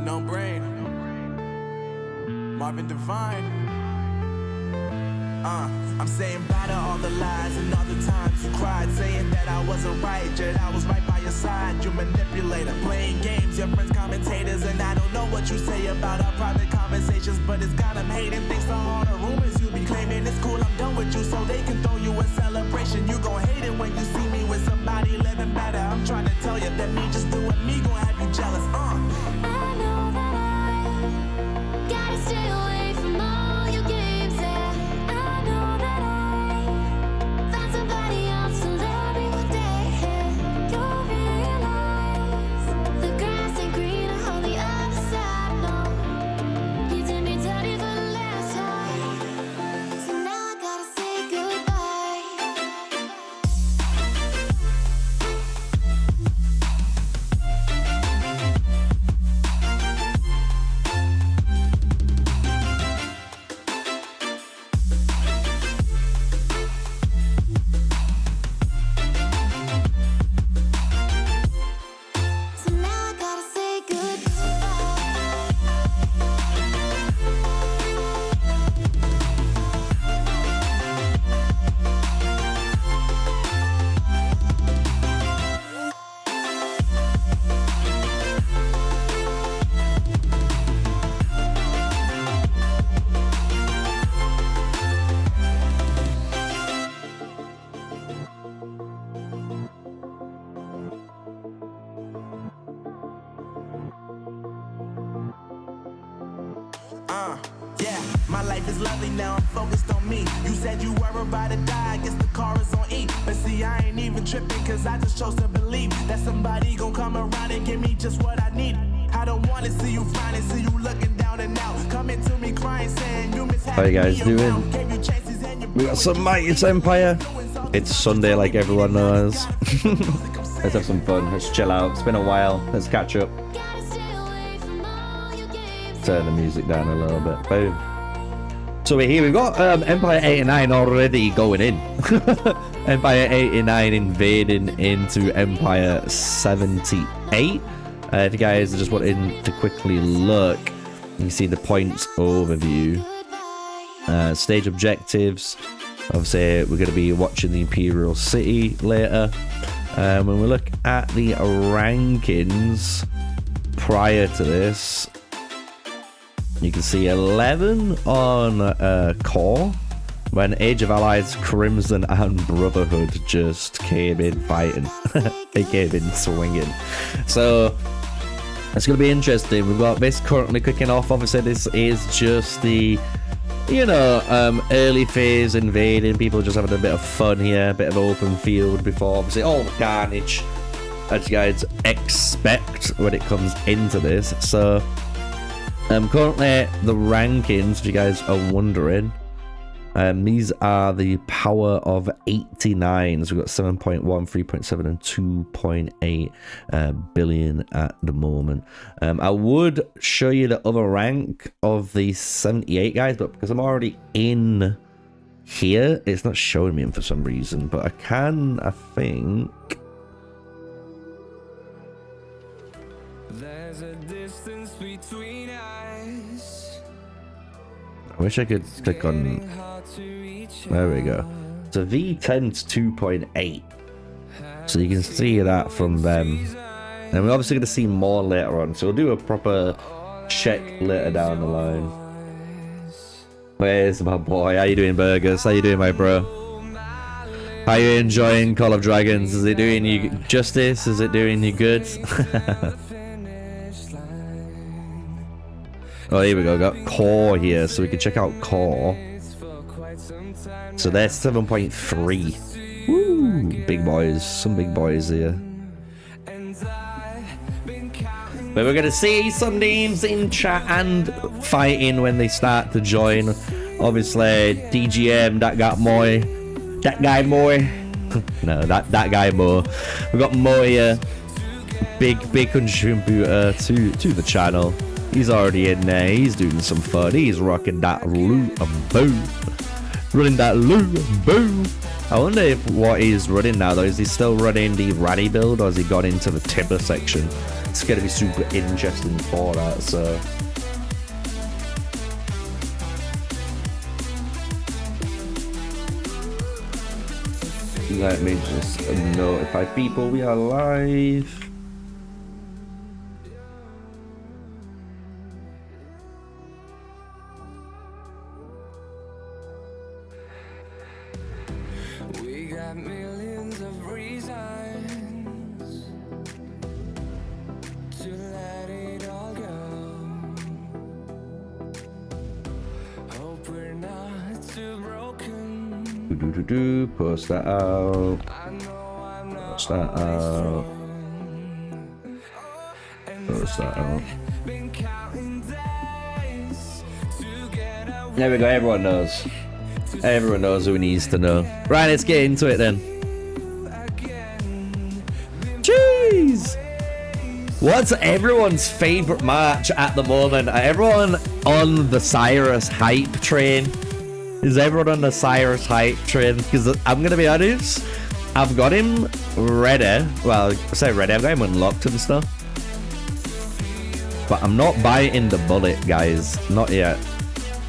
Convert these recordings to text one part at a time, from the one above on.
Unknown Brain, Marvin Divine. I'm saying bye to all the lies and all the times you cried, saying that I wasn't right, yet I was right by your side. You manipulator, playing games, your friends commentators, and I don't know what you say about our private conversations, but it's got them hating. Thanks to all the rumors you be claiming. It's cool, I'm done with you, so they can throw you a celebration. You gon' hate it when you see me with somebody living better. I'm trying to tell you that me just doing me gon' have you jealous. I know that I gotta stay away from all your games, yeah. I know that I found somebody else to love me one day, yeah. You'll realize the grass ain't greener on the other side, no. You did me dirty for the last time, so now I gotta say goodbye. So now I gotta say goodbye. Yeah, my life is lovely now, I'm focused on me. You said you were about to die, I guess the car is on E. But see, I ain't even tripping, cause I just chose to believe that somebody gon' come around and give me just what I need. I don't wanna see you finding, see you looking down and out, coming to me crying, saying you miss How you guys doing? We got some Mightiest Empire. It's Sunday, like everyone knows. Let's have some fun. Let's chill out. It's been a while. Let's catch up. Gotta stay away from all your games. Turn the music down a little bit. Boom. So we're here. We've got Empire 89 already going in. Empire 89 invading into Empire 78. If you guys are just wanting to quickly look, you can see the points overview. Stage objectives. Obviously, we're going to be watching the Imperial City later. When we look at the rankings prior to this, you can see 11 on core, when Age of Allies, Crimson, and Brotherhood just came in fighting. They came in swinging. So it's going to be interesting. We've got this currently kicking off. Obviously, this is just the, you know, early phase invading. People just having a bit of fun here, a bit of open field before obviously all the carnage as you guys expect when it comes into this. So currently the rankings, if you guys are wondering, these are the power of 89. So we've got 7.1, 3.7, and 2.8 billion at the moment. I would show you the other rank of the 78 guys, but because I'm already in here, it's not showing me them for some reason. But I can, I think. There's a distance between us. I wish I could click on. There we go. So V10's 2.8. So you can see that from them. And we're obviously going to see more later on. So we'll do a proper check later down the line. Where's my boy? How you doing, Burgers? How you doing, my bro? How you enjoying Call of Dragons? Is it doing you justice? Is it doing you good? Oh, here we go. Got core here, so we can check out core. So they're 7.3. Woo, big boys. Some big boys here. But we're gonna see some names in chat and fighting when they start to join. Obviously, DGM, that got more. That guy more. No, that guy more. We got more here. Big contributor to the channel. He's already in there. He's doing some fun. He's rocking that loot and boom. Running that Lubu. I wonder if what he's running now though, is he still running the Raddy build or has he gone into the Timber section? It's going to be super interesting for that, so. Let me just notify people we are live. We got millions of reasons to let it all go. Hope we're not too broken. Post that out. I know I'm not Post that out. Post that out. been counting days to get away. There we go, everyone knows. Everyone knows who needs to know. Right, let's get into it then. Jeez! What's everyone's favorite match at the moment? Are everyone on the Cyrus hype train? Is everyone on the Cyrus hype train? Because I'm going to be honest, I've got him ready. Well, I say ready, I've got him unlocked and stuff. But I'm not biting the bullet, guys. Not yet.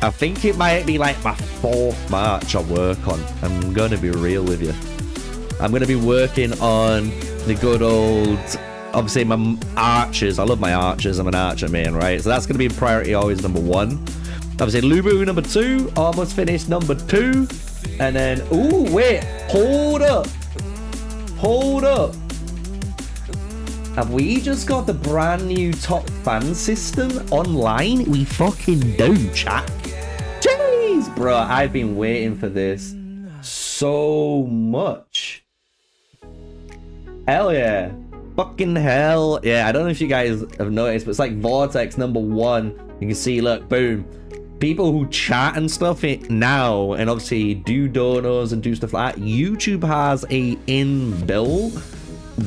I think it might be like my 4th match I work on. I'm going to be real with you. I'm going to be working on the good old... Obviously, my archers. I love my archers. I'm an archer main, right? So that's going to be priority always number 1. Obviously, Lubu number 2. Almost finished number 2. And then... Ooh, wait. Hold up. Hold up. Have we just got the brand new top fan system online? We fucking do, chat. Jeez, bro. I've been waiting for this so much. Hell yeah. Fucking hell. Yeah, I don't know if you guys have noticed, but it's like Vortex number 1. You can see, look, boom. People who chat and stuff now, and obviously do donos and do stuff like that, YouTube has a inbuilt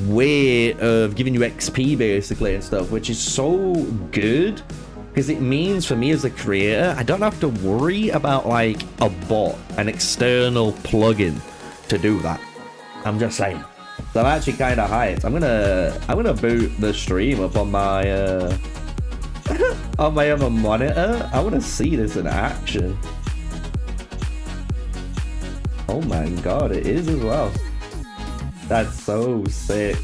way of giving you XP basically and stuff, which is so good because it means for me as a creator, I don't have to worry about like a bot, an external plugin to do that. I'm just saying. So I'm actually kind of hyped. I'm gonna boot the stream up on my on my other monitor. I want to see this in action. Oh my god, it is as well. That's so sick.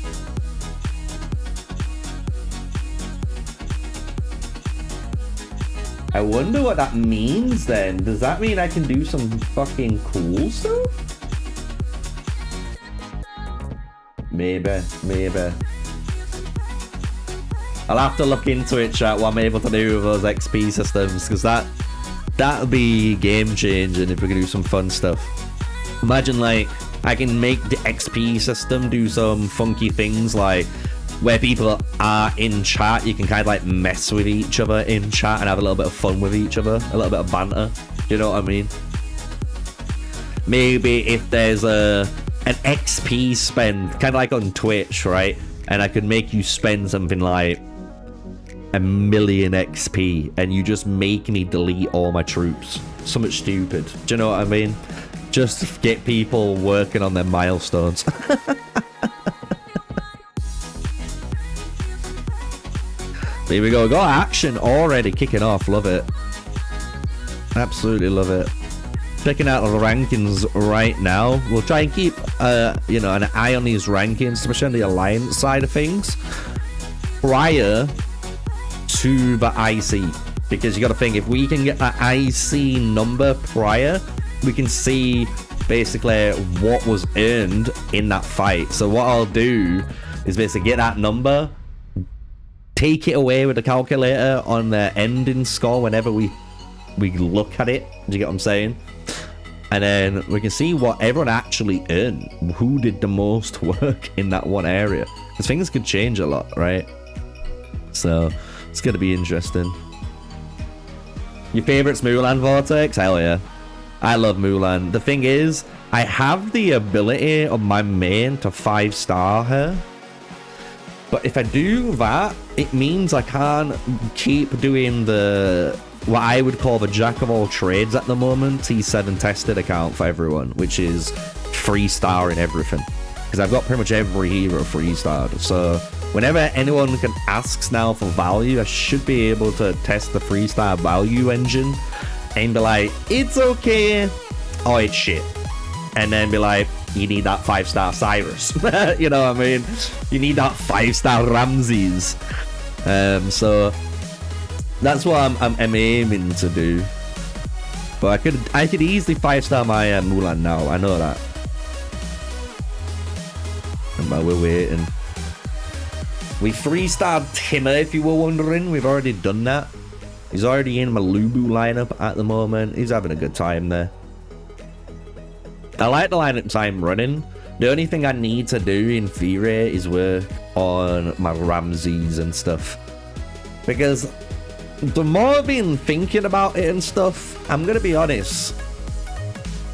I wonder what that means then. Does that mean I can do some fucking cool stuff? Maybe, maybe. I'll have to look into it, chat, what I'm able to do with those XP systems, because that'll be game changing if we can do some fun stuff. Imagine like I can make the XP system do some funky things like where people are in chat, you can kind of like mess with each other in chat and have a little bit of fun with each other, a little bit of banter. Do you know what I mean? Maybe if there's an XP spend, kind of like on Twitch, right? And I could make you spend something like 1,000,000 XP and you just make me delete all my troops. Something stupid. Do you know what I mean? Just to get people working on their milestones. Here we go. Got action already kicking off. Love it. Absolutely love it. Checking out the rankings right now. We'll try and keep, you know, an eye on these rankings, especially on the alliance side of things, prior to the IC. Because you got to think, if we can get that IC number prior, we can see basically what was earned in that fight. So what I'll do is basically get that number, take it away with the calculator on the ending score whenever we look at it. Do you get what I'm saying? And then we can see what everyone actually earned, who did the most work in that one area, because things could change a lot, right? So it's gonna be interesting. Your favorite's Mulan, Vortex? Hell yeah, I love Mulan. The thing is, I have the ability of my main to 5-star her, But if I do that, it means I can't keep doing the what I would call the jack of all trades at the moment T7 tested account for everyone, which is 3-star in everything, because I've got pretty much every hero 3-starred. So whenever anyone can asks now for value, I should be able to test the 3-star value engine and be like, it's okay, or it's shit, and then be like, you need that 5-star Cyrus. You know what I mean? You need that 5-star Ramses. So that's what I'm aiming to do. But I could easily 5-star my Mulan now. I know that. But we're waiting. We 3-starred Timmer, if you were wondering. We've already done that. He's already in my Lubu lineup at the moment. He's having a good time there. I like the lineups I'm running. The only thing I need to do in theory is work on my Ramses and stuff. Because the more I've been thinking about it and stuff, I'm going to be honest.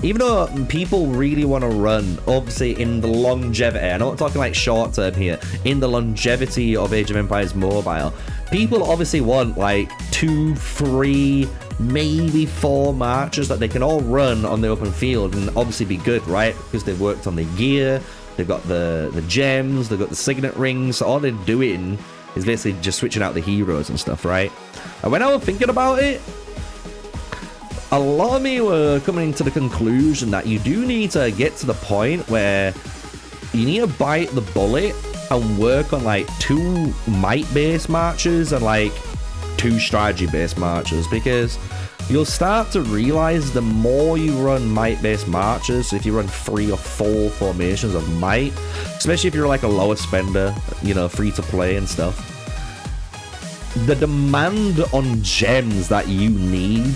Even though people really want to run, obviously, in the longevity, I'm not talking like short term here, in the longevity of Age of Empires Mobile, people obviously want like 2, 3, maybe 4 marches that they can all run on the open field and obviously be good, right? Because they've worked on the gear, they've got the gems, they've got the signet rings, so all they're doing is basically just switching out the heroes and stuff, right? And when I was thinking about it, a lot of me were coming to the conclusion that you do need to get to the point where you need to bite the bullet and work on like 2 might-based marches and like 2 strategy-based marches, because you'll start to realize the more you run might-based marches, if you run 3 or 4 formations of might, especially if you're like a lower spender, you know, free to play and stuff, the demand on gems that you need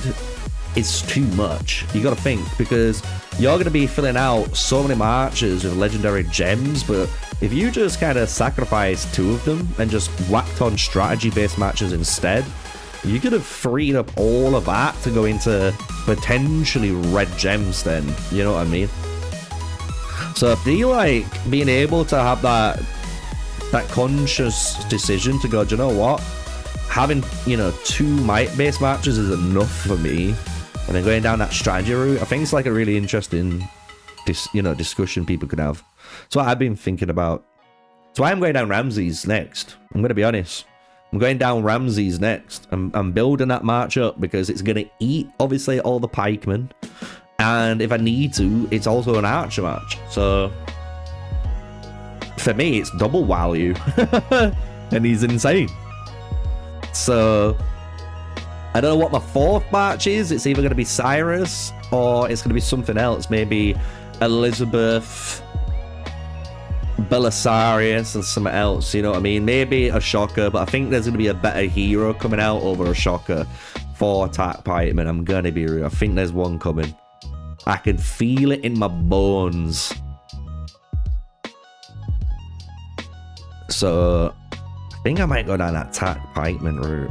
is too much. You gotta think, because you're gonna be filling out so many marches with legendary gems, but if you just kind of sacrifice 2 of them and just whacked on strategy-based matches instead, you could have freed up all of that to go into potentially red gems then, you know what I mean? So I feel like being able to have that conscious decision to go, do you know what? Having, you know, 2 might-based matches is enough for me. And then going down that strategy route, I think it's like a really interesting discussion people could have. That's what I've been thinking about. That's why I'm going down Ramses next. I'm going to be honest. I'm going down Ramses next. I'm building that march up because it's going to eat, obviously, all the pikemen. And if I need to, it's also an archer march. So, for me, it's double value. And he's insane. So, I don't know what my 4th march is. It's either going to be Cyrus or it's going to be something else. Maybe Elizabeth, Belisarius, and something else. You know what I mean? Maybe a Shocker, but I think there's going to be a better hero coming out over a Shocker for attack pikemen. I'm going to be real. I think there's one coming. I can feel it in my bones. So, I think I might go down that attack pikeman route.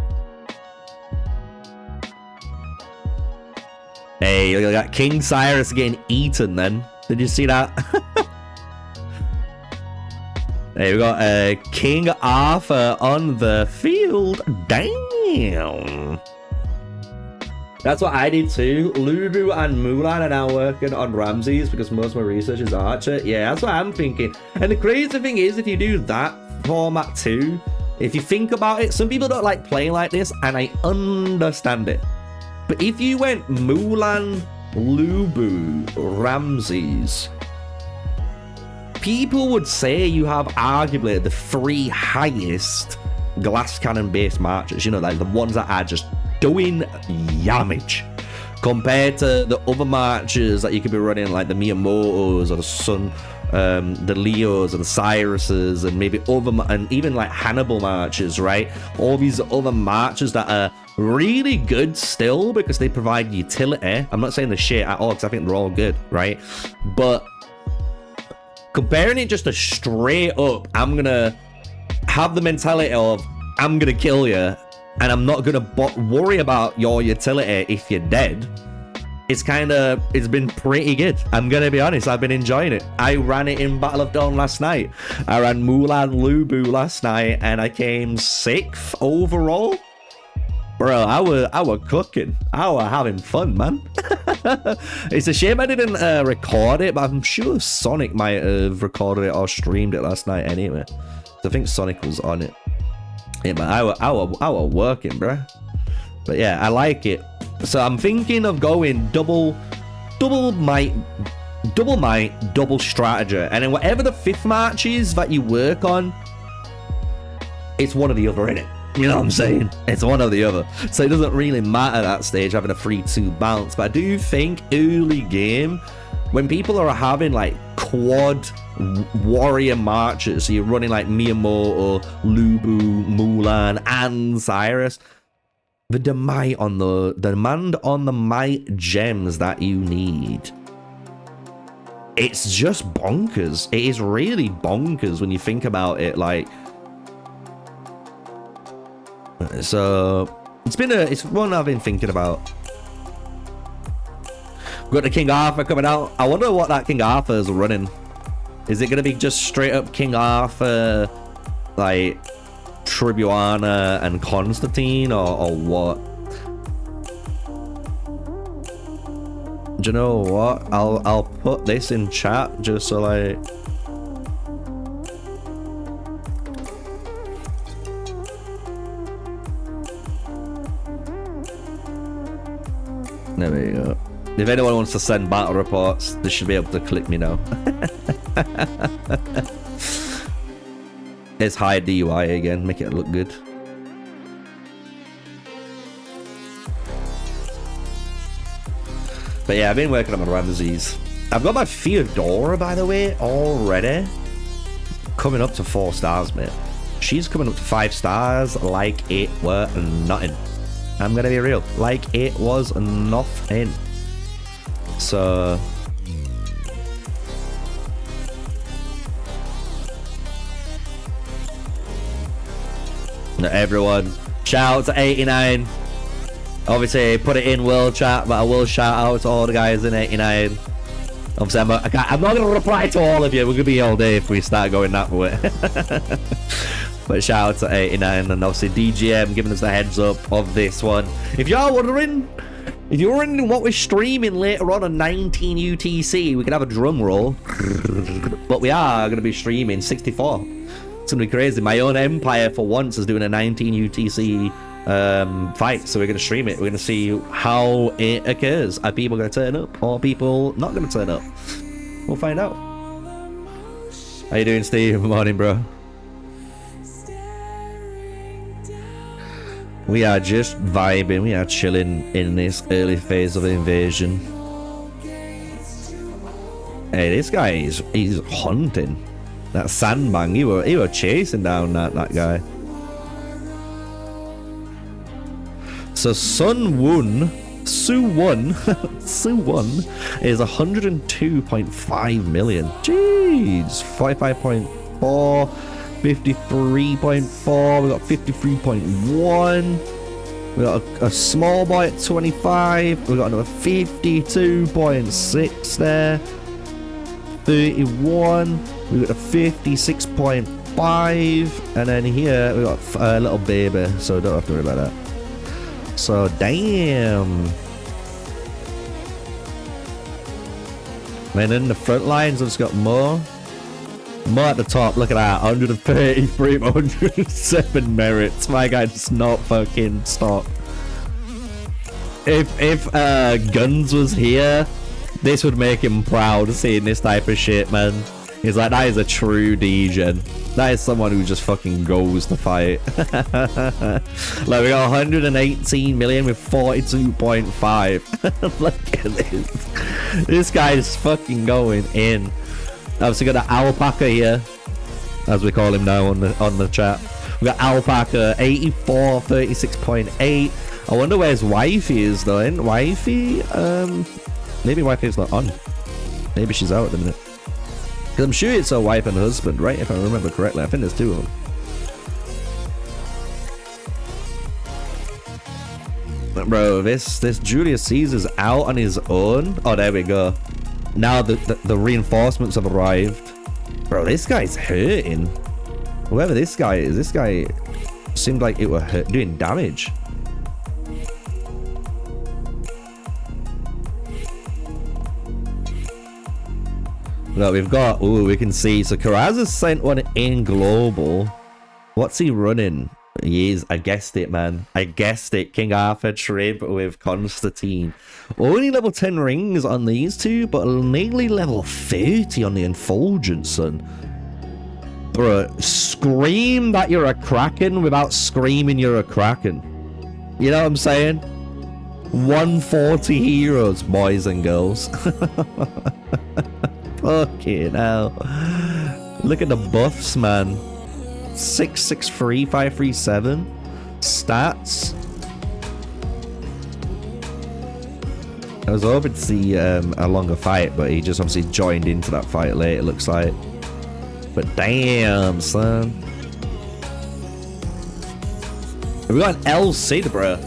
Hey, look at King Cyrus getting eaten then. Did you see that? Hey, we got King Arthur on the field. Damn. That's what I did too. Lubu and Mulan are now working on Ramses because most of my research is Archer. Yeah, that's what I'm thinking. And the crazy thing is, if you do that format too, if you think about it, some people don't like playing like this, and I understand it. But if you went Mulan, Lubu, Ramses, people would say you have arguably the 3 highest glass cannon based marches, you know, like the ones that are just doing damage compared to the other marches that you could be running, like the Miyamotos or the Sun, the Leos or the Cyruses, and maybe other, and even like Hannibal marches, right? All these other marches that are really good still because they provide utility. I'm not saying the shit at all because I think they're all good, right? But comparing it just to straight up, I'm gonna have the mentality of I'm gonna kill you and I'm not gonna worry about your utility if you're dead. it's been pretty good. I'm gonna be honest, I've been enjoying it. I ran it in Battle of Dawn last night. I ran Mulan Lubu last night, and I came 6th overall. Bro, I were cooking. I were having fun, man. It's a shame I didn't record it, but I'm sure Sonic might have recorded it or streamed it last night anyway. I think Sonic was on it. Yeah, but I were working, bro. But yeah, I like it. So I'm thinking of going double might, double strategy. And then whatever the 5th march is that you work on, it's one or the other, innit? You know what I'm saying? It's one or the other. So it doesn't really matter at that stage having a 3-2 bounce. But I do think early game, when people are having like quad warrior marches, so you're running like Miyamoto, Lubu, Mulan, and Cyrus, the demand on the might gems that you need, it's just bonkers. It is really bonkers when you think about it. Like, so it's one I've been thinking about. We've got the King Arthur coming out. I wonder what that King Arthur is running. Is it gonna be just straight up King Arthur, like Tribuana and Constantine, or what? Do you know what? I'll put this in chat just so like. There we go. If anyone wants to send battle reports, they should be able to click me now. It's high DUI again, make it look good. But yeah, I've been working on my Ramses. I've got my Theodora, by the way, already coming up to 4 stars, mate. She's coming up to 5 stars like it were nothing. I'm gonna be real, like it was nothing. So everyone, shout out to E89. Obviously put it in world chat, but I will shout out to all the guys in E89. Obviously I'm not gonna reply to all of you. We're gonna be here all day if we start going that way. But shout out to E89 and obviously DGM giving us the heads up of this one. If you're wondering what we're streaming later on 19 UTC, we can have a drum roll. But we are going to be streaming 64. It's going to be crazy. My own Empire for once is doing a 19 UTC fight. So we're going to stream it. We're going to see how it occurs. Are people going to turn up or people not going to turn up? We'll find out. How you doing, Steve? Morning, bro. We are just vibing, we are chilling in this early phase of invasion. Hey, this guy he's hunting. That Sandbang, he were chasing down that guy. So Suwon is 102.5 million. Jeez, 45.4. 53.4, we got 53.1, we got a small boy at 25, we got another 52.6 there, 31, we got a 56.5, and then here we got a little baby, so don't have to worry about that. So damn. And then the front lines have just got more. More at the top, look at that, 133, 107 merits. My guy does not fucking stop. If Guns was here, this would make him proud seeing this type of shit, man. He's like, that is a true degen. That is someone who just fucking goes to fight. Like, we got 118 million with 42.5. Look at this. This guy is fucking going in. Obviously got the Alpaca here, as we call him now on the chat. We got Alpaca 84, 36.8. I wonder where his wifey is though. Isn't wifey? Maybe wifey's not on. Maybe she's out at the minute. Because I'm sure it's her wife and husband, right? If I remember correctly. I think there's 2 of them. Bro, this Julius Caesar's out on his own. Oh, there we go. Now the reinforcements have arrived. Bro, this guy's hurting. Whoever this guy is, this guy seemed like it were doing damage. Look, we've got, ooh, we can see. So Karaza's sent one in global. What's he running? He is, I guessed it, man. I guessed it. King Arthur trib with Constantine. Only level 10 rings on these two, but nearly level 30 on the Effulgence, son. Bro, scream that you're a Kraken without screaming you're a Kraken. You know what I'm saying? 140 heroes, boys and girls. Fucking hell. Look at the buffs, man. 663, 537. Stats. I was hoping to see a longer fight, but he just obviously joined into that fight late, it looks like. But damn, son. We got an El Cid, bro.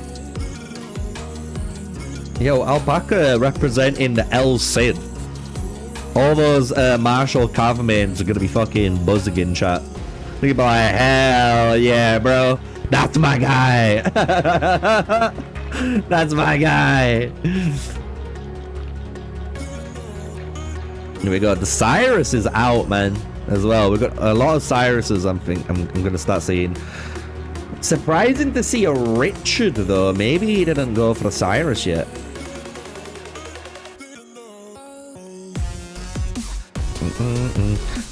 Yo, Alpaca representing the El Cid. All those Marshall Cavalmains are gonna be fucking buzzing in chat. They're gonna be like, hell yeah, bro. That's my guy. That's my guy. Here we go. The Cyrus is out, man, as well. We've got a lot of Cyruses. I'm gonna start seeing. Surprising to see a Richard though. Maybe he didn't go for a Cyrus yet.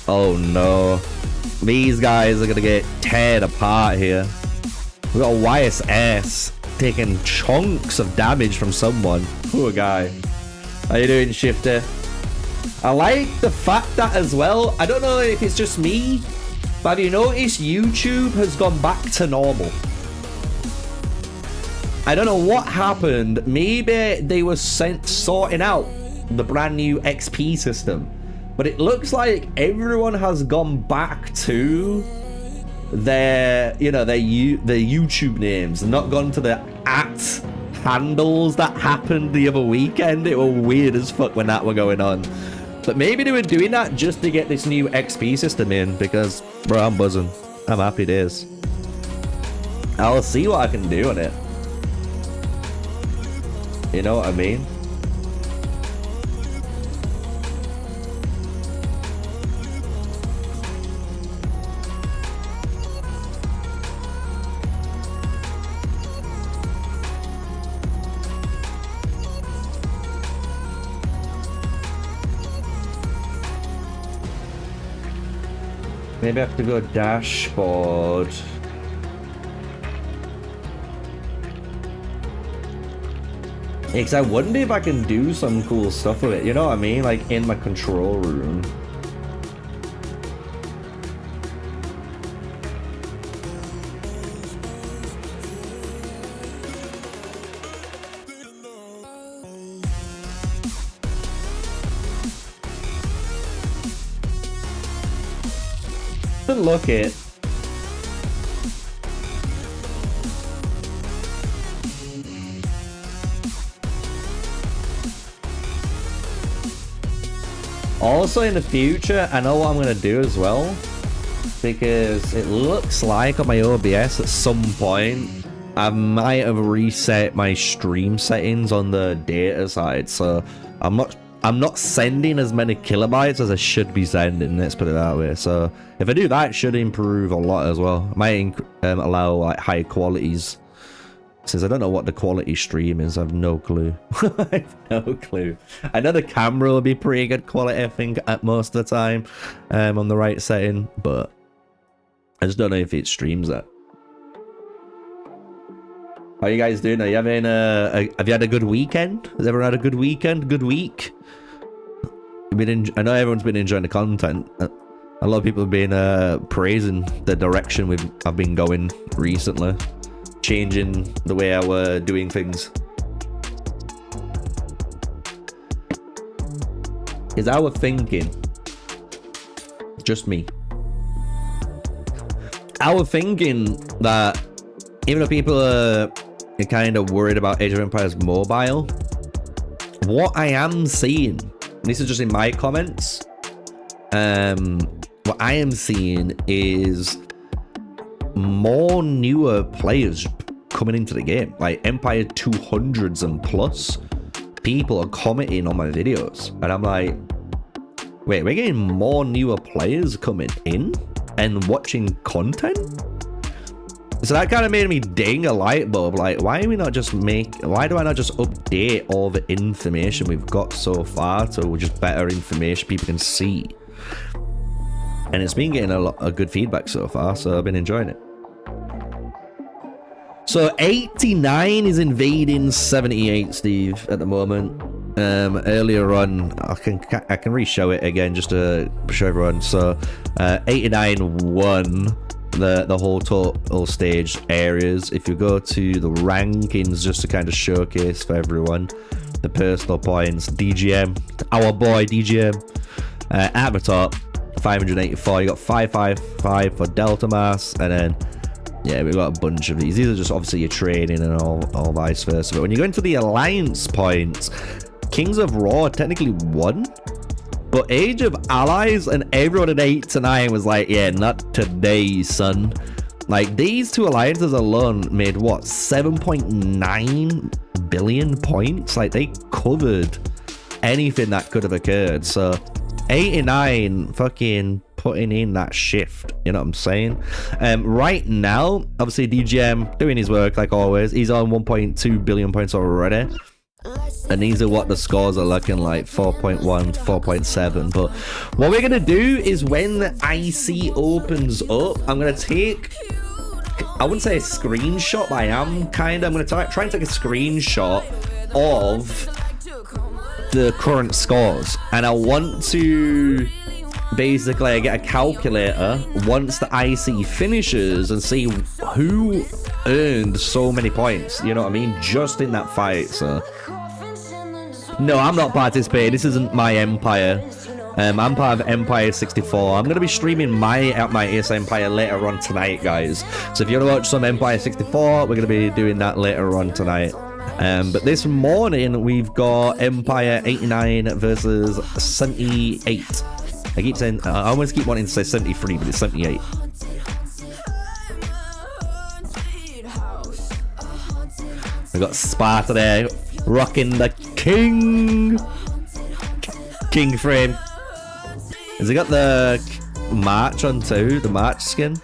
Oh no. These guys are gonna get teared apart here. We got a YSS taking chunks of damage from someone. Poor guy. How you doing, Shifter? I like the fact that as well, I don't know if it's just me, but have you noticed YouTube has gone back to normal? I don't know what happened. Maybe they were sorting out the brand new XP system. But it looks like everyone has gone back to their, you know, their YouTube names, not gone to the @ handles that happened the other weekend. It was weird as fuck when that were going on. But maybe they were doing that just to get this new XP system in, because, bro, I'm buzzing. I'm happy it is. I'll see what I can do on it. You know what I mean? Maybe I have to go dashboard. Yeah, because I wonder if I can do some cool stuff with it. You know what I mean? Like in my control room. Look it. Also in the future, I know what I'm gonna do as well, because it looks like on my OBS at some point I might have reset my stream settings on the data side, so I'm not sending as many kilobytes as I should be sending, let's put it that way. So if I do that, it should improve a lot as well. It might allow like high qualities. Since I don't know what the quality stream is, I have no clue. I have no clue. I know the camera will be pretty good quality, I think, at most of the time, on the right setting, but I just don't know if it streams that. How are you guys doing? Are you having have you had a good weekend? Has everyone had a good weekend? Good week? I know everyone's been enjoying the content. A lot of people have been praising the direction I've been going recently, changing the way I were doing things. Is our thinking just me? Our thinking that even though people are, you're kind of worried about Age of Empires Mobile, what I am seeing, this is just in my comments, what I am seeing is more newer players coming into the game, like Empire 200s and plus. People are commenting on my videos, and I'm like, wait, we're getting more newer players coming in and watching content? So that kind of made me ding a light bulb, like, why do I not just update all the information we've got so far to just better information people can see? And it's been getting a lot of good feedback so far, so I've been enjoying it. So 89 is invading 78, Steve, at the moment. Earlier on, I can re-show it again just to show everyone. So 89 won the whole total stage areas. If you go to the rankings, just to kind of showcase for everyone the personal points, DGM, our boy DGM, at the top, 584. You got 555 for Delta Mass, and then yeah, we've got a bunch of these. These are just obviously your training and all vice versa. But when you go into the alliance points, Kings of Raw technically won, but Age of Allies and everyone in 8 to 9 was like, yeah, not today, son. Like, these two alliances alone made what, 7.9 billion points? Like, they covered anything that could have occurred. So 89 fucking putting in that shift, you know what I'm saying? Right now, obviously DGM doing his work like always. He's on 1.2 billion points already, and these are what the scores are looking like, 4.1 to 4.7. But what we're gonna do is when the IC opens up, I'm gonna take, I wouldn't say a screenshot, but I am kind of, I'm gonna try and take a screenshot of the current scores, and I want to basically get a calculator once the IC finishes and see who earned so many points, you know what I mean, just in that fight. So no, I'm not participating. This isn't my Empire. I'm part of Empire 64. I'm going to be streaming my Mightiest Empire later on tonight, guys. So if you want to watch some Empire 64, we're going to be doing that later on tonight. But this morning, we've got Empire 89 versus 78. I keep saying, I always keep wanting to say 73, but it's 78. We got Sparta there, rocking the king frame. Has he got the March on too? The March skin?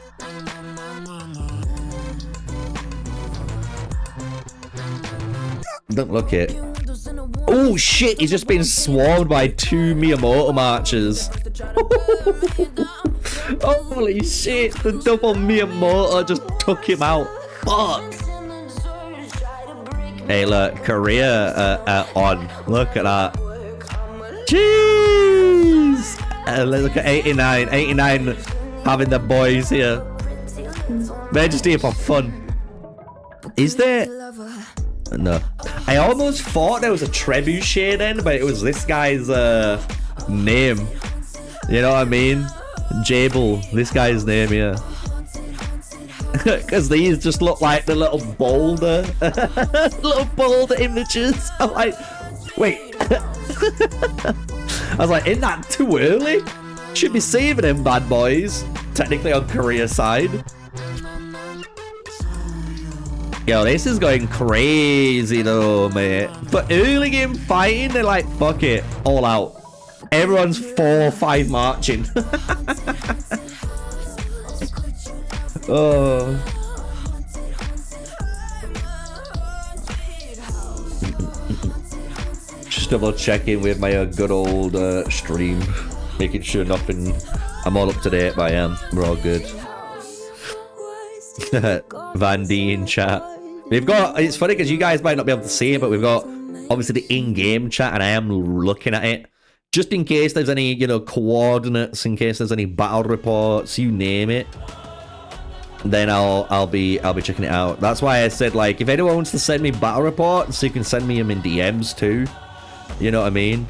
Don't look it. Oh shit, he's just been swarmed by 2 Miyamoto marchers. Holy shit, the double Miyamoto just took him out. Fuck. Hey look, Korea on. Look at that. Jeez. Let's look at 89. 89 having the boys here. They're just here for fun. Is there... No. I almost thought there was a trebuchet then, but it was this guy's name. You know what I mean? Jable, this guy's name here. Because these just look like the little boulder. Little boulder images. I'm like, wait. I was like, isn't that too early? Should be saving them bad boys. Technically on Korea side. Yo, this is going crazy though, mate. But early game fighting, they're like, fuck it, all out. Everyone's 4-5 marching. Oh. Just double checking with my good old stream. Making sure nothing, I'm all up to date, but I am. We're all good. Van D in chat. We've got, it's funny because you guys might not be able to see it, but we've got obviously the in-game chat, and I am looking at it just in case there's any, you know, coordinates, in case there's any battle reports, you name it. Then I'll be checking it out. That's why I said, like, if anyone wants to send me battle reports, you can send me them in DMs too. You know what I mean?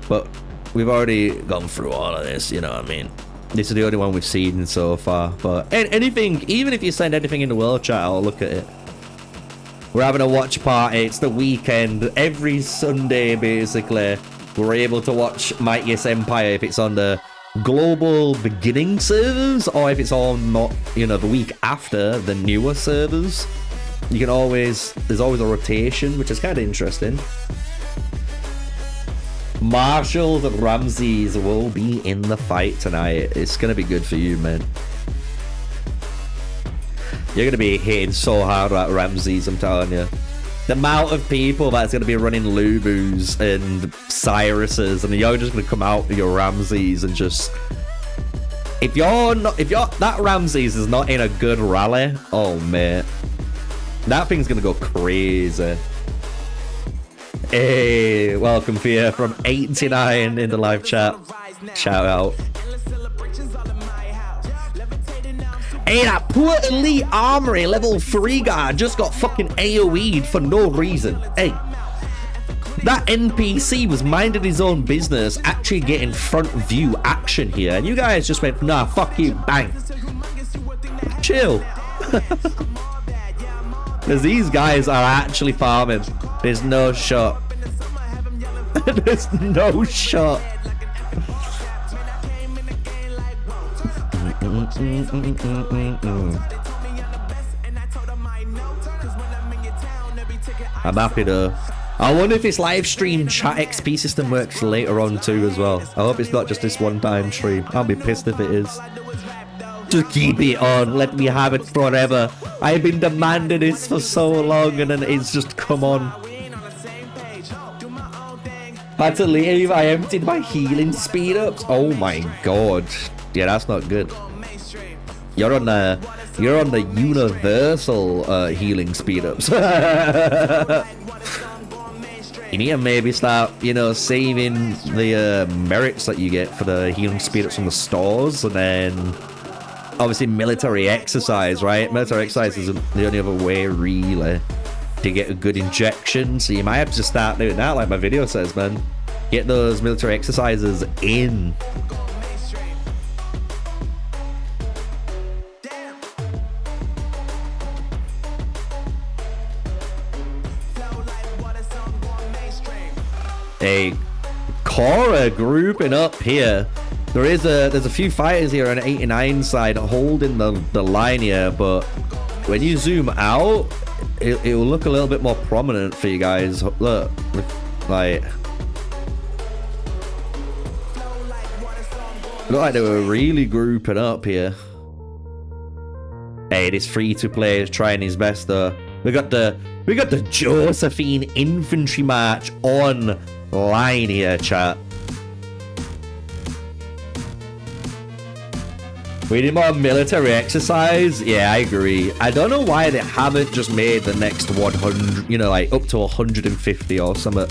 But we've already gone through all of this, you know what I mean? This is the only one we've seen so far. But anything, even if you send anything in the world chat, I'll look at it. We're having a watch party. It's the weekend. Every Sunday, basically, we're able to watch Mightiest Empire if it's on the global beginning servers or if it's on, not, you know, the week after the newer servers. You can always, there's always a rotation, which is kind of interesting. Marshalls and Ramses will be in the fight tonight. It's going to be good for you, man. You're going to be hitting so hard at Ramses, I'm telling you. The amount of people that's going to be running Lubus and Cyruses, and you're just going to come out with your Ramses and just... If that Ramses is not in a good rally, oh, man. That thing's going to go crazy. Hey, welcome Fia from 89 in the live chat. Shout out. Hey, that poor elite armory level 3 guy just got fucking AoE'd for no reason. Hey, that NPC was minding his own business, actually getting front view action here, and you guys just went, nah, fuck you, bang. Chill. Because these guys are actually farming. There's no shot. There's no shot. I'm happy though. I wonder if this live stream chat XP system works later on too as well. I hope it's not just this one time stream. I'll be pissed if it is. Just keep it on. Let me have it forever. I've been demanding this for so long and then it's just come on. Had to leave. I emptied my healing speed ups. Oh my god. Yeah, that's not good. You're on the universal healing speed ups. You need to maybe start, you know, saving the merits that you get for the healing speed ups from the stores, and then obviously military exercise, right? Military exercise is the only other way really to get a good injection, so you might have to just start doing that like my video says, man. Get those military exercises in. Hey, Cora grouping up here. There's a few fighters here on the 89 side holding the line here, but when you zoom out, it will look a little bit more prominent for you guys. Look, like they were really grouping up here. Hey, this free-to-play is trying his best though. We got the Josephine infantry march on line here, chat. We need more military exercise. Yeah, I agree. I don't know why they haven't just made the next 100, you know, like up to 150 or something,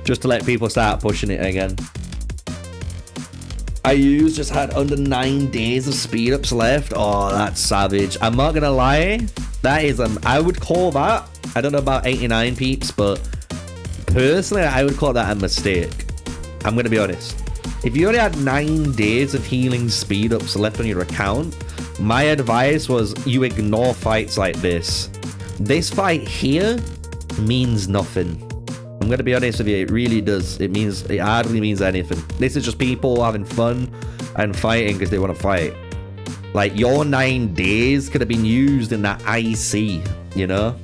just to let people start pushing it again. IU's just had under 9 days of speed ups left. Oh, that's savage. I'm not gonna lie, that is I would call that, I don't know about 89 peeps, but personally I would call that a mistake. I'm gonna be honest. If you only had 9 days of healing speed ups left on your account, my advice was you ignore fights like this. This fight here means nothing. I'm gonna be honest with you, it really does. It hardly means anything. This is just people having fun and fighting because they want to fight. Like, your 9 days could have been used in that IC, you know?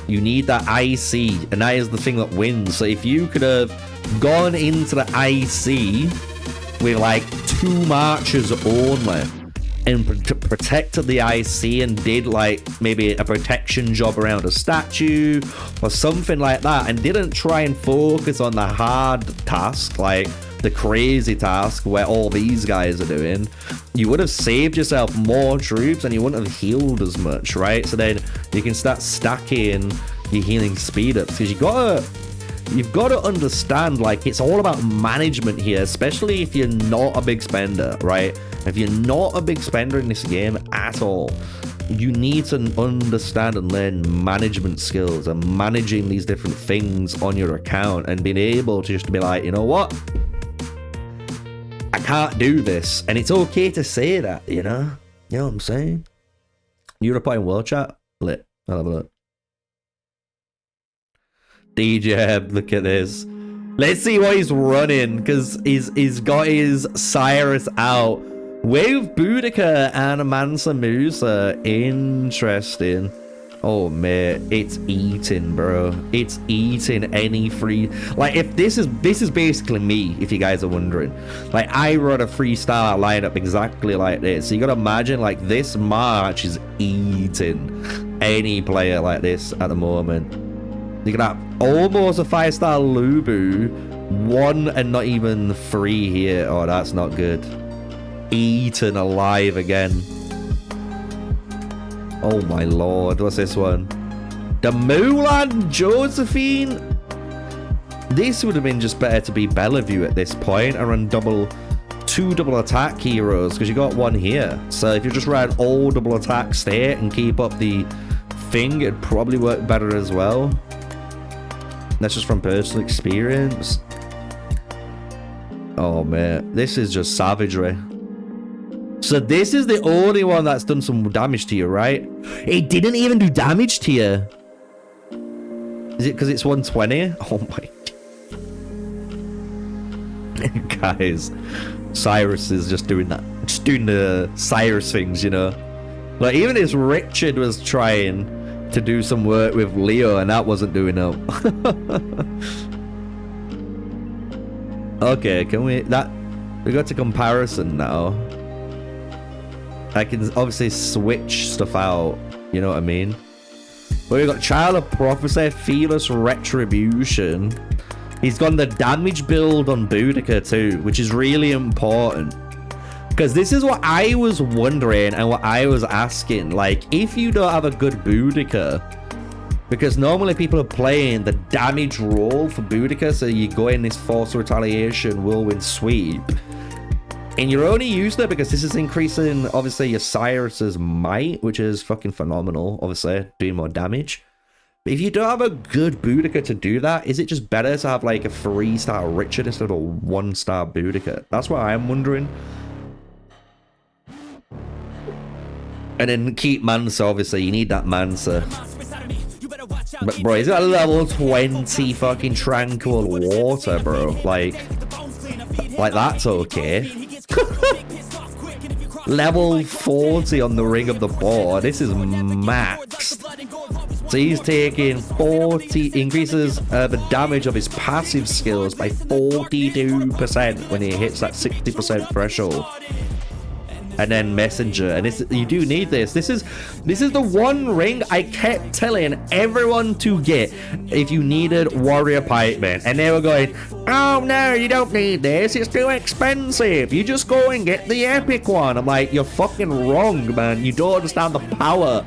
You need that IC, and that is the thing that wins. So if you could have gone into the IC with like 2 marches only and protected the IC and did like maybe a protection job around a statue or something like that, and didn't try and focus on the hard task, like the crazy task where all these guys are doing, you would have saved yourself more troops and you wouldn't have healed as much, right? So then you can start stacking your healing speed ups, because you've got to understand, like, it's all about management here, especially if you're not a big spender, right? If you're not a big spender in this game at all, you need to understand and learn management skills and managing these different things on your account and being able to just be like, you know what? I can't do this. And it's okay to say that, you know? You know what I'm saying? European World Chat? Lit. I'll have a look. DJ, look at this. Let's see what he's running, because he's got his Cyrus out with Boudica and Mansa Musa. Interesting. Oh man, it's eating, bro. It's eating any free. Like, if this is basically me, if you guys are wondering. Like, I run a freestyle lineup exactly like this. So you gotta imagine, like, this March is eating any player like this at the moment. You can have almost a 5-star Lubu, 1 and not even 3 here. Oh, that's not good. Eaten alive again. Oh my lord, what's this one? The Mulan Josephine? This would have been just better to be Bellevue at this point and run two double attack heroes, because you got 1 here. So if you just ran all double attack state and keep up the thing, it'd probably work better as well. That's just from personal experience. Oh man, this is just savagery. So this is the only one that's done some damage to you, right? It didn't even do damage to you. Is it because it's 120? Oh my. Guys, Cyrus is just doing that. Just doing the Cyrus things, you know? Like, even as Richard was trying to do some work with Leo, and that wasn't doing up. Okay, can we got to comparison now. I can obviously switch stuff out, you know what I mean? But we've got Child of Prophecy, Fearless Retribution. He's got the damage build on Boudica too, which is really important. Because this is what I was wondering and what I was asking. Like, if you don't have a good Boudica, because normally people are playing the damage roll for Boudica, so you go in this Force Retaliation, Whirlwind Sweep, and you're only using it because this is increasing, obviously, your Cyrus's might, which is fucking phenomenal, obviously, doing more damage. But if you don't have a good Boudica to do that, is it just better to have, like, a 3-star Richard instead of a 1-star Boudica? That's what I'm wondering. And then keep Mansa, obviously, you need that Mansa. But, bro, he's got a level 20 fucking Tranquil Water, bro. Like that's okay. Level 40 on the Ring of the Boar. This is maxed. So he's taking 40, increases the damage of his passive skills by 42% when he hits that 60% threshold. And then Messenger, and you do need this. This is the one ring I kept telling everyone to get if you needed Warrior Pikeman, and they were going, "Oh no, you don't need this. It's too expensive. You just go and get the epic one." I'm like, you're fucking wrong, man. You don't understand the power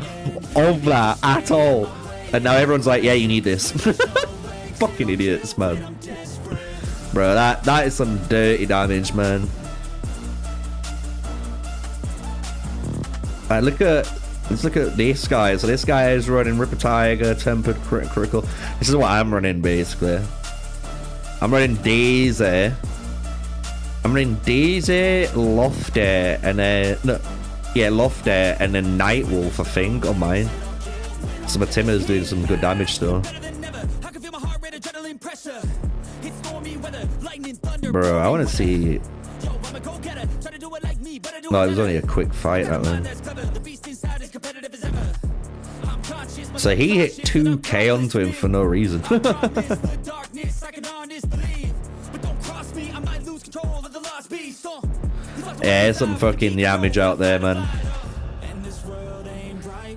of that at all. And now everyone's like, yeah, you need this. Fucking idiots, man. Bro, that is some dirty damage, man. Let's look at this guy. So this guy is running Ripper Tiger, Tempered Critical. This is what I'm running, basically. I'm running Daisy. Lofty, and then Lofty, and then Nightwolf, I think, on mine. So my Timmer's doing some good damage still. Bro, I want to see. No, it was only a quick fight, that one. So he hit 2k onto him for no reason. Yeah, there's some fucking damage out there, man.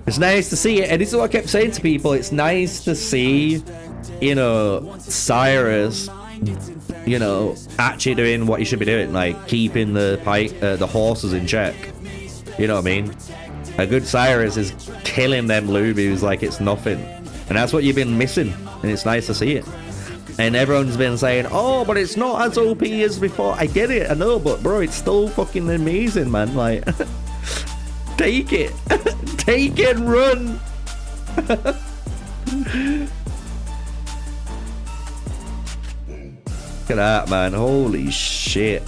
It's nice to see it, and this is what I kept saying to people. It's nice to see, you know, Cyrus, you know, actually doing what he should be doing, like keeping the horses in check. You know what I mean? A good Cyrus is killing them Lubus like it's nothing, and that's what you've been missing, and it's nice to see it. And everyone's been saying, "Oh, but it's not as OP as before." I get it, I know, but bro, it's still fucking amazing, man. Like, take it, take it, and run. Look at that, man. Holy shit.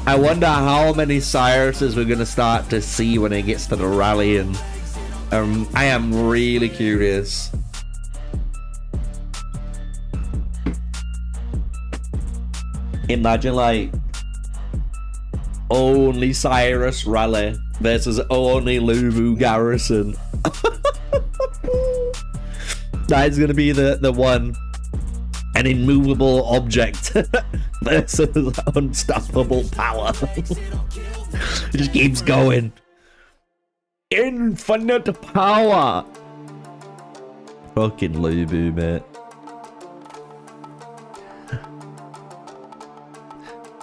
I wonder how many Cyruses we're gonna start to see when it gets to the rally, and I am really curious. Imagine like only Cyrus rally versus only Lubu Garrison. That is gonna be the one. An immovable object versus unstoppable power. It just keeps going. Infinite power. Fucking Lubu, mate.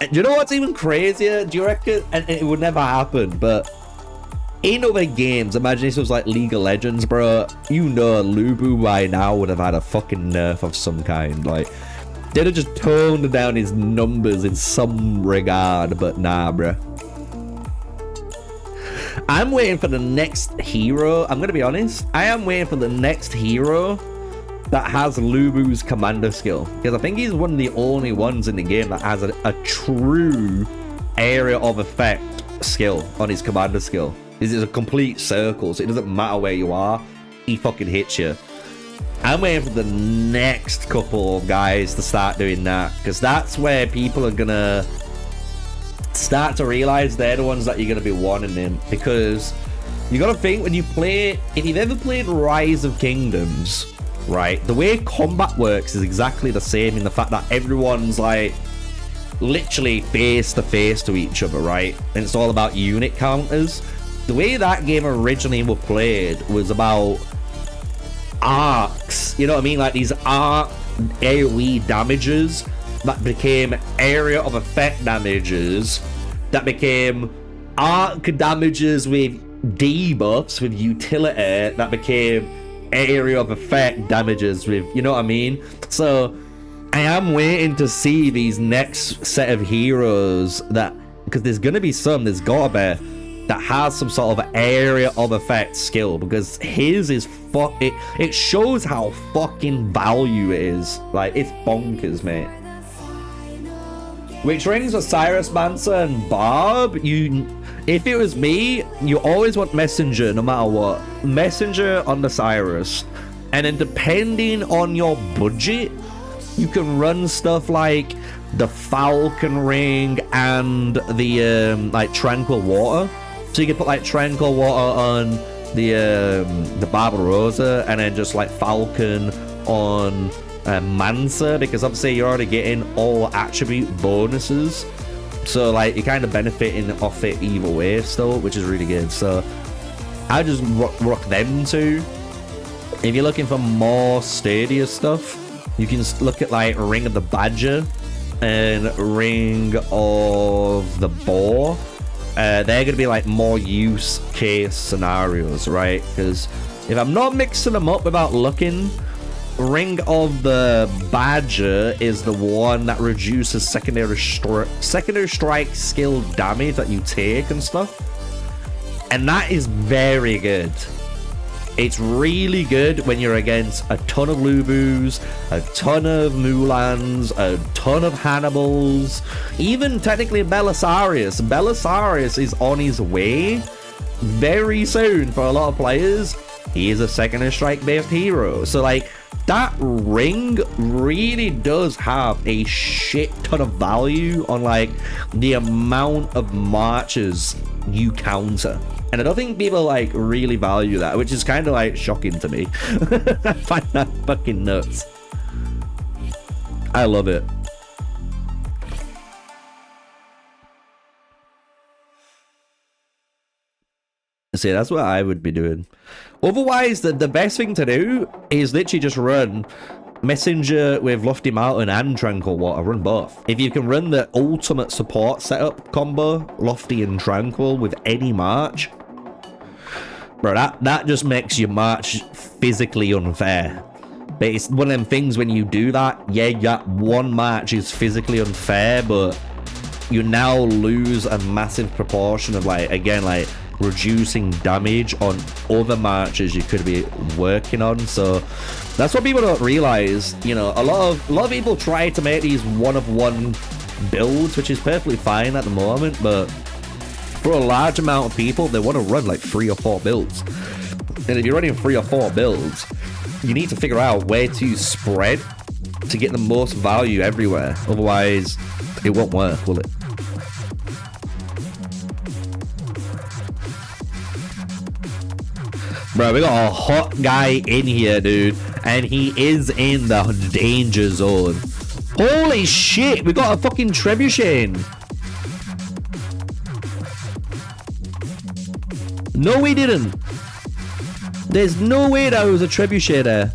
And do you know what's even crazier? Do you reckon? And it would never happen, but in other games, imagine this was like League of Legends, bro. You know Lubu by now would have had a fucking nerf of some kind. Like, they'd have just toned down his numbers in some regard, but nah, bro. I'm waiting for the next hero. I'm gonna be honest. I am waiting for the next hero that has Lubu's commander skill. Because I think he's one of the only ones in the game that has a true area of effect skill on his commander skill. This is a complete circle, so it doesn't matter where you are, he fucking hits you. I'm waiting for the next couple of guys to start doing that, because that's where people are gonna start to realize they're the ones that you're gonna be wanting him. Because you gotta think, when you play, if you've ever played Rise of Kingdoms, right, the way combat works is exactly the same, in the fact that everyone's like literally face to face to each other, right? And it's all about unit counters. The way that game originally was played was about arcs, you know what I mean? Like these arc AoE damages that became area of effect damages, that became arc damages with debuffs, with utility, that became area of effect damages with, you know what I mean? So I am waiting to see these next set of heroes, that, because there's gonna be some, there's gotta be, that has some sort of area of effect skill, because his is it shows how fucking value it is. Like, it's bonkers, mate. Which rings with Cyrus, Mancer, and Barb. If it was me, you always want Messenger no matter what. Messenger on the Cyrus. And then depending on your budget, you can run stuff like the Falcon Ring and the like Tranquil Water. So you can put like Tranquil Water on the Barbarossa, and then just like Falcon on Mancer, because obviously you're already getting all attribute bonuses. So like you're kind of benefiting off it either way still, which is really good. So I just rock them two. If you're looking for more sturdier stuff, you can look at like Ring of the Badger and Ring of the Boar. They're going to be like more use case scenarios, right? Because if I'm not mixing them up without looking, Ring of the Badger is the one that reduces secondary strike skill damage that you take and stuff. And that is very good. It's really good when you're against a ton of Lubus, a ton of Mulans, a ton of Hannibals, even technically Belisarius. Belisarius is on his way very soon for a lot of players. He is a secondary strike based hero. So like, that ring really does have a shit ton of value on like the amount of marches you counter. And I don't think people like really value that, which is kind of like shocking to me. I find that fucking nuts. I love it. See, that's what I would be doing. Otherwise, the best thing to do is literally just run Messenger with Lofty Mountain and Tranquil Water. Run both. If you can run the ultimate support setup combo, Lofty and Tranquil, with any march, bro, that just makes your march physically unfair. But it's one of them things, when you do that, yeah, that one march is physically unfair, but you now lose a massive proportion of, like, again, like, reducing damage on other marches you could be working on. So that's what people don't realize. You know, a lot of people try to make these one-of-one builds, which is perfectly fine at the moment, but for a large amount of people, they want to run like 3 or 4 builds. And if you're running 3 or 4 builds, you need to figure out where to spread to get the most value everywhere. Otherwise, it won't work, will it? Bro, we got a hot guy in here, dude. And he is in the danger zone. Holy shit, we got a fucking trebuchet. No, we didn't. There's no way that was a trebuchet there.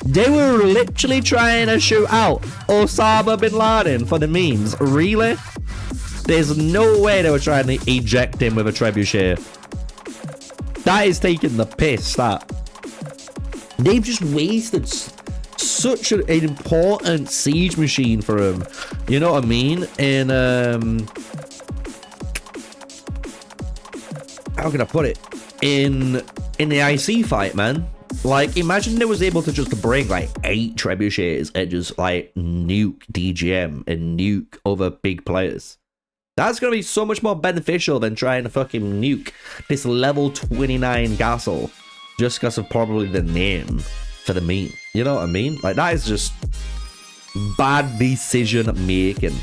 They were literally trying to shoot out Osama bin Laden for the memes. Really? There's no way they were trying to eject him with a trebuchet. That is taking the piss, that. They've just wasted such an important siege machine for him. You know what I mean? And, how can I put it? In the IC fight, man. Like, imagine they was able to just bring, like, 8 trebuchets and just, like, nuke DGM and nuke other big players. That's going to be so much more beneficial than trying to fucking nuke this level 29 castle just because of probably the name for the meme. You know what I mean? Like, that is just bad decision making.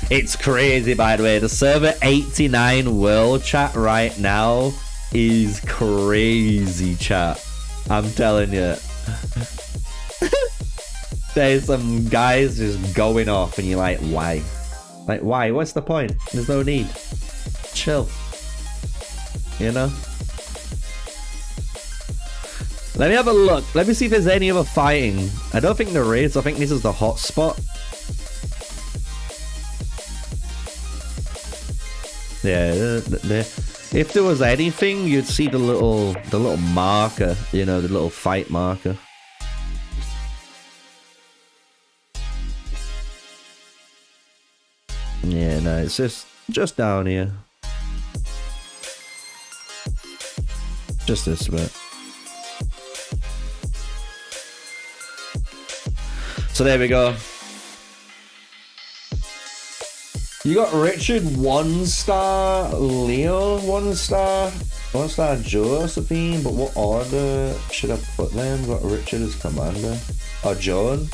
It's crazy, by the way. The server 89 world chat right now is crazy, chat. I'm telling you. There's some guys just going off and you're like, why? Like, why? What's the point? There's no need. Chill. You know? Let me have a look. Let me see if there's any other fighting. I don't think there is. I think this is the hot spot. Yeah, if there was anything, you'd see the little marker, you know, the little fight marker. Yeah, no, it's just down here. Just this bit. So there we go. You got Richard 1-star, Leo 1-star, 1-star Josephine, but what order should I put them? Got Richard as commander. Or Joan?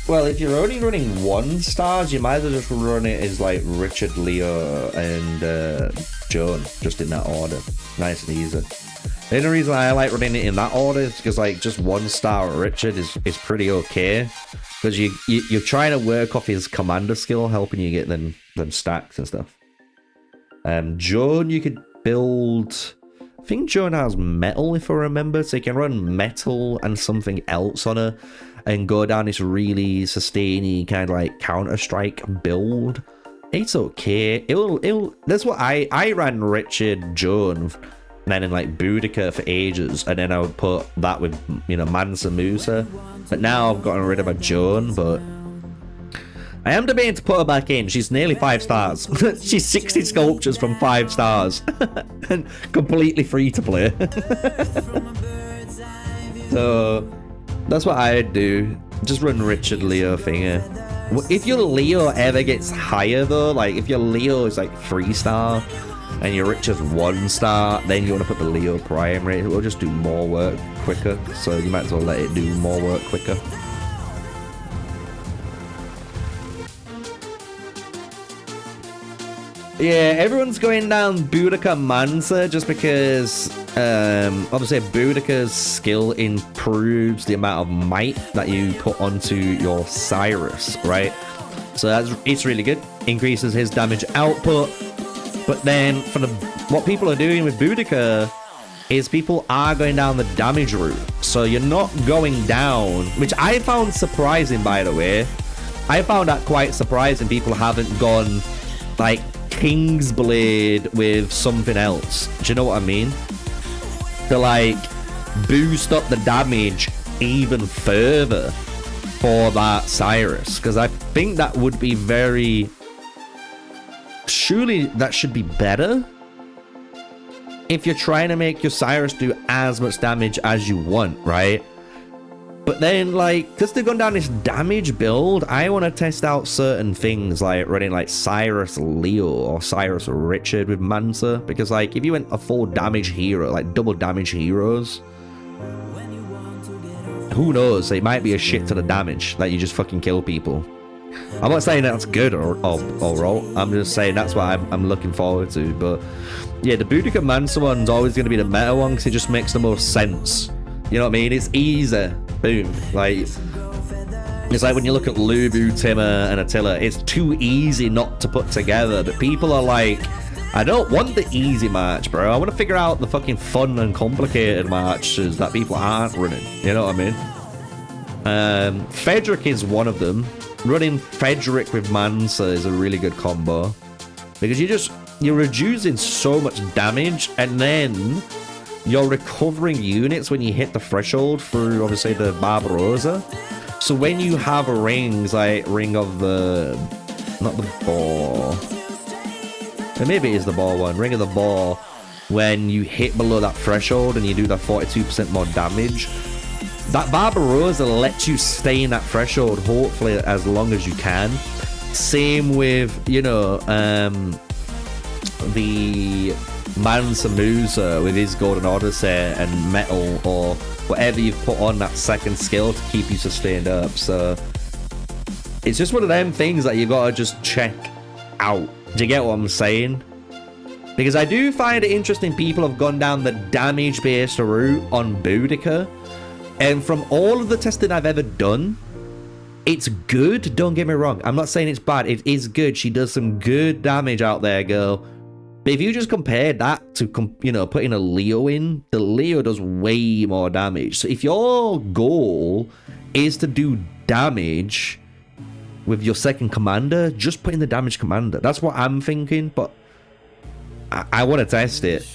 Well, if you're only running 1-stars, you might as well just run it as like Richard, Leo, and Joan, just in that order. Nice and easy. The only reason I like running it in that order is because like just 1-star Richard is pretty okay, because you're trying to work off his commander skill, helping you get them stacks and stuff. Joan, you could build. I think Joan has metal, if I remember, so you can run metal and something else on her, and go down this really sustainy kind of like Counter-Strike build. It's okay. It'll. That's what I ran Richard, Joan. And then in like Boudica for ages, and then I would put that with, you know, Mansa Musa. But now I've gotten rid of a Joan, but I am debating to put her back in. She's nearly 5 stars. She's 60 sculptures from 5 stars. And completely free to play. So that's what I'd do. Just run Richard Leo finger. If your Leo ever gets higher though, like if your Leo is like 3-star, and your Richard's 1-star, then you want to put the Leo primary. It will just do more work quicker, so you might as well let it do more work quicker. Yeah, everyone's going down Boudica Mansa just because obviously Boudica's skill improves the amount of might that you put onto your Cyrus, right? So it's really good. Increases his damage output. But then, for what people are doing with Boudica is people are going down the damage route. So you're not going down, which I found surprising, by the way. I found that quite surprising. People haven't gone, like, Kingsblade with something else. Do you know what I mean? So, like, boost up the damage even further for that Cyrus, because I think that would be very... Surely that should be better if you're trying to make your Cyrus do as much damage as you want, right? But then, like, because they've gone down this damage build, I want to test out certain things, like running like Cyrus Leo or Cyrus Richard with Mansa, because like if you went a full damage hero, like double damage heroes, who knows, it might be a shit to the damage that you just fucking kill people. I'm not saying that's good or wrong. I'm just saying that's what I'm looking forward to. But yeah, the Boudica Mansa one's always going to be the meta one because it just makes the most sense. You know what I mean? It's easy. Boom. Like, it's like when you look at Lubu, Timmer, and Attila, it's too easy not to put together. But people are like, I don't want the easy match, bro. I want to figure out the fucking fun and complicated matches that people aren't running. You know what I mean? Frederick is one of them. Running Frederick with Mansa is a really good combo because you're reducing so much damage, and then you're recovering units when you hit the threshold through obviously the Barbarossa. So when you have rings like Ring of the, not the Boar, or maybe it is the Boar one, Ring of the Boar, when you hit below that threshold and you do that 42% more damage, that Barbarossa lets you stay in that threshold hopefully as long as you can. Same with, you know, the Mansa Musa with his Golden Odyssey and Metal or whatever you've put on that second skill to keep you sustained up. So it's just one of them things that you gotta just check out. Do you get what I'm saying? Because I do find it interesting people have gone down the damage based route on Boudica, and from all of the testing I've ever done, it's good, don't get me wrong. I'm not saying it's bad, it is good. She does some good damage out there, girl. But if you just compare that to, you know, putting a Leo in, the Leo does way more damage. So if your goal is to do damage with your second commander, just put in the damage commander. That's what I'm thinking, but I want to test it.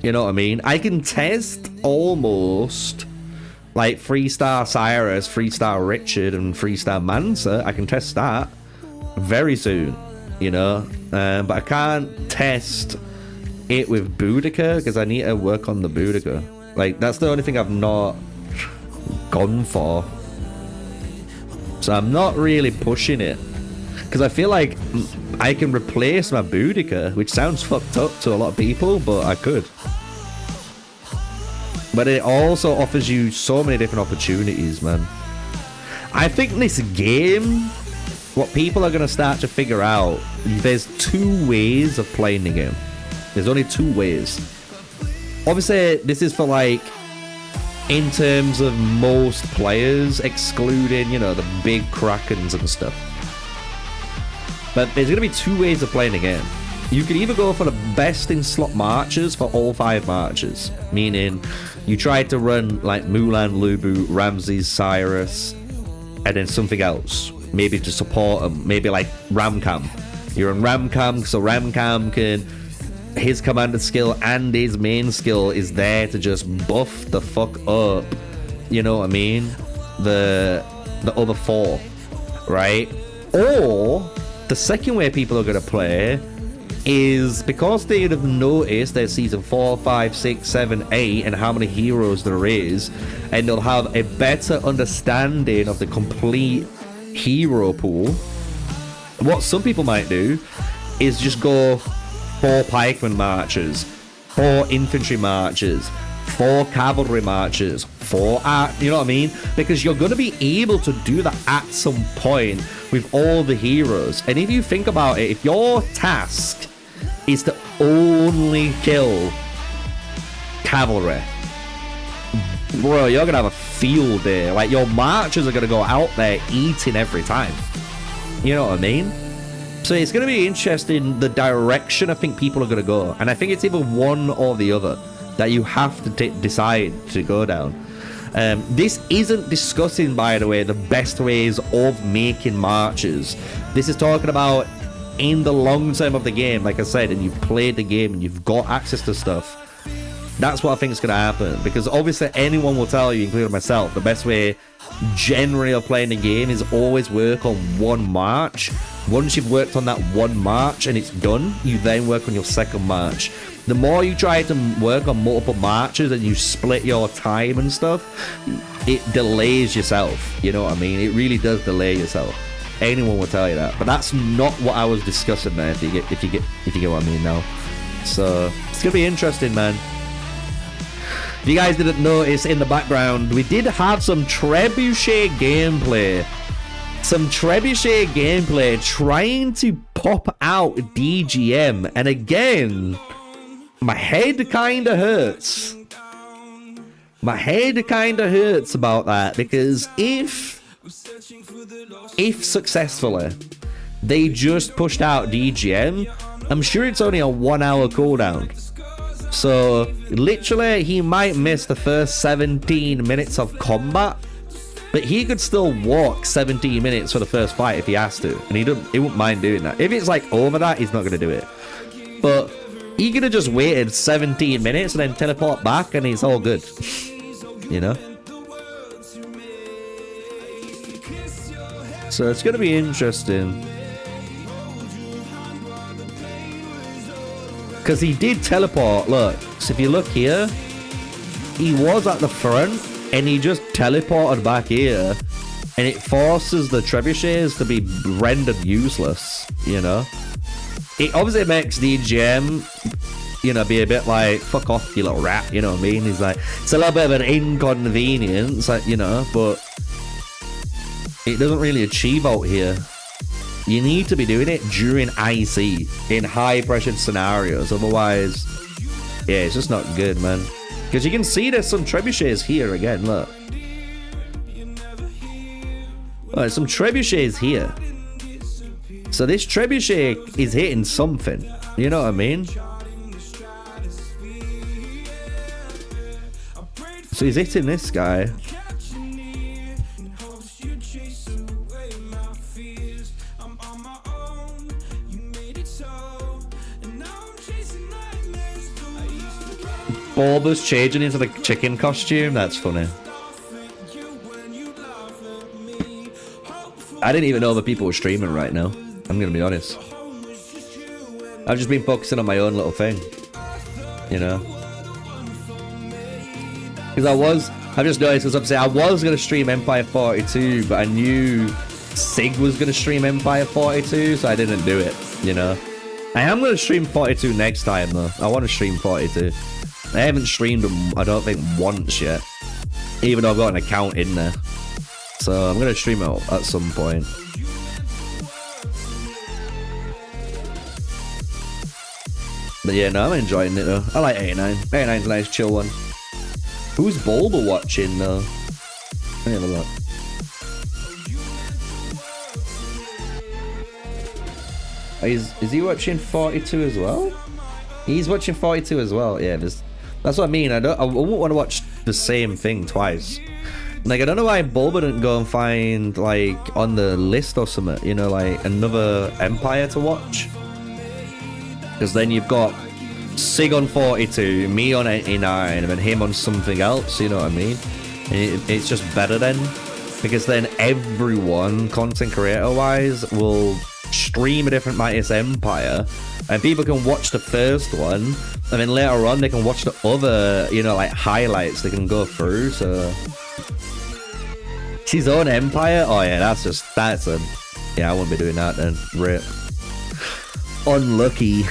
You know what I mean? I can test almost like 3-star Cyrus, 3-star Richard, and 3-star Mansa. I can test that very soon, you know? But I can't test it with Boudica because I need to work on the Boudica. Like, that's the only thing I've not gone for. So I'm not really pushing it because I feel like I can replace my Boudica, which sounds fucked up to a lot of people, but I could. But it also offers you so many different opportunities, man. I think this game, what people are going to start to figure out, there's 2 ways of playing the game. There's only 2 ways. Obviously, this is for like, in terms of most players, excluding, you know, the big Krakens and stuff. But there's going to be 2 ways of playing the game. You can either go for the best in slot marches for all 5 marches, meaning you try to run like Mulan, Lubu, Ramses, Cyrus, and then something else. Maybe to support them, maybe like Ramcam. You're in Ramcam, so Ramcam can, his commander skill and his main skill is there to just buff the fuck up, you know what I mean, the other 4, right? Or the second way people are going to play is because they'd have noticed their season 4, 5, 6, 7, 8 and how many heroes there is, and they'll have a better understanding of the complete hero pool. What some people might do is just go 4 pikeman marches, 4 infantry marches, 4 cavalry marches, 4 you know what I mean? Because you're going to be able to do that at some point with all the heroes. And if you think about it, if your task is to only kill cavalry, bro, you're gonna have a field day. Like, your marchers are gonna go out there eating every time. You know what I mean? So it's gonna be interesting the direction I think people are gonna go, and I think it's either one or the other that you have to decide to go down. This isn't discussing, by the way, the best ways of making marches. This is talking about in the long term of the game, like I said, and you've played the game and you've got access to stuff. That's what I think is going to happen, because obviously anyone will tell you, including myself, the best way generally of playing the game is always work on one march. Once you've worked on that one march and it's done, you then work on your second march. The more you try to work on multiple marches and you split your time and stuff, it delays yourself. You know what I mean? It really does delay yourself. Anyone will tell you that, but that's not what I was discussing, man. If you get what I mean now. So it's gonna be interesting, man. If you guys didn't notice in the background, we did have some trebuchet gameplay. Some trebuchet gameplay trying to pop out DGM, and again, my head kind of hurts. My head kind of hurts about that, because if successfully they just pushed out DGM, I'm sure it's only a 1 hour cooldown. So literally he might miss the first 17 minutes of combat, but he could still walk 17 minutes for the first fight if he has to, and he wouldn't mind doing that. If it's like over that, he's not going to do it. But he could have just waited 17 minutes and then teleport back and he's all good. You know? So it's going to be interesting. Because he did teleport, look. So if you look here, he was at the front and he just teleported back here. And it forces the trebuchets to be rendered useless, you know? It obviously makes DGM, you know, be a bit like, fuck off, you little rat, you know what I mean? He's like, it's a little bit of an inconvenience, like, you know, but it doesn't really achieve out here. You need to be doing it during IC, in high pressured scenarios, otherwise, yeah, it's just not good, man. Because you can see there's some trebuchets here again, look. Alright, some trebuchets here. So this trebuchet is hitting something, you know what I mean? So he's hitting this guy. Bulba's changing into the chicken costume. That's funny. I didn't even know that people were streaming right now. I'm gonna be honest. I've just been focusing on my own little thing, you know. Because I've just noticed, because obviously I was gonna stream Empire 42, but I knew Sig was gonna stream Empire 42, so I didn't do it, you know. I am gonna stream 42 next time though. I want to stream 42. I haven't streamed them, I don't think, once yet. Even though I've got an account in there. So I'm going to stream it at some point. But yeah, no, I'm enjoying it though. I like 89. 89's a nice chill one. Who's Bulba watching though? Let me have a look. Is he watching 42 as well? He's watching 42 as well. Yeah, that's what I mean. I wouldn't want to watch the same thing twice. Like, I don't know why Bulba didn't go and find, like, on the list or something, you know, like, another Empire to watch. Because then you've got Sig on 42, me on 89, and then him on something else, you know what I mean? And it's just better then. Because then everyone, content creator-wise, will stream a different Mightiest Empire, and people can watch the first one, and then later on they can watch the other, you know, like, highlights they can go through, so... His own Empire? Oh yeah, that's a... Yeah, I won't be doing that then. Rip. Unlucky.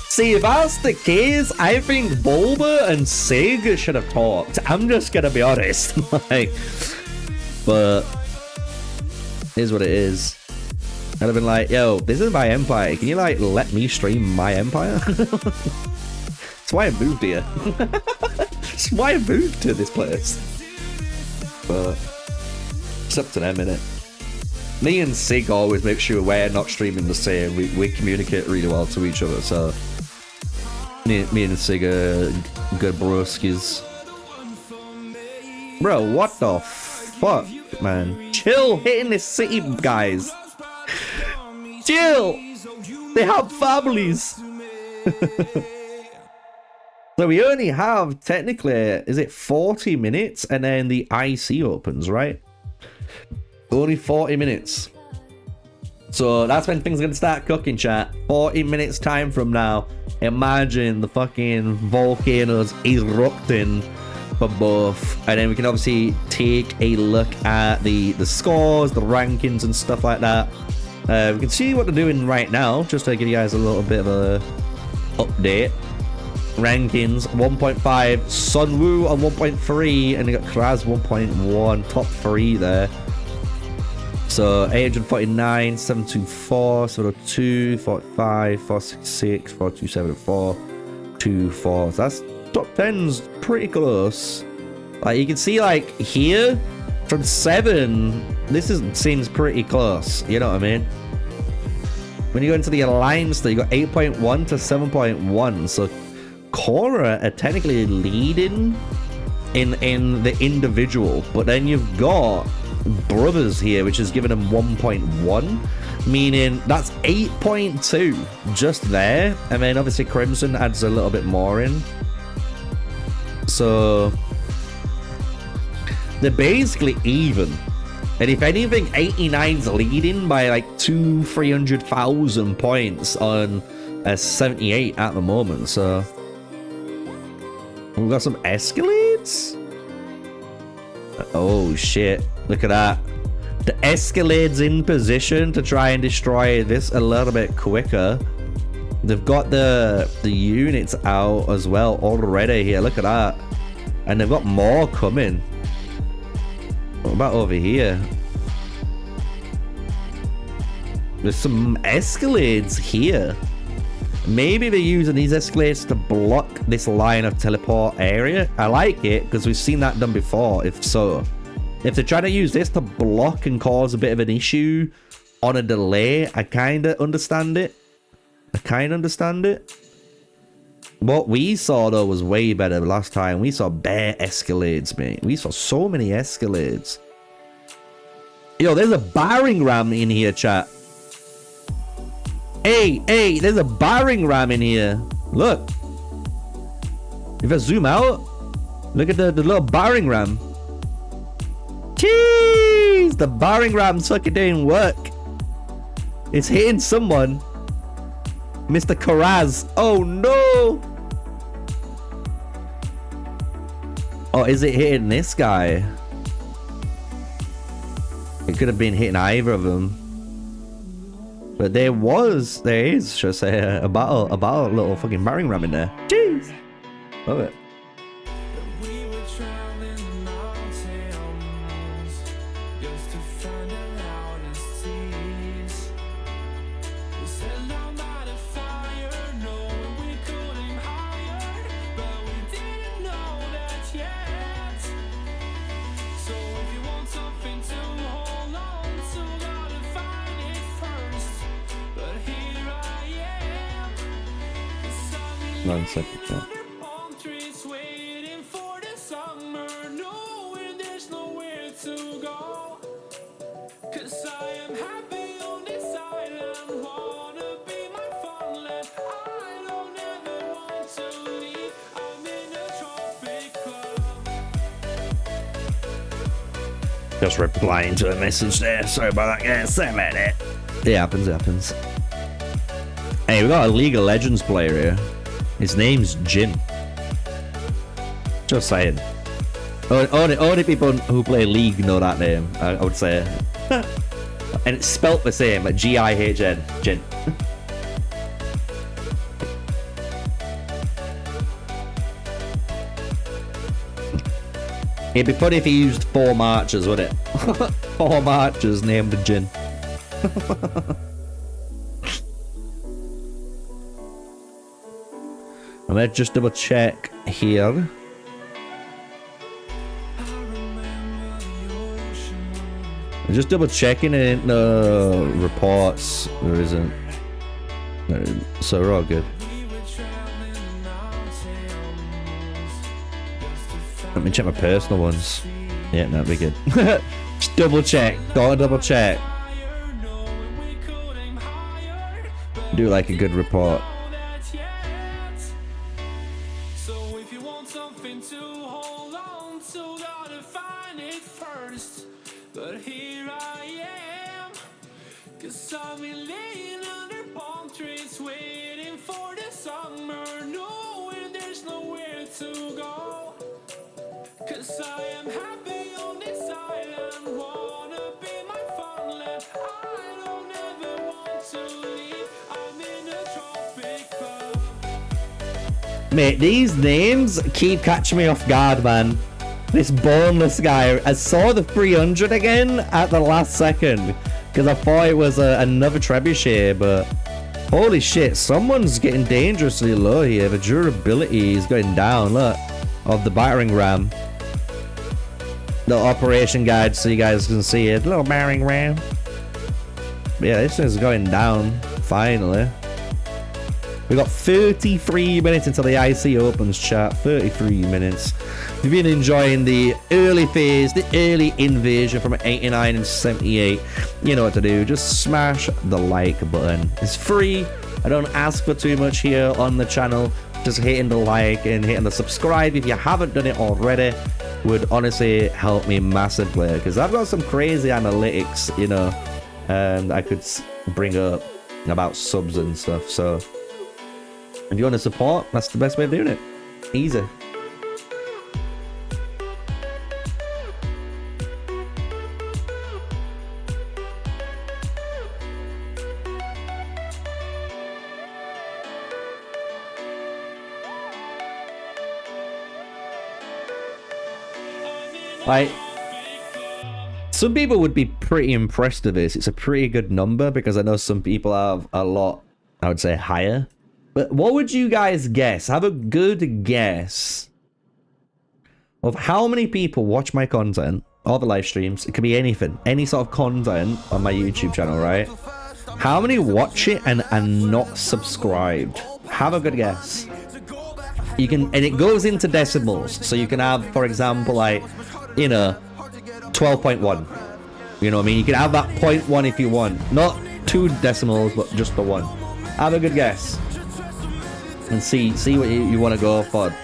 See, if that's the case, I think Bulba and Sig should have talked. I'm just gonna be honest. Like, but... Here's what it is. I'd have been like, yo, this is my Empire. Can you, like, let me stream my Empire? That's why I moved here. That's why I moved to this place. But it's up to them, innit? Me and Sig always make sure we're not streaming the same. We communicate really well to each other, so me and Sig are good broskies. Bro, what the fuck, man? Chill hitting this city, guys. Chill! They have families. So we only have, technically, is it 40 minutes? And then the IC opens, right? Only 40 minutes. So that's when things are going to start cooking, chat. 40 minutes time from now. Imagine the fucking volcanoes erupting for both. And then we can obviously take a look at the scores, the rankings and stuff like that. We can see what they're doing right now, just to give you guys a little bit of a update. Rankings 1.5, Sunwoo on 1.3, and you got Kraz 1.1, top 3 there. So 849, 724, 702, 45, 466, 427, 424. So that's top 10's pretty close. Like you can see, like here from 7, seems pretty close. You know what I mean? When you go into the alliance, you got 8.1 to 7.1. So Korra are technically leading in the individual, but then you've got brothers here, which is giving them 1.1, meaning that's 8.2 just there. And then obviously Crimson adds a little bit more in, so they're basically even. And if anything, 89's leading by like 300,000 points on a 78 at the moment. So we've got some escalades. Oh shit, look at that. The Escalade's in position to try and destroy this a little bit quicker. They've got the units out as well already here. Look at that. And they've got more coming. What about over here? There's some Escalades here. Maybe they're using these Escalades to block this line of teleport area. I like it because we've seen that done before. If so, if they're trying to use this to block and cause a bit of an issue on a delay, I kind of understand it. What we saw though was way better last time. We saw bare Escalades, mate. We saw so many Escalades. Yo, there's a battering ram in here, chat. Hey, there's a battering ram in here. Look. If I zoom out, look at the little battering ram. Jeez, the battering ram's fucking doing work. It's hitting someone. Mr. Karaz. Oh no. Oh, is it hitting this guy? It could have been hitting either of them. But there is, should I say, a little fucking battering ram in there. Jeez. Love it. We were traveling the mountains just to find the loudest seas. We set down by the fire, knowing we could aim higher, but we didn't know that yet. So if you want something to hold on to, gotta find it first. But here I am, beside me. 9 seconds. Yeah. Palm trees waiting for the summer, knowing there's nowhere to go. 'Cause I am happy on this island, wanna be my farmland. I don't ever want to leave, I'm in a tropic club. Just replying to a message there. Sorry about that, guys. Sorry about it. It happens. Hey, we got a League of Legends player here. His name's Jin. Just saying. Only people who play League know that name, I would say. And it's spelt the same, like G-I-H-N. Jin. It'd be funny if he used 4 marchers, wouldn't it? 4 marchers named Jin. And let's just double check here. I'm just double checking it ain't no reports. There isn't. No, so we're all good. Let me check my personal ones. Yeah, no, we're good. Just double check. Gotta double check. Do like a good report. So here I am. 'Cause I've been laying under palm trees, waiting for the summer, knowing there's nowhere to go. 'Cause I am happy on this island, wanna be my funland. I don't ever want to leave, I'm in a tropic club. Mate, these names keep catching me off guard, man. This boneless guy. I saw the 300 again at the last second because I thought it was another trebuchet, but holy shit, someone's getting dangerously low here. The durability is going down. Look, of the battering ram. The operation guide, so you guys can see it. Little battering ram. Yeah, this thing's going down. Finally. We got 33 minutes until the IC opens, chat. 33 minutes. If you've been enjoying the early phase, the early invasion from 89 and 78, you know what to do. Just smash the like button. It's free. I don't ask for too much here on the channel. Just hitting the like and hitting the subscribe if you haven't done it already would honestly help me massively, because I've got some crazy analytics, you know, and I could bring up about subs and stuff. So if you want to support, that's the best way of doing it. Easy. Like, some people would be pretty impressed with this. It's a pretty good number because I know some people have a lot, I would say, higher. But what would you guys guess? Have a good guess of how many people watch my content or the live streams. It could be anything, any sort of content on my YouTube channel, right? How many watch it and are not subscribed? Have a good guess. You can, and it goes into decimals. So you can have, for example, like, you know, 12.1. You know what I mean? You can have that 0.1 if you want. Not 2 decimals, but just the 1. Have a good guess. And see what you want to go for.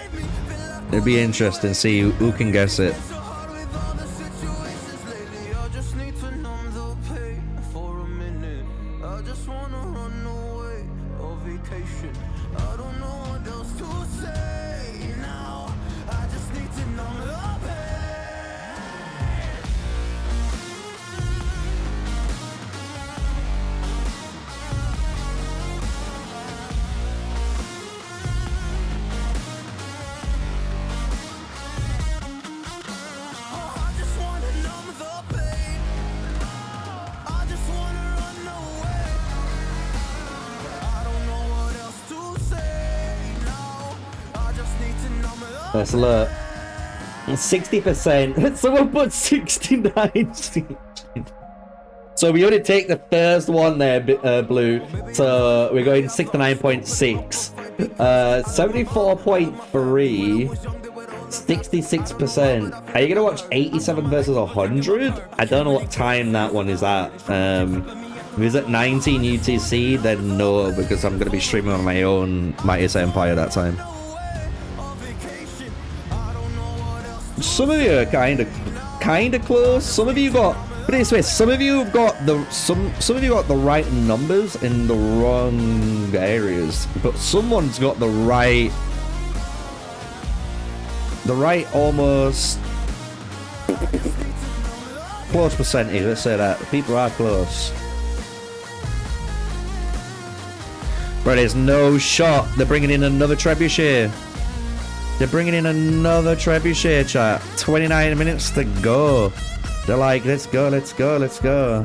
It'd be interesting to see who can guess it. Let's look. 60%. Someone put 69. So we only take the first one there, Blue. So we're going 69.6. 74.3. 66%. Are you gonna watch 87 versus 100? I don't know what time that one is at. If it's at 19 UTC, then no, because I'm gonna be streaming on my own Mightiest Empire that time. Some of you are kind of close. Some of you got, put it this way, some of you have got the some of you got the right numbers in the wrong areas, but someone's got the right almost close percentage. Let's say that people are close. But there's no shot. They're bringing in another trebuchet. They're bringing in another trebuchet, chat. 29 minutes to go. They're like, let's go, let's go, let's go.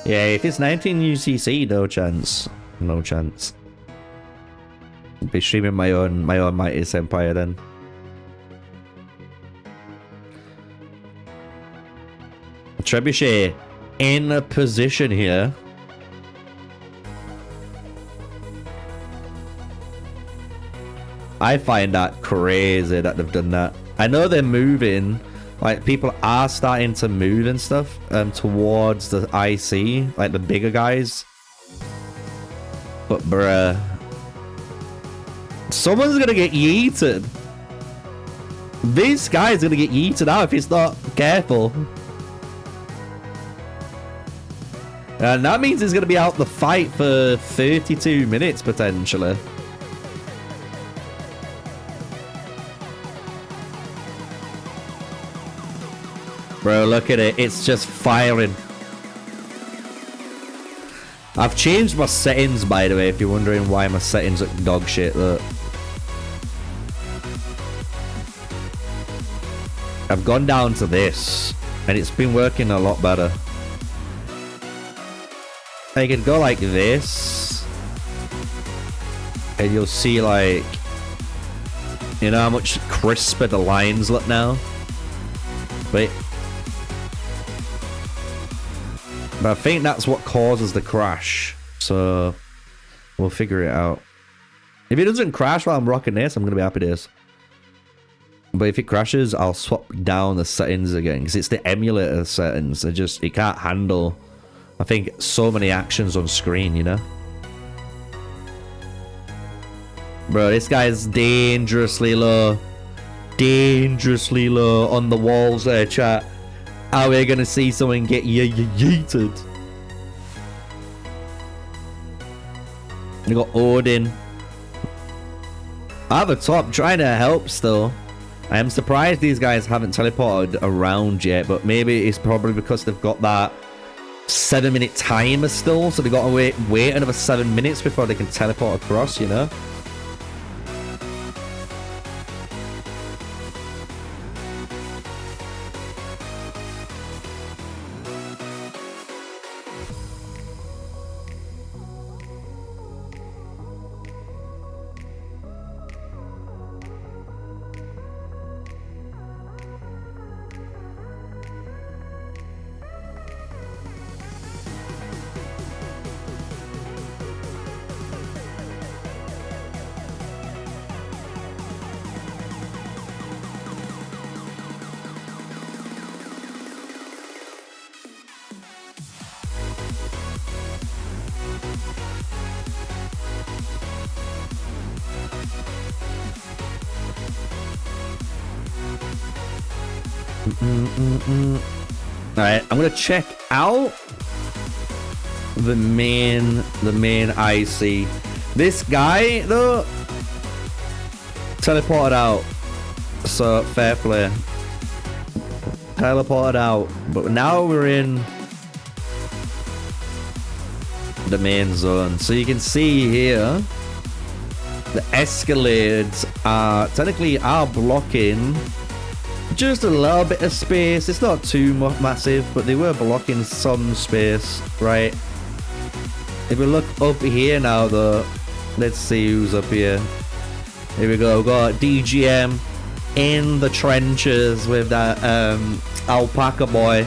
Yeah, if it's 19 UCC, no chance. No chance. I'll be streaming my own Mightiest Empire then. Trebuchet in a position here. I find that crazy that they've done that. I know they're moving, like people are starting to move and stuff towards the IC, like the bigger guys. But bruh, someone's gonna get yeeted. This guy's gonna get yeeted out if he's not careful. And that means he's gonna be out the fight for 32 minutes potentially. Bro, look at it. It's just firing. I've changed my settings, by the way, if you're wondering why my settings look dog shit. Look. I've gone down to this, and it's been working a lot better. I could go like this, and you'll see, like, you know how much crisper the lines look now? But I think that's what causes the crash. So we'll figure it out. If it doesn't crash while I'm rocking this, I'm going to be happy this. But if it crashes, I'll swap down the settings again. Because it's the emulator settings. It can't handle, I think, so many actions on screen, you know? Bro, this guy's dangerously low. Dangerously low on the walls there, chat. How are we gonna see someone get yeeted? You got Odin. At the top, trying to help still. I am surprised these guys haven't teleported around yet, but maybe it's probably because they've got that 7-minute timer still, so they got to wait another 7 minutes before they can teleport across, you know? Alright, I'm gonna check out the main IC. This guy though teleported out, so fair play. Teleported out, but now we're in the main zone. So you can see here the escalades are technically blocking just a little bit of space. It's not too massive, but they were blocking some space, right? If we look up here now though, let's see who's up here. Here we go. We've got DGM in the trenches with that alpaca boy.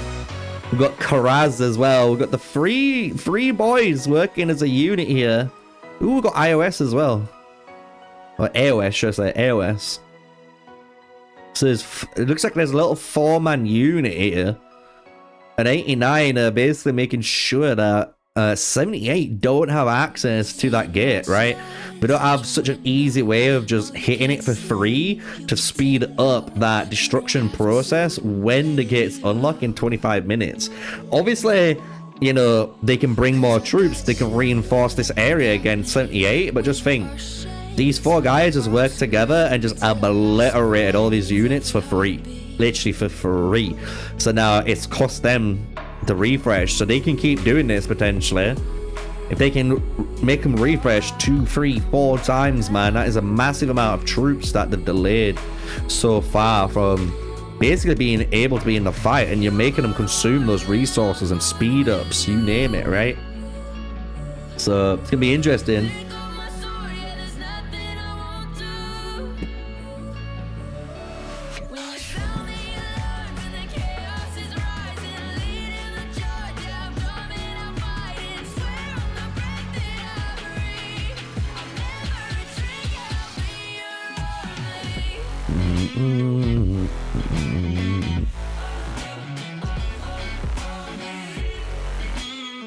We've got Karaz as well. We've got the three boys working as a unit here. Ooh, we've got iOS as well. Or AOS, should I say, AOS. So it looks like there's a little 4-man unit here. And 89 are basically making sure that 78 don't have access to that gate, right? We don't have such an easy way of just hitting it for free to speed up that destruction process when the gates unlock in 25 minutes. Obviously, you know, they can bring more troops, they can reinforce this area against 78, but just think, these 4 guys just worked together and just obliterated all these units for free. Literally for free. So now it's cost them the refresh, so they can keep doing this potentially. If they can make them refresh 2, 3, 4 times, man, that is a massive amount of troops that they've delayed so far from basically being able to be in the fight, and you're making them consume those resources and speed ups, you name it, right? So it's gonna be interesting.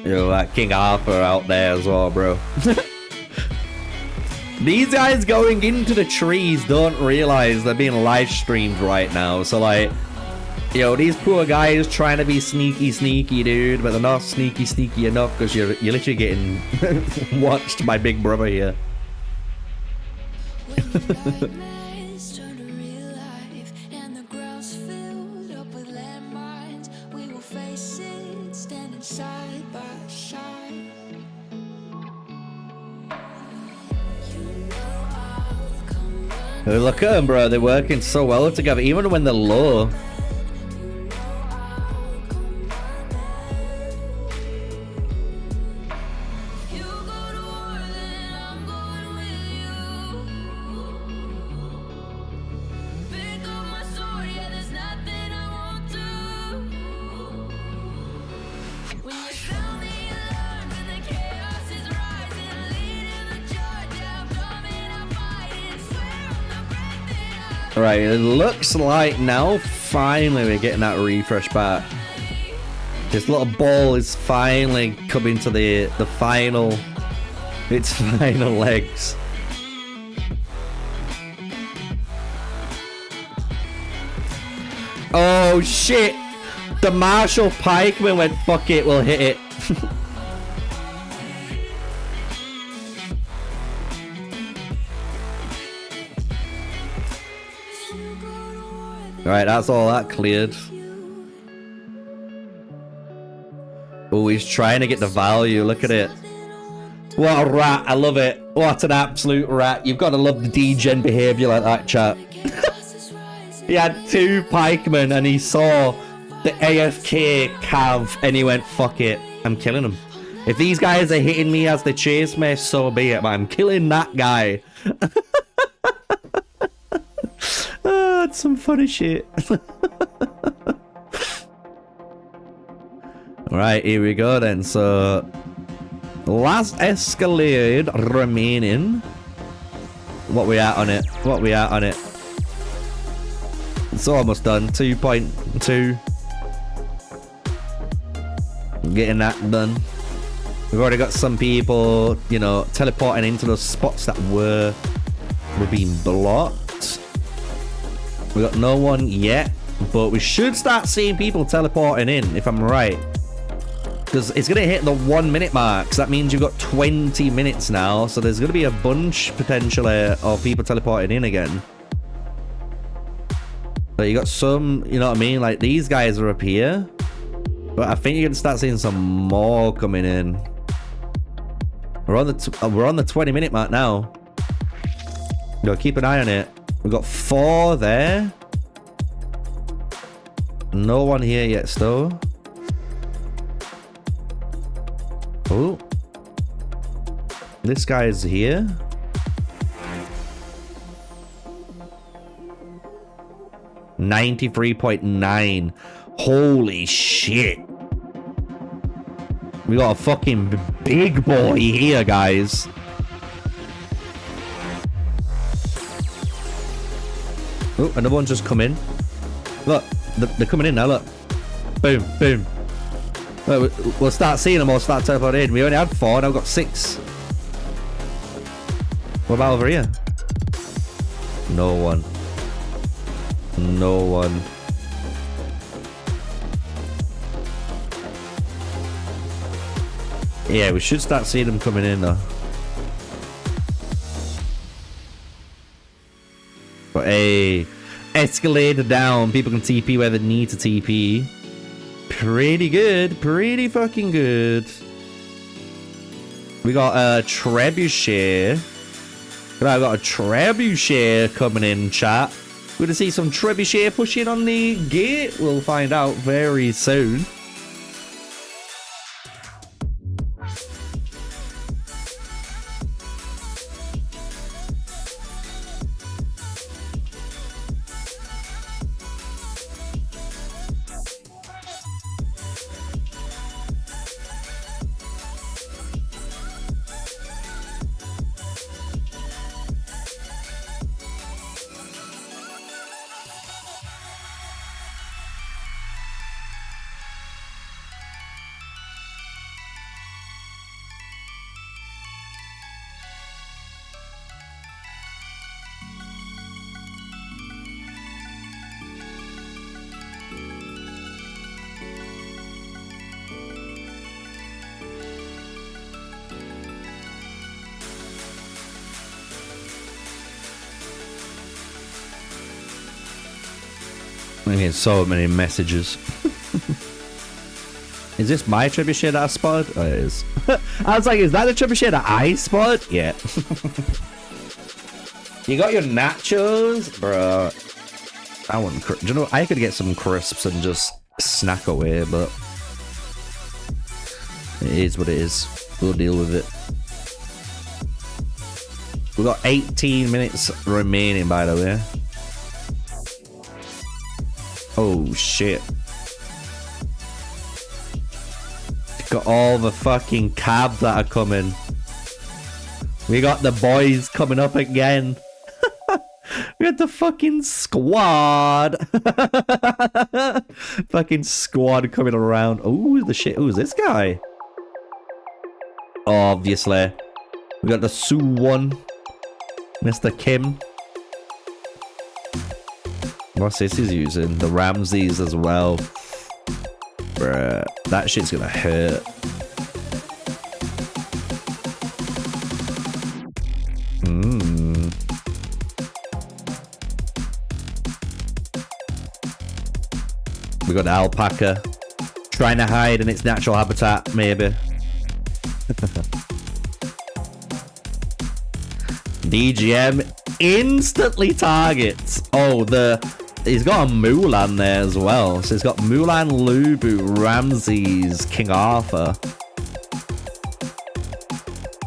Yo, that King Arthur out there as well, bro. These guys going into the trees don't realize they're being live streamed right now. So like, yo, these poor guys trying to be sneaky, dude, but they're not sneaky enough because you're literally getting watched by Big Brother here. Nightmares turn to real life, and the ground's filled up with landmines. We will face it, standing side by side. You know I'll come running. Hey, look at them, bro. They're working so well together, even when they're low. You go to war, then I'm going with you. Pick up my sword, yeah, there's nothing I won't do. When you sound the alarm and the chaos is rising, leading the charge, yeah, I'm coming, I'm fighting. Swear on the breath that I Right, it looks like now finally we're getting that refresh back. This little ball is finally coming to the final, its final legs. Oh shit! The Marshall Pikeman went, fuck it, we'll hit it. Alright, that's all that cleared. Oh, he's trying to get the value. Look at it. What a rat. I love it. What an absolute rat. You've got to love the degen behavior like that, chat. He had 2 pikemen and he saw the AFK cav and he went, fuck it. I'm killing him. If these guys are hitting me as they chase me, so be it. But I'm killing that guy. Oh, it's some funny shit. Right, here we go then. So, last Escalade remaining. What we at on it? What we at on it? It's almost done. 2.2. Getting that done. We've already got some people, you know, teleporting into those spots that were being blocked. We got no one yet, but we should start seeing people teleporting in, if I'm right. Because it's going to hit the 1 minute mark. So that means you've got 20 minutes now. So there's going to be a bunch, potentially, of people teleporting in again. But you got some, you know what I mean? Like, these guys are up here. But I think you're going to start seeing some more coming in. We're on the 20 minute mark now. Go, keep an eye on it. We've got 4 there. No one here yet, still. Oh, this guy is here. $93.9. Holy shit. We got a fucking big boy here, guys. Oh, another one just come in. Look, they're coming in now, look. Boom, boom. We'll start seeing them. We'll start teleporting in. We only had 4. Now we've got 6. What about over here? No one. No one. Yeah, we should start seeing them coming in though. But hey, escalator down. People can TP where they need to TP. Pretty good. Pretty fucking good. We got a trebuchet. I've got a trebuchet coming in, chat. We're gonna see some trebuchet pushing on the gate. We'll find out very soon. I'm getting so many messages. Is this my trebuchet that I spotted? Oh, it is. I was like, is that the trebuchet that I spotted? Yeah. You got your nachos? Bro. I want... Do you know, I could get some crisps and just snack away, but... It is what it is. We'll deal with it. We've got 18 minutes remaining, by the way. Oh, shit. Got all the fucking cabs that are coming. We got the boys coming up again. We got the fucking squad. Fucking squad coming around. Oh, the shit. Who's this guy? Obviously. We got the Sue one. Mr. Kim. What's this he's using? The Ramses as well. Bruh. That shit's gonna hurt. We got the alpaca. Trying to hide in its natural habitat, maybe. DGM instantly targets. Oh, he's got a Mulan there as well. So he's got Mulan, Lubu, Ramses, King Arthur.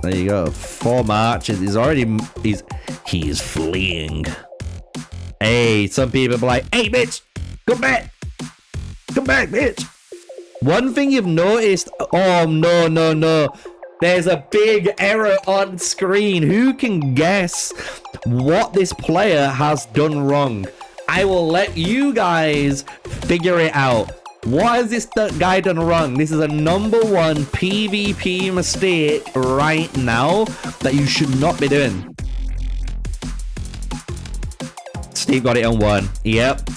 There you go. 4 marches. He's fleeing. Hey, some people be like, hey, bitch, come back. Come back, bitch. One thing you've noticed. Oh, no. There's a big error on screen. Who can guess what this player has done wrong? I will let you guys figure it out. What has this guy done wrong? This is a #1 PvP mistake right now that you should not be doing. Steve got it on 1. Yep.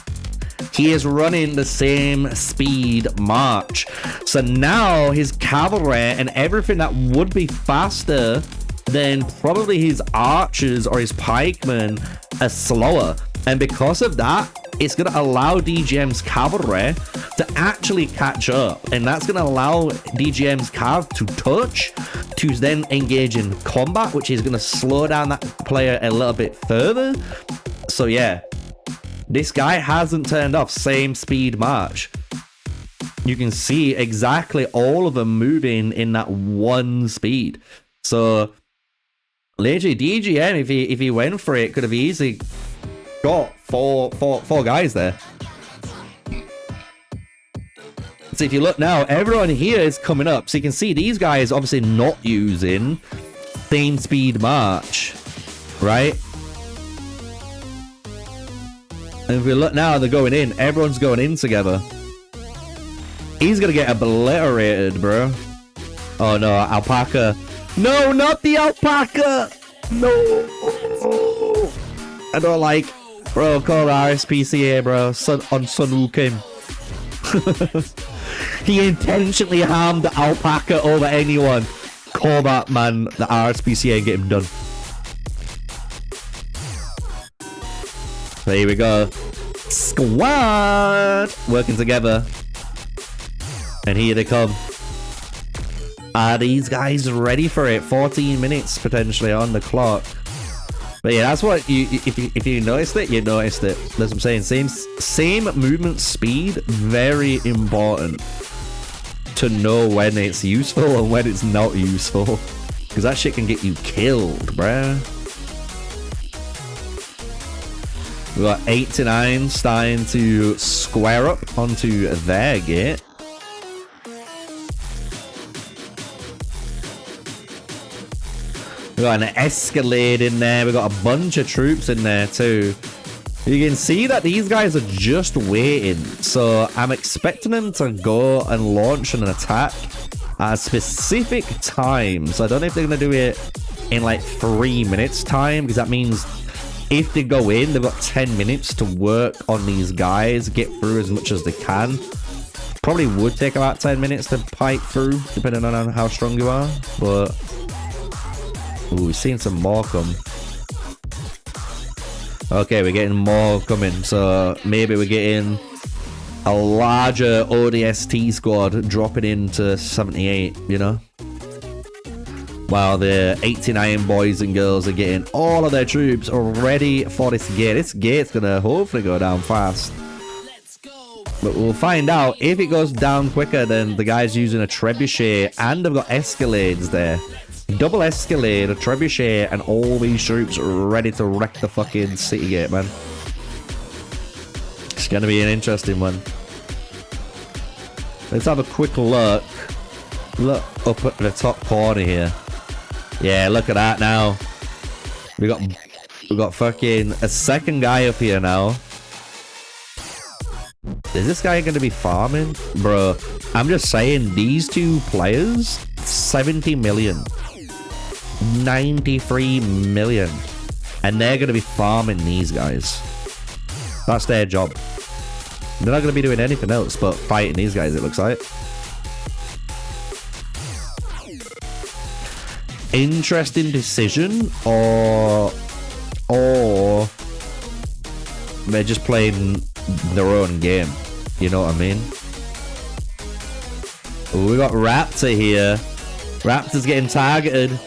He is running the same speed march. So now his cavalry and everything that would be faster than probably his archers or his pikemen are slower. And because of that, it's going to allow DGM's cavalry to actually catch up. And that's going to allow DGM's cav to touch, to then engage in combat, which is going to slow down that player a little bit further. So yeah. This guy hasn't turned off same speed march. You can see exactly all of them moving in that 1 speed. So, literally, DGM, if he went for it, could have easily got four guys there. So if you look now, everyone here is coming up. So you can see these guys obviously not using same speed march, right? And if we look now, they're going in. Everyone's going in together. He's gonna get obliterated, bro. Oh no, alpaca. No, not the alpaca! No! I don't like... Bro, call RSPCA, bro. On Sun Wukong. He intentionally harmed the alpaca over anyone. Call that man, the RSPCA, and get him done. There we go. Squad! Working together. And here they come. Are these guys ready for it? 14 minutes potentially on the clock. But yeah, that's what if you noticed it, you noticed it. That's what I'm saying. Same movement speed, very important to know when it's useful and when it's not useful. Because that shit can get you killed, bruh. We got E89 starting to square up onto their gate. We got an Escalade in there. We got a bunch of troops in there too. You can see that these guys are just waiting. So I'm expecting them to go and launch an attack at a specific time. So I don't know if they're going to do it in like 3 minutes time, because that means if they go in, they've got 10 minutes to work on these guys, get through as much as they can. Probably would take about 10 minutes to pipe through, depending on how strong you are. But ooh, we're seeing some more come. Okay, we're getting more coming. So maybe we're getting a larger ODST squad dropping into 78, you know? While the 89 boys and girls are getting all of their troops ready for this gate. This gate's gonna hopefully go down fast. But we'll find out if it goes down quicker than the guys using a trebuchet, and they've got escalades there. Double escalade, a trebuchet, and all these troops ready to wreck the fucking city gate, man. It's gonna be an interesting one. Let's have a quick look. Look up at the top corner here. Yeah, look at that now. We got fucking a second guy up here now. Is this guy gonna be farming? Bro, I'm just saying, these two players, 70 million. 93 million. And they're gonna be farming these guys. That's their job. They're not gonna be doing anything else but fighting these guys, it looks like. Interesting decision, or they're just playing their own game. You know what I mean? Ooh, we got Raptor here. Raptor's getting targeted.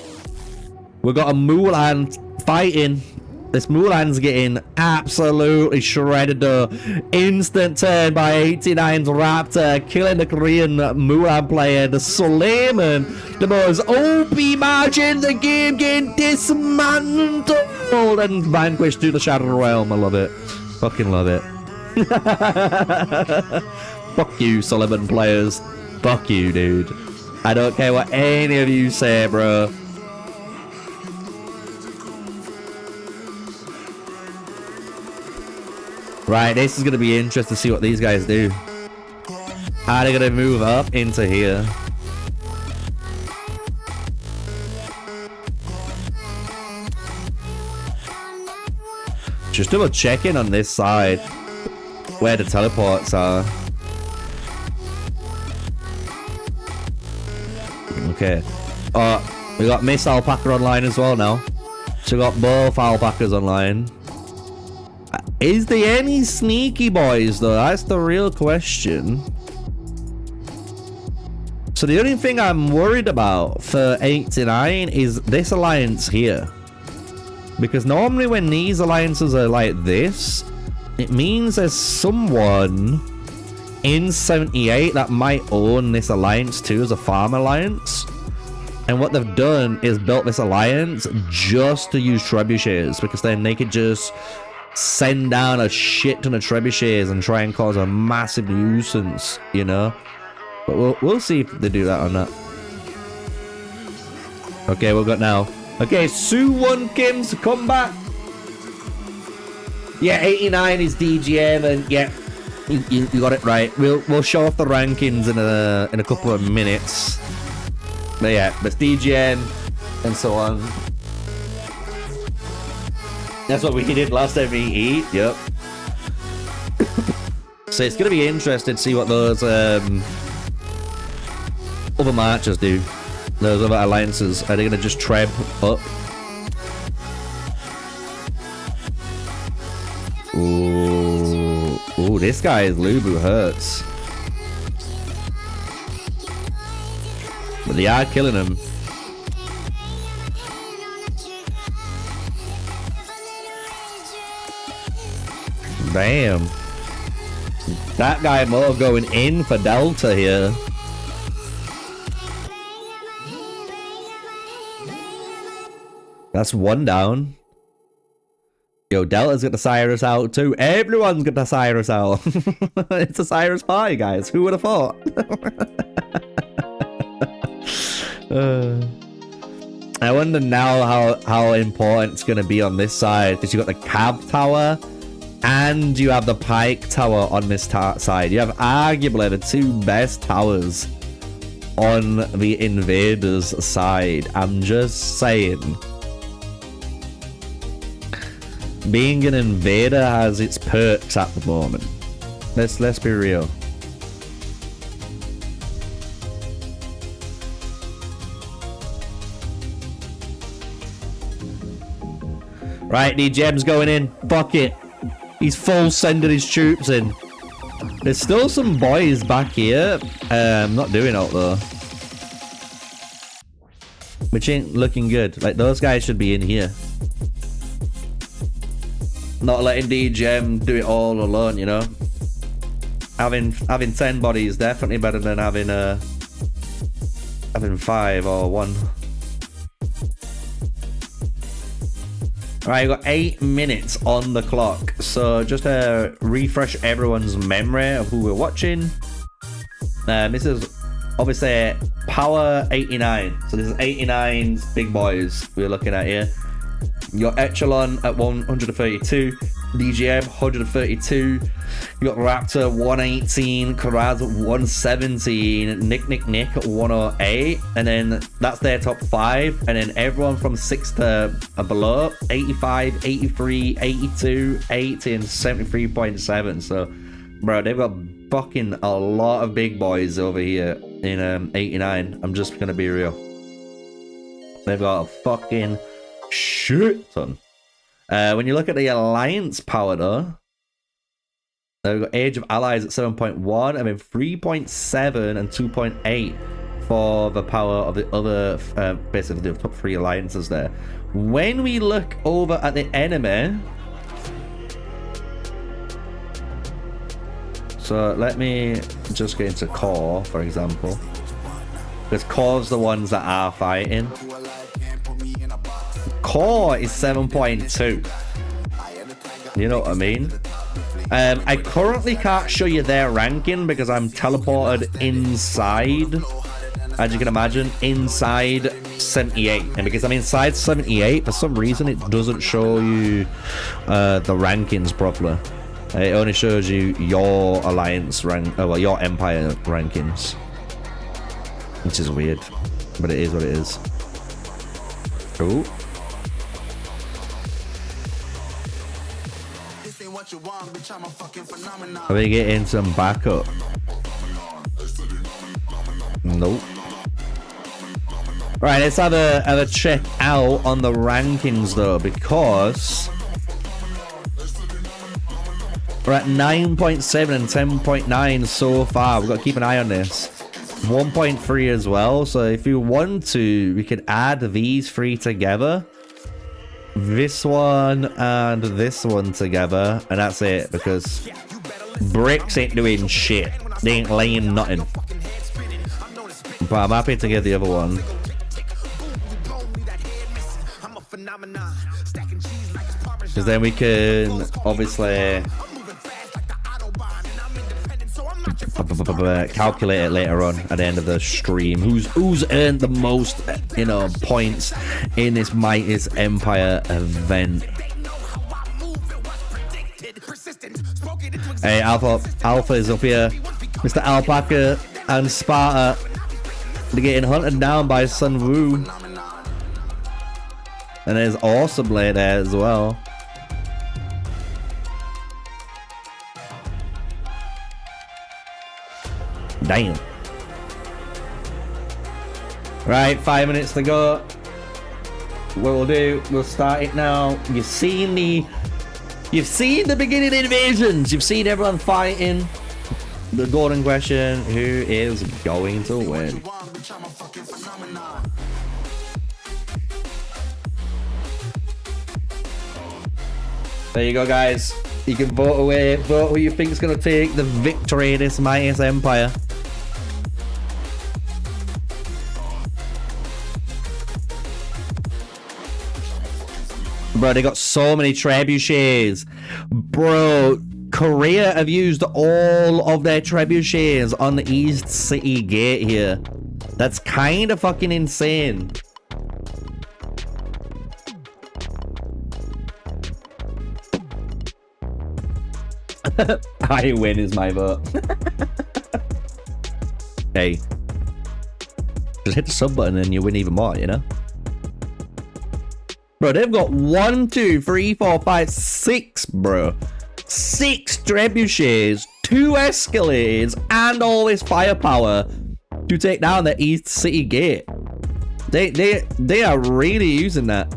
We got a Mulan fighting. This Mulan's getting absolutely shredded though. Instant turn by 89's Raptor, killing the Korean Mulan player, the Suleiman, the most OP match in the game, getting dismantled and vanquished through the Shadow Realm. I love it. Fucking love it. Fuck you, Suleiman players. Fuck you, dude. I don't care what any of you say, bro. Right, this is going to be interesting to see what these guys do. Are they going to move up into here? Just double checking on this side where the teleports are. Okay. We got Miss Alpaca online as well now. So we got both alpacas online. Is there any sneaky boys though? That's the real question. So the only thing I'm worried about for 89 is this alliance here. Because normally when these alliances are like this, it means there's someone in 78 that might own this alliance too as a farm alliance. And what they've done is built this alliance just to use trebuchets, because then they could just send down a shit ton of trebuchets and try and cause a massive nuisance, you know? But we'll see if they do that or not. Okay, we've got now. Okay, Suwon Kim's come back. Yeah, 89 is DGM, and yeah, you got it right. We'll show off the rankings in a couple of minutes. But yeah, but it's DGM and so on. That's what we did last time we eat. Yep. So it's gonna be interesting to see what those other marchers do. Those other alliances. Are they gonna just treb up? Ooh, ooh, this guy's Lubu hurts. But they are killing him. Damn. That guy more going in for Delta here. That's one down. Yo, Delta's got the Cyrus out too. Everyone's got the Cyrus out. It's a Cyrus party, guys. Who would have thought? I wonder now how important it's going to be on this side, because you got the Cab Tower and you have the Pike Tower on this side. You have arguably the two best towers on the Invaders side. I'm just saying. Being an invader has its perks at the moment. Let's be real. Right, DJM's going in. Fuck it. He's full sending his troops in. There's still some boys back here. Not doing out though. Which ain't looking good. Like, those guys should be in here. Not letting DGM do it all alone, you know? Having 10 bodies definitely better than having 5 or 1. Alright, we've got 8 minutes on the clock. So just to refresh everyone's memory of who we're watching. This is obviously Power 89. So this is 89's big boys we're looking at here. You got Echelon at 132, DGM 132, you got Raptor 118, Karaz 117, Nick at 108, and then that's their top 5, and then everyone from 6 to below, 85, 83, 82, 80, and 73.7. So, bro, they've got fucking a lot of big boys over here in 89. I'm just gonna be real. They've got a fucking shit ton. When you look at the alliance power though, we've got Age of Allies at 7.1, I mean 3.7 and 2.8 for the power of the other basically the top 3 alliances there. When we look over at the enemy, so let me just get into core, for example, because core's the ones that are fighting. Core is 7.2. You know what I mean? I currently can't show you their ranking because I'm teleported inside, as you can imagine, inside 78. And because I'm inside 78, for some reason it doesn't show you the rankings properly. It only shows you your alliance rank, well, your empire rankings, which is weird, but it is what it is. Cool. Are we getting some backup? Nope. Right, let's have a check out on the rankings though, because we're at 9.7 and 10.9 so far. We've got to keep an eye on this. 1.3 as well. So if you want to, we could add these 3 together. This one and this one together, and that's it, because bricks ain't doing shit. They ain't laying nothing. But I'm happy to get the other one. Because then we can obviously calculate it later on at the end of the stream. Who's earned the most, you know, points in this Mightiest Empire event. Hey, Alpha is up here. Mr. Alpaca and Sparta, they're getting hunted down by Sun Wu. And there's Awesome Blade there as well. Damn. Right, 5 minutes to go. What we'll do, we'll start it now. You've seen the beginning invasions. You've seen everyone fighting. The golden question: who is going to win? There you go, guys. You can vote away. Vote who you think is going to take the victory in this Mightiest Empire. Bro, they got so many trebuchets. Bro, Korea have used all of their trebuchets on the East City Gate here. That's kind of fucking insane. I win is my vote. Hey. Just hit the sub button and you win even more, you know? Bro, they've got 1, 2, 3, 4, 5, 6, bro. 6 trebuchets, 2 escalades, and all this firepower to take down the East City Gate. They are really using that.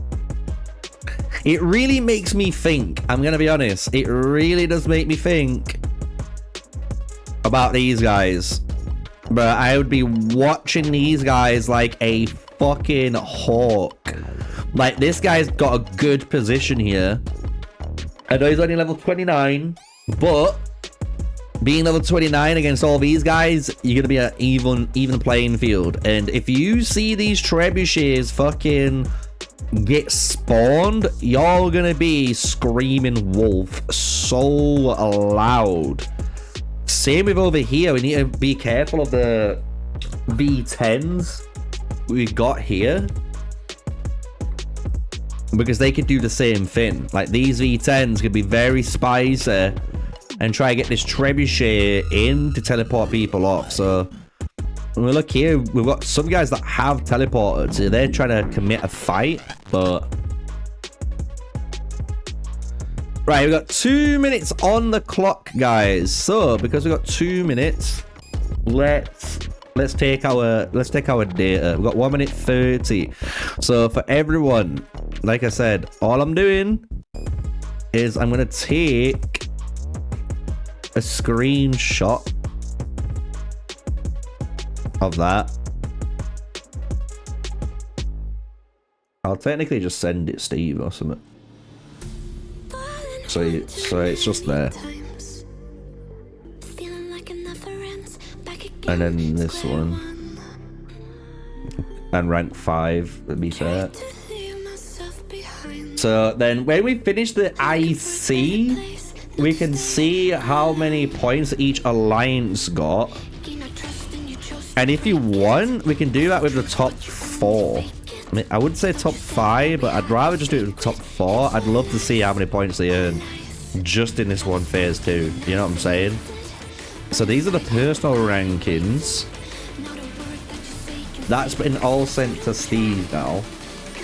It really makes me think, I'm gonna be honest, it really does make me think about these guys. But I would be watching these guys like a fucking hawk. Like, this guy's got a good position here. I know he's only level 29, but being level 29 against all these guys, you're gonna be an even playing field. And if you see these trebuchets fucking get spawned, you're gonna be screaming wolf so loud. Same with over here. We need to be careful of the V10s we got here, because they could do the same thing. Like, these V10s could be very spicy and try to get this trebuchet in to teleport people off. So when we look here, we've got some guys that have teleported, so they're trying to commit a fight. But right, we've got 2 minutes on the clock, guys. So because we've got 2 minutes, let's take our data. We've got 1 minute 30. So for everyone, like I said, all I'm doing is I'm gonna take a screenshot of that. I'll technically just send it Steve or something. So it's just there. And then this one. And rank 5, to be fair. So then when we finish the IC, we can see how many points each alliance got. And if you want, we can do that with the top 4. I mean, I would say top 5, but I'd rather just do it with top 4. I'd love to see how many points they earn just in this one phase 2. You know what I'm saying? So these are the personal rankings. That's been all sent to Steve now.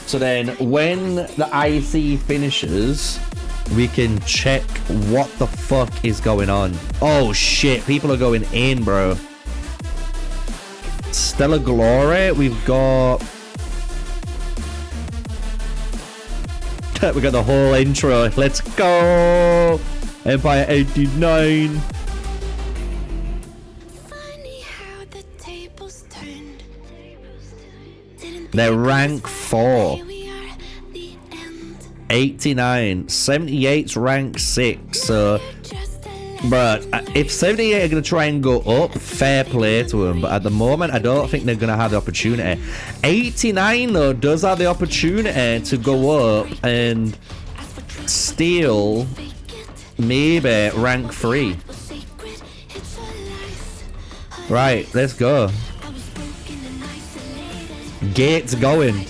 So then when the IC finishes, we can check what the fuck is going on. Oh shit, people are going in, bro. Stellar Glory, we've got... we got the whole intro. Let's go! Empire 89. They're rank 4. 89. 78's rank 6. So, but if 78 are going to try and go up, fair play to them. But at the moment, I don't think they're going to have the opportunity. 89, though, does have the opportunity to go up and steal maybe rank 3. Right, let's go. Gates going.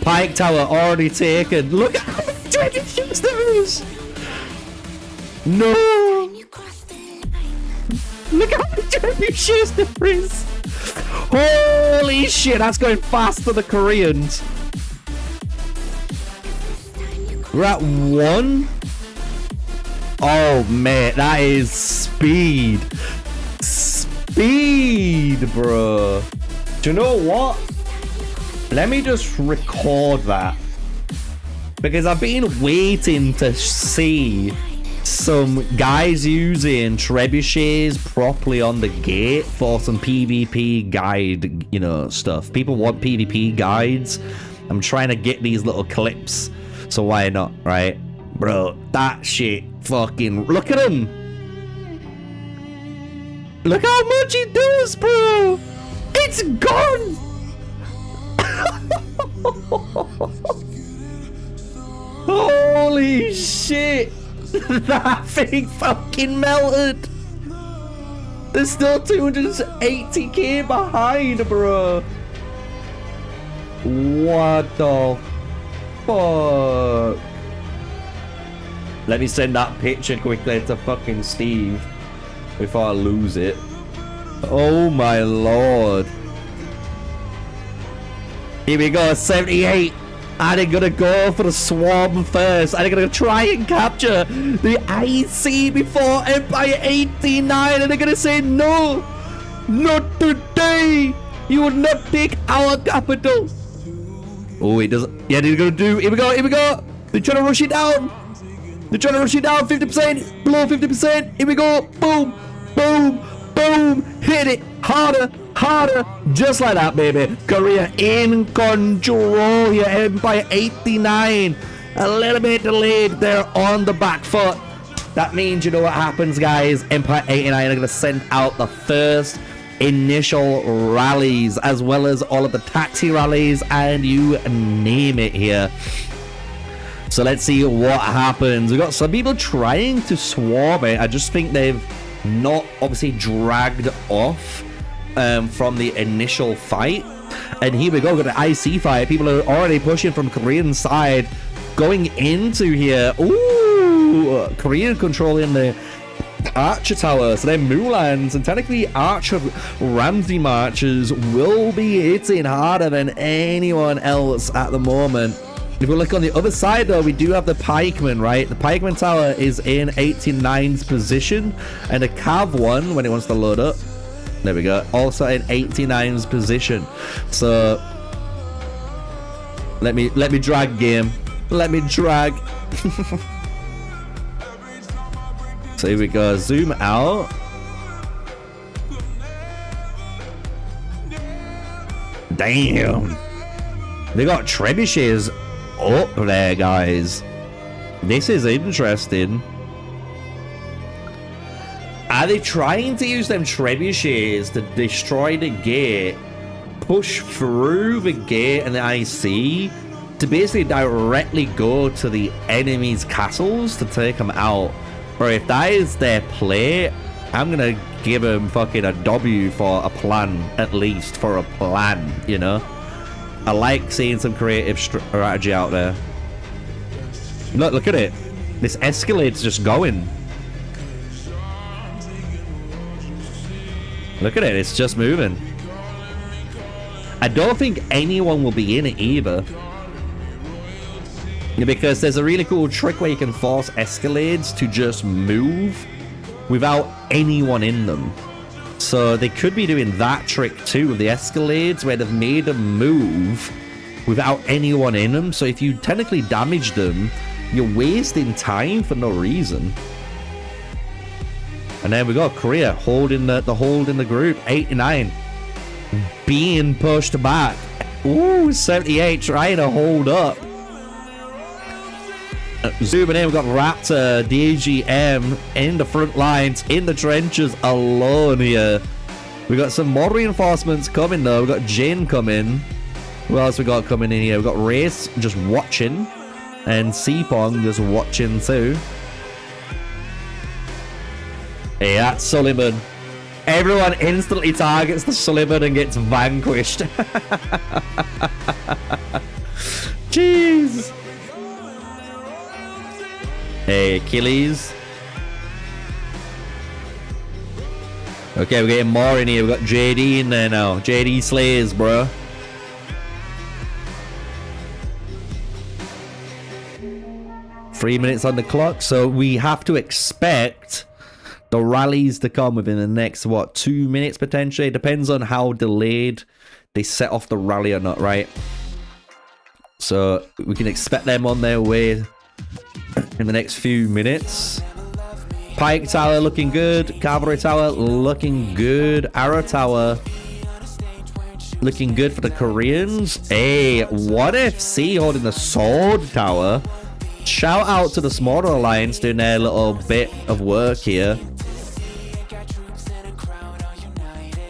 Pike Tower already taken. Look at how many trebuchets there is. No. Look at how many trebuchets there is. Holy shit, that's going faster than the Koreans. We're at 1. Oh, mate, that is speed. Speed, bro. Do you know what? Let me just record that, because I've been waiting to see some guys using trebuchets properly on the gate for some PvP guide, you know, stuff. People want PvP guides. I'm trying to get these little clips, so why not, right? Bro, that shit fucking... Look at him! Look how much he does, bro! It's gone! Holy shit! That thing fucking melted! There's still 280k behind, bro! What the fuck? Let me send that picture quickly to fucking Steve before I lose it. Oh my lord. Here we go, 78. And they're gonna go for the swarm first. And they're gonna try and capture the IC before Empire 89. And they're gonna say, no, not today. You will not take our capital. Oh, it doesn't. Yeah, they're gonna do. Here we go, here we go. They're trying to rush it down. They're trying to rush it down. 50%, below 50%. Here we go. Boom, boom, Boom! Hit it! Harder! Harder! Just like that, baby. Korea in control here. Empire 89. A little bit delayed there on the back foot. That means you know what happens, guys. Empire 89 are going to send out the first initial rallies, as well as all of the taxi rallies, and you name it here. So let's see what happens. We've got some people trying to swarm it. I just think they've not obviously dragged off from the initial fight. And here we go, we've got an IC fight. People are already pushing from Korean side, going into here. Ooh, Korean controlling the Archer Tower. So they're Mulans, and technically Archer Ramsey Marchers will be hitting harder than anyone else at the moment. If we look on the other side, though, we do have the Pikeman, right? The Pikeman Tower is in 89's position, and the Cav one, when it wants to load up, there we go, also in 89's position. So let me drag, game. Let me drag. So here we go. Zoom out. Damn. They got trebuchets up there, guys. This is interesting. Are they trying to use them trebuchets to destroy the gate, push through the gate and the IC to basically directly go to the enemy's castles to take them out? Or if that is their play, I'm gonna give them fucking a W for a plan, at least for a plan, you know? I like seeing some creative strategy out there. Look at it. This Escalade's just going. Look at it, it's just moving. I don't think anyone will be in it either. Because there's a really cool trick where you can force Escalades to just move without anyone in them. So they could be doing that trick too with the Escalades, where they've made them move without anyone in them. So if you technically damage them, you're wasting time for no reason. And then we got Korea holding the hold in the group. 89 being pushed back. Ooh, 78 trying to hold up. Zooming in, we've got Raptor, DGM in the front lines, in the trenches alone here. We got some more reinforcements coming though. We've got Jin coming. Who else we got coming in here? We've got Race just watching, and Sepong just watching too. Hey, that's Sullivan. Everyone instantly targets the Sullivan and gets vanquished. Jeez. Hey, Achilles. Okay, we're getting more in here. We've got JD in there now. JD slays, bro. Three minutes on the clock, so we have to expect the rallies to come within the next, what, 2 minutes potentially? It depends on how delayed they set off the rally or not, right? So we can expect them on their way in the next few minutes. Pike Tower looking good. Cavalry Tower looking good. Arrow Tower looking good for the Koreans. Hey, what FC holding the Sword Tower? Shout out to the smaller alliance doing their little bit of work here.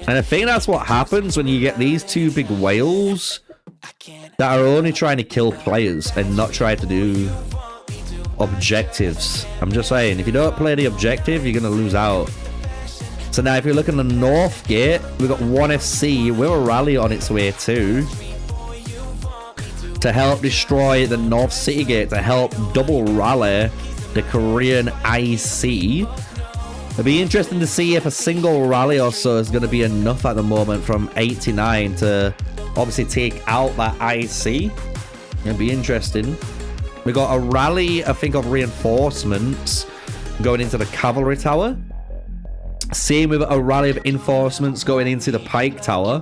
And I think that's what happens when you get these two big whales that are only trying to kill players and not try to do objectives. I'm just saying, if you don't play the objective, you're going to lose out. So now if you look in the North Gate, we've got 1FC with a rally on its way too, to help destroy the North City Gate, to help double rally the Korean IC. It'll be interesting to see if a single rally or so is going to be enough at the moment from 89 to obviously take out that IC. It'll be interesting. We got a rally, I think, of reinforcements going into the Cavalry Tower. Same with a rally of reinforcements going into the Pike Tower.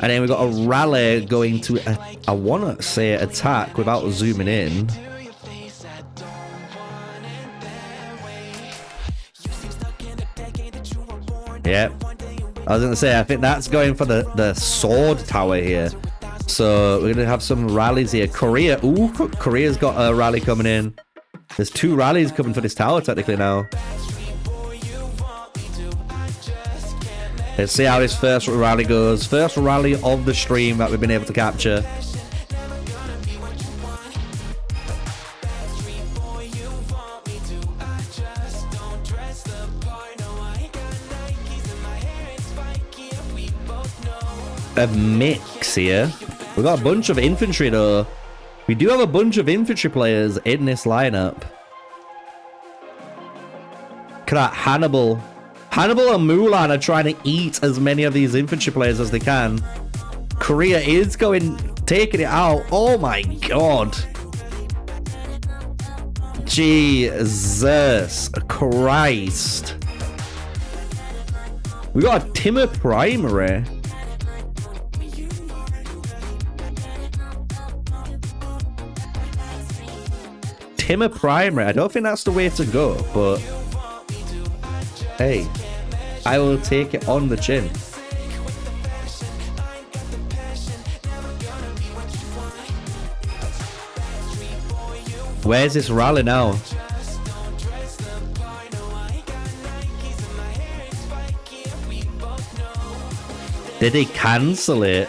And then we got a rally going to, I want to say, attack without zooming in. Yep. I was gonna say, I think that's going for the sword tower here. So we're gonna have some rallies here. Korea, ooh, Korea's got a rally coming in. There's 2 rallies coming for this tower technically now. Let's see how this first rally goes. First rally of the stream that we've been able to capture. A mix here. We've got a bunch of infantry though. We do have a bunch of infantry players in this lineup. Look at that, Hannibal. Hannibal and Mulan are trying to eat as many of these infantry players as they can. Korea is taking it out. Oh my god. Jesus Christ. We got a Timur primary. Timur primary. I don't think that's the way to go, but hey, I will take it on the chin. Where's this rally now? Did they cancel it?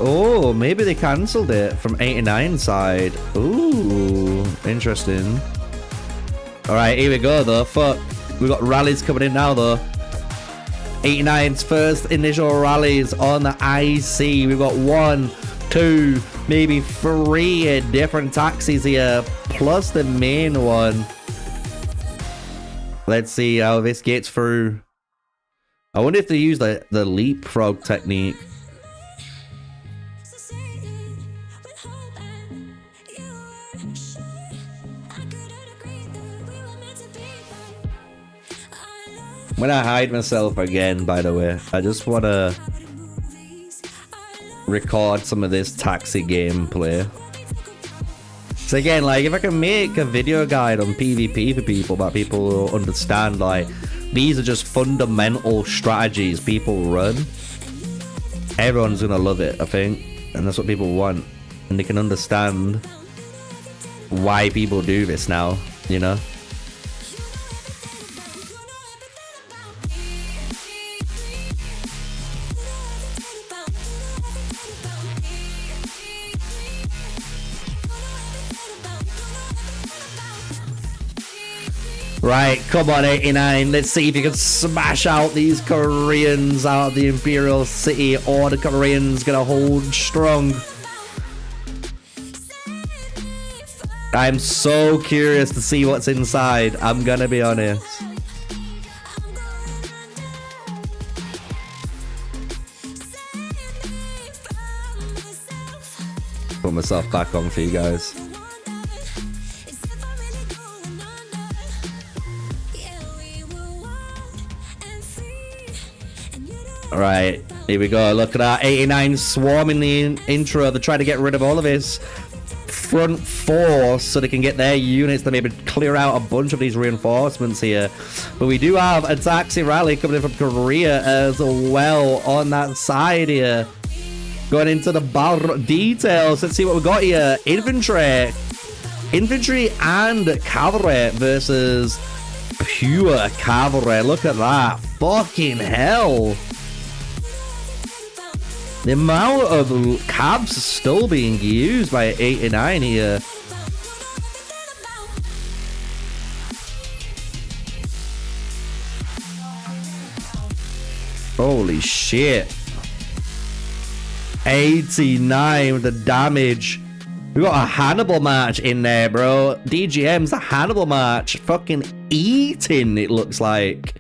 Oh, maybe they cancelled it from 89 side. Ooh, interesting. Alright, here we go though. Fuck. We got rallies coming in now though. 89's first initial rallies on the IC. We've got 1, 2, maybe 3 different taxis here, plus the main one. Let's see how this gets through. I wonder if they use the leapfrog technique. I'm gonna hide myself again, by the way. I just wanna record some of this taxi gameplay. So again, like, if I can make a video guide on PvP for people that people will understand, like, these are just fundamental strategies people run. Everyone's gonna love it, I think. And that's what people want. And they can understand why people do this now, you know? Right, come on 89, let's see if you can smash out these Koreans out of the Imperial City, or the Koreans gonna hold strong. I'm so curious to see what's inside, I'm gonna be honest. Put myself back on for you guys. Alright, here we go. Look at that. 89 swarming the intro. They're trying to get rid of all of his front force so they can get their units to maybe clear out a bunch of these reinforcements here. But we do have a taxi rally coming in from Korea as well on that side here. Going into the battle details. Let's see what we got here. Infantry and cavalry versus pure cavalry. Look at that. Fucking hell. The amount of cabs still being used by 89 here. Holy shit. 89 with the damage. We got a Hannibal match in there, bro. DGM's a Hannibal match. Fucking eating, it looks like.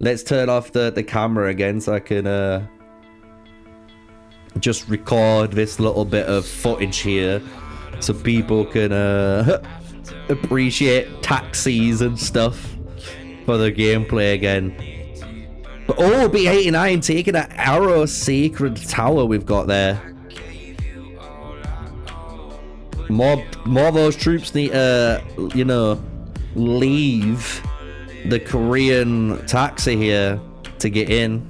Let's turn off the camera again so I can just record this little bit of footage here so people can appreciate taxis and stuff for the gameplay again. But oh, B89 taking that Arrow Sacred Tower we've got there. More of those troops need you know, leave. the Korean taxi here to get in.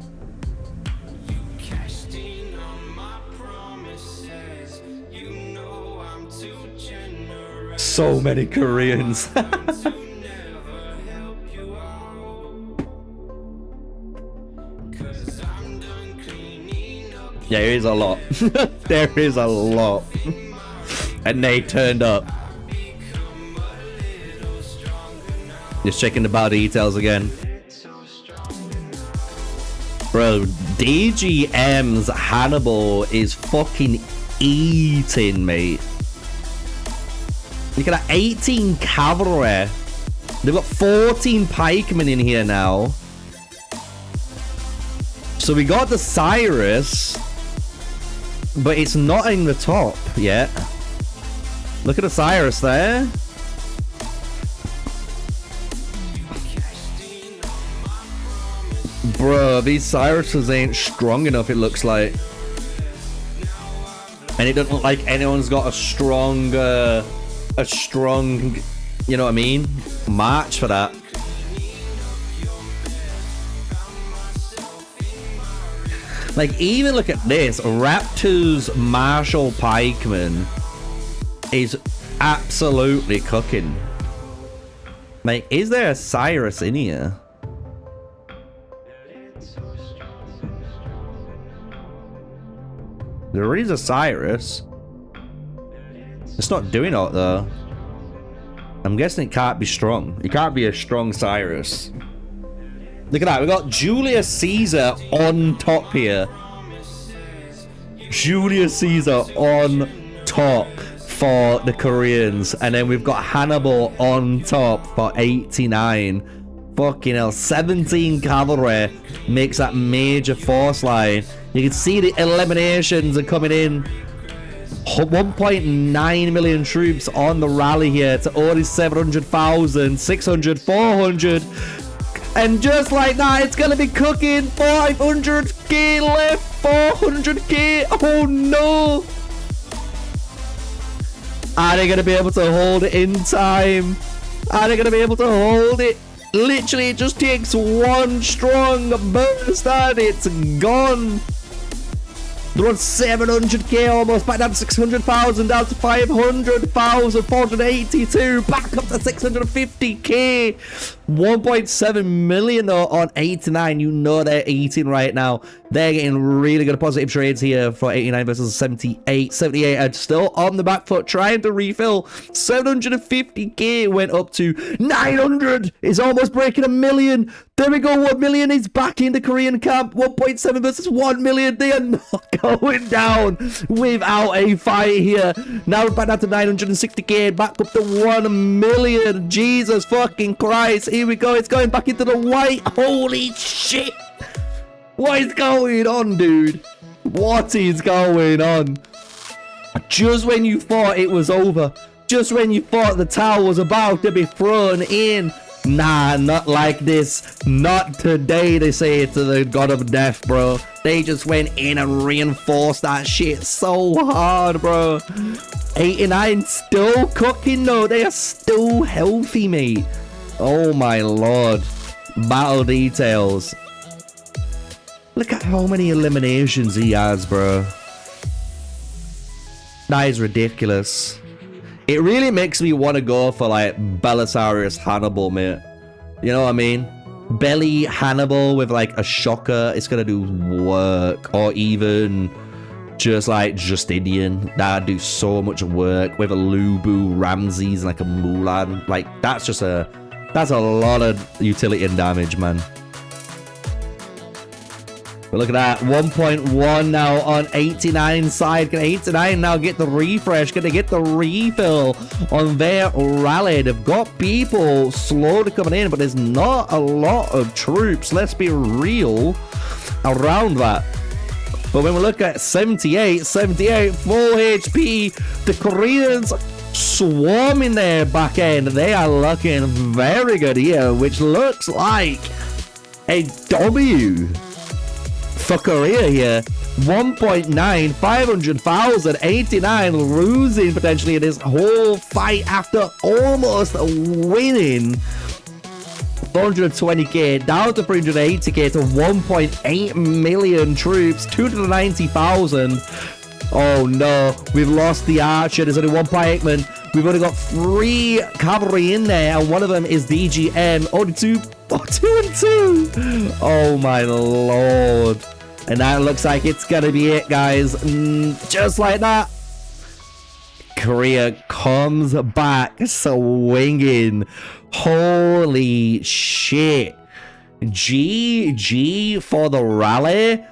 So many Koreans. Yeah, there is a lot. There is a lot. And they turned up. Just checking the bar details again. Bro, DGM's Hannibal is fucking eating, mate. Look at that, 18 cavalry. They've got 14 pikemen in here now. So we got the Cyrus, but it's not in the top yet. Look at the Cyrus there. Bro, these Cyruses ain't strong enough, it looks like. And it doesn't look like anyone's got a strong, you know what I mean, march for that. Like, even look at this. Raptor's Marshall Pikeman is absolutely cooking. Like, is there a Cyrus in here? There is a Cyrus. It's not doing it though. I'm guessing it can't be strong. It can't be a strong Cyrus. Look at that. We got Julius Caesar on top here. Julius Caesar on top for the Koreans. And then we've got Hannibal on top for 89. Fucking hell. 17 cavalry makes that major force line. You can see the eliminations are coming in. 1.9 million troops on the rally here to only 700,000, 600, 400. And just like that, it's going to be cooking. 500k left, 400k. Oh no. Are they going to be able to hold it in time? Are they going to be able to hold it? Literally, it just takes one strong burst and it's gone. They're on 700k almost, back down to 600,000, down to 500,000, 482, back up to 650k. 1.7 million though on 89. You know they're eating right now. They're getting really good positive trades here for 89 versus 78. 78 are still on the back foot, trying to refill. 750k went up to 900. It's almost breaking 1 million. There we go, 1 million is back in the Korean camp. 1.7 versus 1 million. They are not going down without a fight here. Now we're back down to 960k, back up to 1 million. Jesus fucking Christ. Here we go. It's going back into the white. Holy shit. What is going on, dude? What is going on? Just when you thought it was over, just when you thought the towel was about to be thrown in, nah, not like this. Not today, they say, to the god of death, bro. They just went in and reinforced that shit so hard, bro. 89 still cooking, though. They are still healthy, mate. Oh, my lord. Battle details. Look at how many eliminations he has, bro. That is ridiculous. It really makes me want to go for, like, Belisarius Hannibal, mate. You know what I mean? Belly Hannibal with, like, a shocker. It's going to do work. Or even just, like, Justinian. That'd do so much work. With a Lubu, Ramses, and, like, a Mulan. Like, that's just a... That's a lot of utility and damage, man. But look at that, 1.1 now on 89 side. Can 89 now get the refresh? Can they get the refill on their rally? They've got people slowly coming in, but there's not a lot of troops, let's be real, around that. But when we look at 78, full HP, the Koreans swarming their back end. They are looking very good here, which looks like a W for Korea here. 1.9, 500,000, 89 losing potentially in this whole fight after almost winning. 420k down to 380k to 1.8 million troops, 290,000. Oh no, we've lost the archer. There's only one pikeman. We've only got 3 cavalry in there, and one of them is DGM. Only 2 and 2. Oh my lord. And that looks like it's gonna be it, guys. Just like that. Korea comes back swinging. Holy shit. GG for the rally,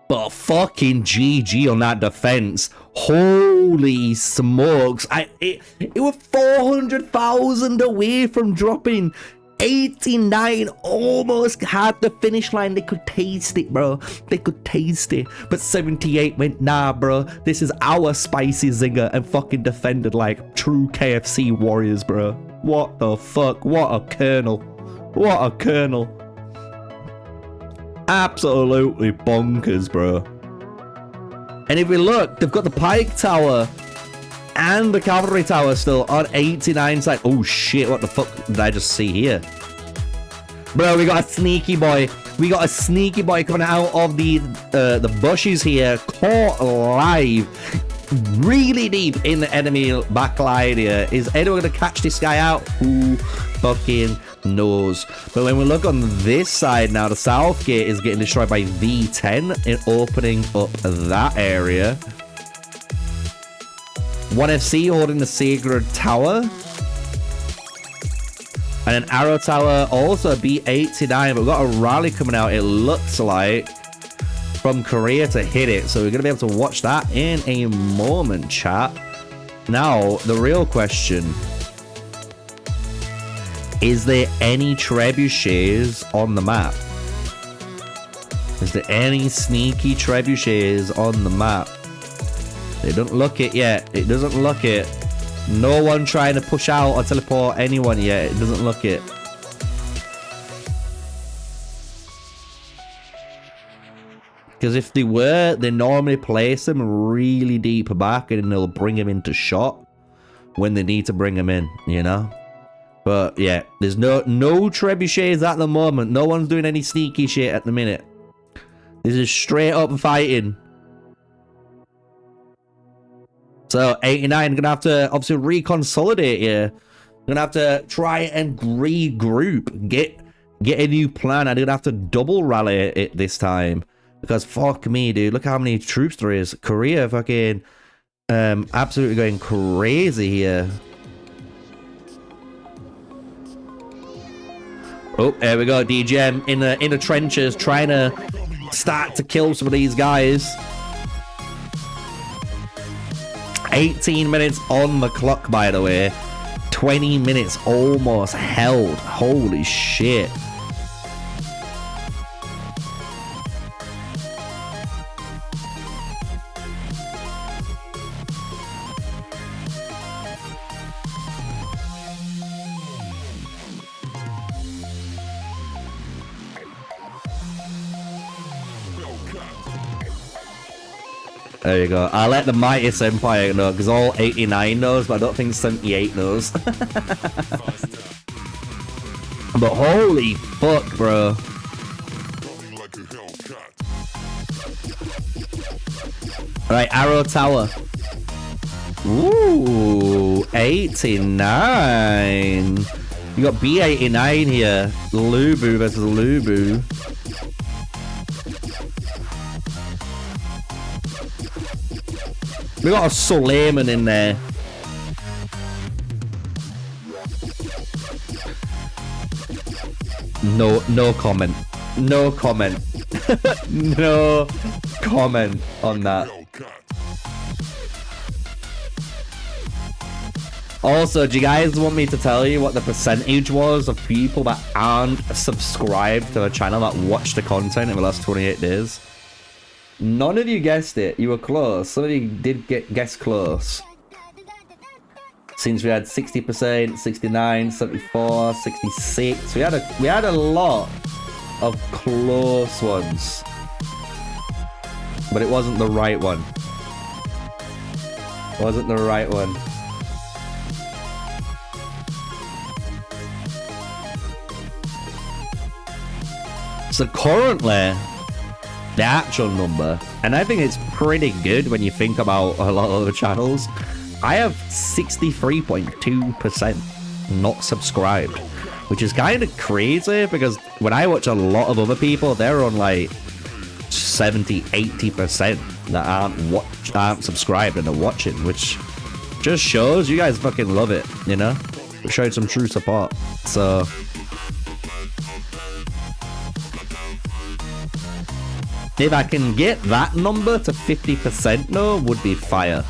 but fucking GG on that defense. Holy smokes. It was 400,000 away from dropping. 89 almost had the finish line. They could taste it, bro. They could taste it. But 78 went, nah, bro. This is our spicy zinger, and fucking defended like true KFC warriors, bro. What the fuck? What a colonel. What a colonel. Absolutely bonkers, bro. And if we look, they've got the pike tower and the cavalry tower still on 89 side. Oh shit, what the fuck did I just see here? Bro, we got a sneaky boy. We got a sneaky boy coming out of the bushes here. Caught live. Really deep in the enemy back line here. Is anyone going to catch this guy out? Who fucking knows? But when we look on this side now, the south gate is getting destroyed by V10 in opening up that area. 1FC holding the Sacred Tower. And an Arrow Tower, also a B89. But we've got a rally coming out, it looks like, from Korea to hit it. So we're going to be able to watch that in a moment, chat. Now, the real question. Is there any trebuchets on the map? Is there any sneaky trebuchets on the map? It doesn't look it yet. It doesn't look it. No one trying to push out or teleport anyone yet. It doesn't look it. Because if they were, they normally place them really deep back and they'll bring them into shot when they need to bring them in, you know? But yeah, there's no trebuchets at the moment. No one's doing any sneaky shit at the minute. This is straight up fighting. So 89 gonna have to obviously reconsolidate here. Gonna have to try and regroup, get a new plan. I'm gonna have to double rally it this time because fuck me, dude. Look how many troops there is. Korea fucking absolutely going crazy here. Oh, there we go. DGM in the trenches trying to start to kill some of these guys. 18 minutes on the clock, by the way. 20 minutes almost held. Holy shit. There you go. I'll let the Mightiest Empire know, because all 89 knows, but I don't think 78 knows. But holy fuck, bro. Alright, Arrow Tower. Ooh, 89. You got B89 here. Lubu versus Lubu. We got a Suleiman in there. No comment. No comment. No comment on that. Also, do you guys want me to tell you what the percentage was of people that aren't subscribed to the channel that watched the content in the last 28 days? None of you guessed it. You were close. Some of you did guess close. Since we had 60%, 69, 74, 66. We had a lot of close ones. But it wasn't the right one. It wasn't the right one. So currently, the actual number, and I think it's pretty good when you think about a lot of other channels, I have 63.2% not subscribed, which is kind of crazy because when I watch a lot of other people, they're on like 70-80% that aren't subscribed and are watching, which just shows you guys fucking love it, you know? We're showing some true support. So if I can get that number to 50% though, would be fire.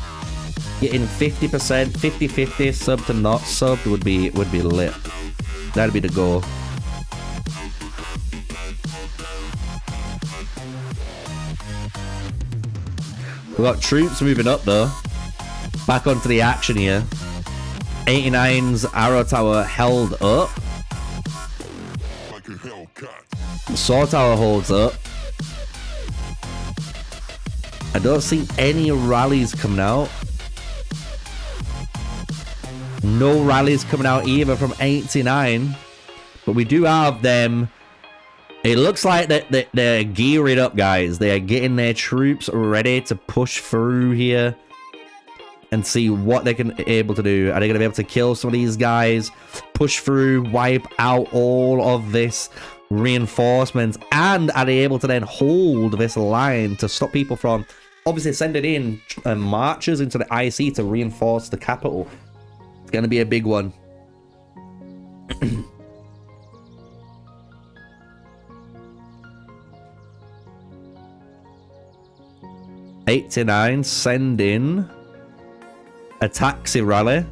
Getting 50%, 50-50 sub to not subbed would be lit. That'd be the goal. We got troops moving up though. Back onto the action here. 89's arrow tower held up. Like a Hellcat. Sword tower holds up. I don't see any rallies coming out. No rallies coming out either from 89. But we do have them. It looks like that they're gearing up, guys. They are getting their troops ready to push through here and see what they can able to do. Are they going to be able to kill some of these guys, push through, wipe out all of this reinforcements, and are they able to then hold this line to stop people from obviously sending in marchers into the IC to reinforce the capital? It's going to be a big one. 89 send in a taxi rally.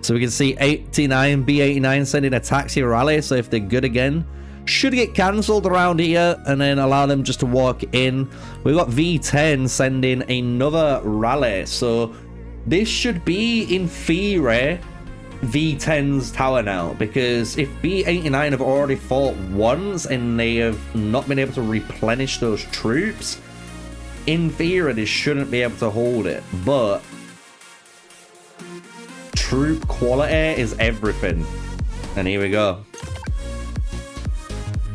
So we can see 89, B89 sending a taxi rally. So if they're good again, should get cancelled around here and then allow them just to walk in. We've got V10 sending another rally. So this should be, in theory, V10's tower now. Because if B89 have already fought once and they have not been able to replenish those troops, in theory, they shouldn't be able to hold it. But troop quality is everything. And here we go.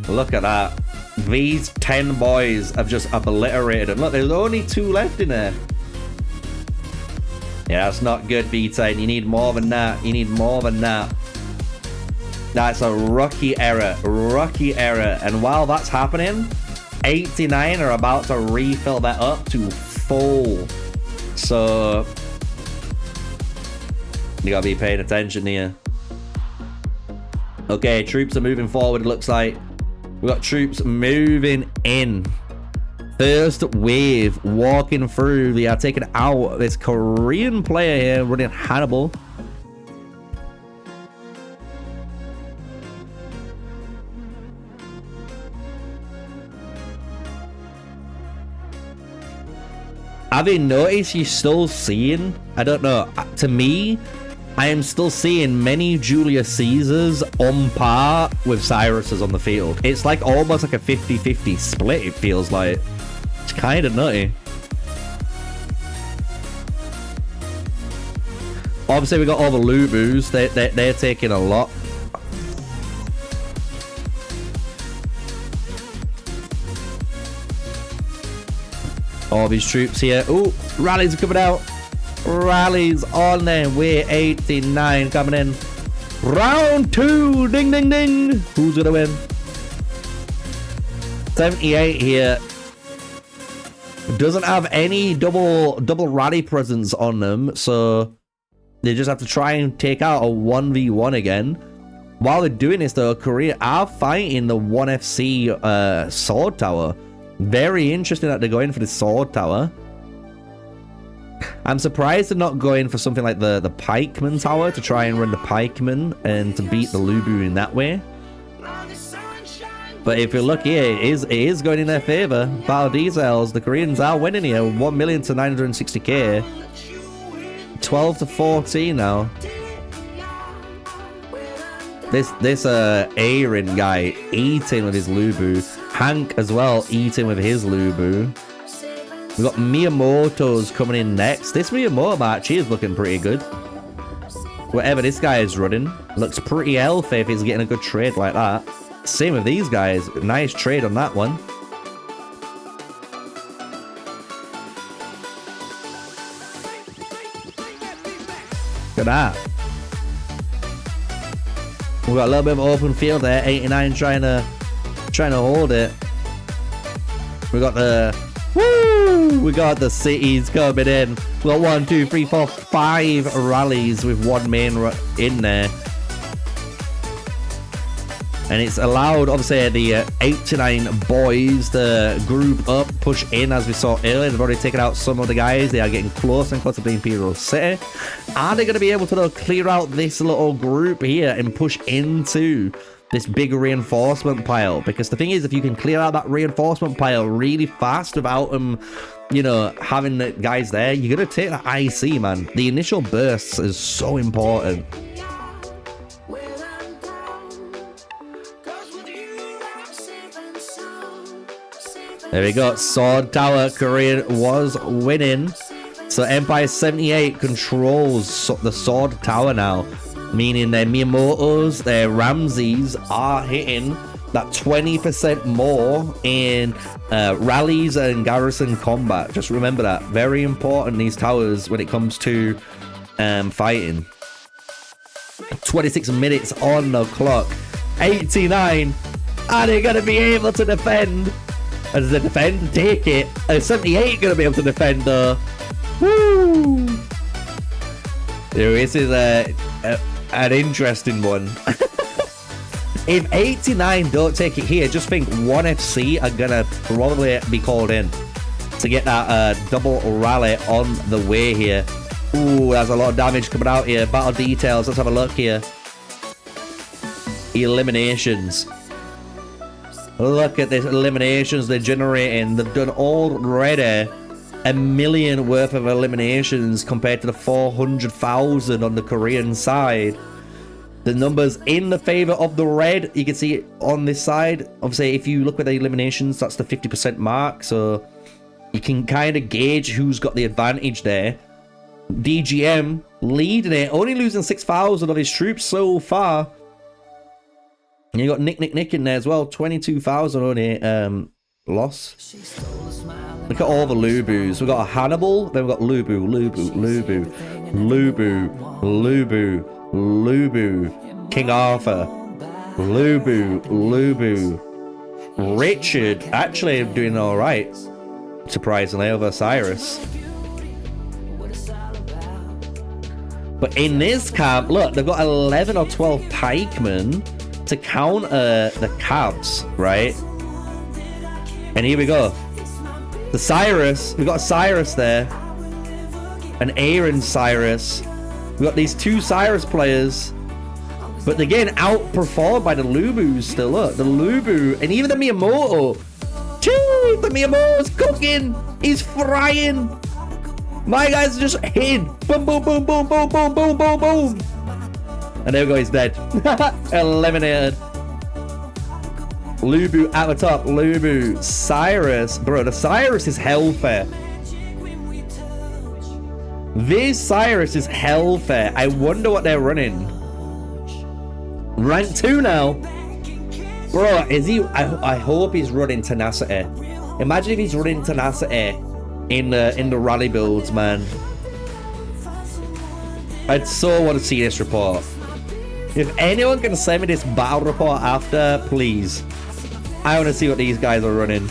Look at that. These 10 boys have just obliterated them. Look, there's only 2 left in there. Yeah, that's not good, B10. You need more than that. You need more than that. That's a rookie error. Rookie error. And while that's happening, 89 are about to refill that up to full. So you gotta be paying attention here. Okay, troops are moving forward, it looks like. We've got troops moving in. First wave walking through. They are taking out this Korean player here running Hannibal. Have you noticed you're still seeing, I don't know, to me, I am still seeing many Julius Caesars on par with Cyrus's on the field. It's like almost like a 50-50 split, it feels like. It's kind of nutty. Obviously, we got all the Lubus. They're taking a lot. All these troops here. Oh, rallies are coming out. Rallies on their way. 89 coming in. Round 2. Ding, ding, ding. Who's going to win? 78 here. Doesn't have any double rally presence on them. So they just have to try and take out a 1v1 again. While they're doing this, though, Korea are fighting the 1FC sword tower. Very interesting that they're going for the sword tower. I'm surprised they're not going for something like the pikeman tower to try and run the pikeman and to beat the Lubu in that way. But if you look here, it is going in their favor. Battle details, the Koreans are winning here. 1 million to 960k. 12 to 14 now. This Aaron guy eating with his Lubu. Hank as well eating with his Lubu. We've got Miyamoto's coming in next. This Miyamoto match is looking pretty good. Whatever this guy is running looks pretty healthy if he's getting a good trade like that. Same with these guys. Nice trade on that one. Look at that. We got a little bit of open field there. 89 trying to hold it. We got the we got the cities coming in. We got 1, 2, 3, 4, 5 rallies with one main in there. And it's allowed, obviously, the 89 boys to group up, push in, as we saw earlier. They've already taken out some of the guys. They are getting closer and closer to the Imperial City. Are they going to be able to clear out this little group here and push into this big reinforcement pile? Because the thing is, if you can clear out that reinforcement pile really fast without them, you know, having the guys there, you're going to take that IC, man. The initial bursts is so important. There we go. Sword Tower Korean was winning. So Empire 78 controls the Sword Tower now. Meaning their Miyamotos, their Ramses are hitting that 20% more in rallies and garrison combat. Just remember that. Very important, these towers, when it comes to fighting. 26 minutes on the clock. 89. Are they going to be able to defend? As they defend, take it. 78 going to be able to defend though. Woo! This is an interesting one. If 89 don't take it here, just think 1FC are going to probably be called in to get that double rally on the way here. Ooh, there's a lot of damage coming out here. Battle details. Let's have a look here. Eliminations. Look at this eliminations they're generating. They've done already 1 million worth of eliminations compared to the 400,000 on the Korean side. The numbers in the favor of the red, you can see it on this side. Obviously, if you look at the eliminations, that's the 50% mark. So you can kind of gauge who's got the advantage there. DGM leading it, only losing 6,000 of his troops so far. And you got Nick in there as well. 22,000 only loss. Look at all the Lubus. We've got a Hannibal, then we've got Lubu, King Arthur, Lubu. Richard actually doing all right, surprisingly, over Cyrus. But in this camp, look, they've got 11 or 12 pikemen to counter the cabs, right? And here we go. The Cyrus, we've got a Cyrus there. An Aaron Cyrus. We've got these two Cyrus players. But they're getting outperformed by the Lubus still. Look, the Lubu and even the Miyamoto. Gee, the Miyamoto's cooking. He's frying. My guys are just hitting. Boom, boom, boom, boom, boom, boom, boom, boom, boom. And there we go, he's dead. Eliminated. Lubu at the top. Lubu. Cyrus. Bro, the Cyrus is hellfare. This Cyrus is hellfare. I wonder what they're running. Rank 2 now. Bro, is he... I hope he's running tenacity. Imagine if he's running tenacity in the rally builds, man. I'd so want to see this report. If anyone can send me this battle report after, please. I want to see what these guys are running.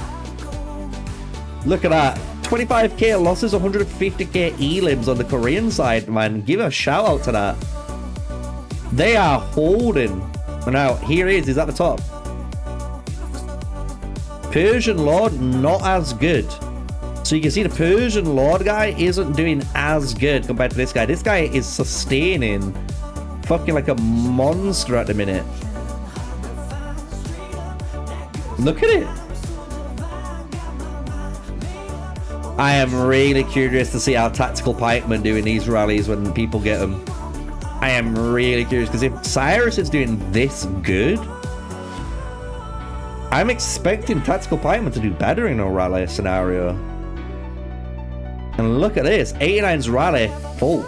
Look at that. 25k losses, 150k elims on the Korean side, man. Give a shout out to that. They are holding. Now, here he is. He's at the top. Persian Lord, not as good. So you can see the Persian Lord guy isn't doing as good compared to this guy. This guy is sustaining fucking like a monster at the minute. Look at it. I am really curious to see how Tactical Pikemen do in these rallies when people get them. I am really curious because if Cyrus is doing this good, I'm expecting Tactical Pikemen to do better in a rally scenario. And look at this, 89's rally full.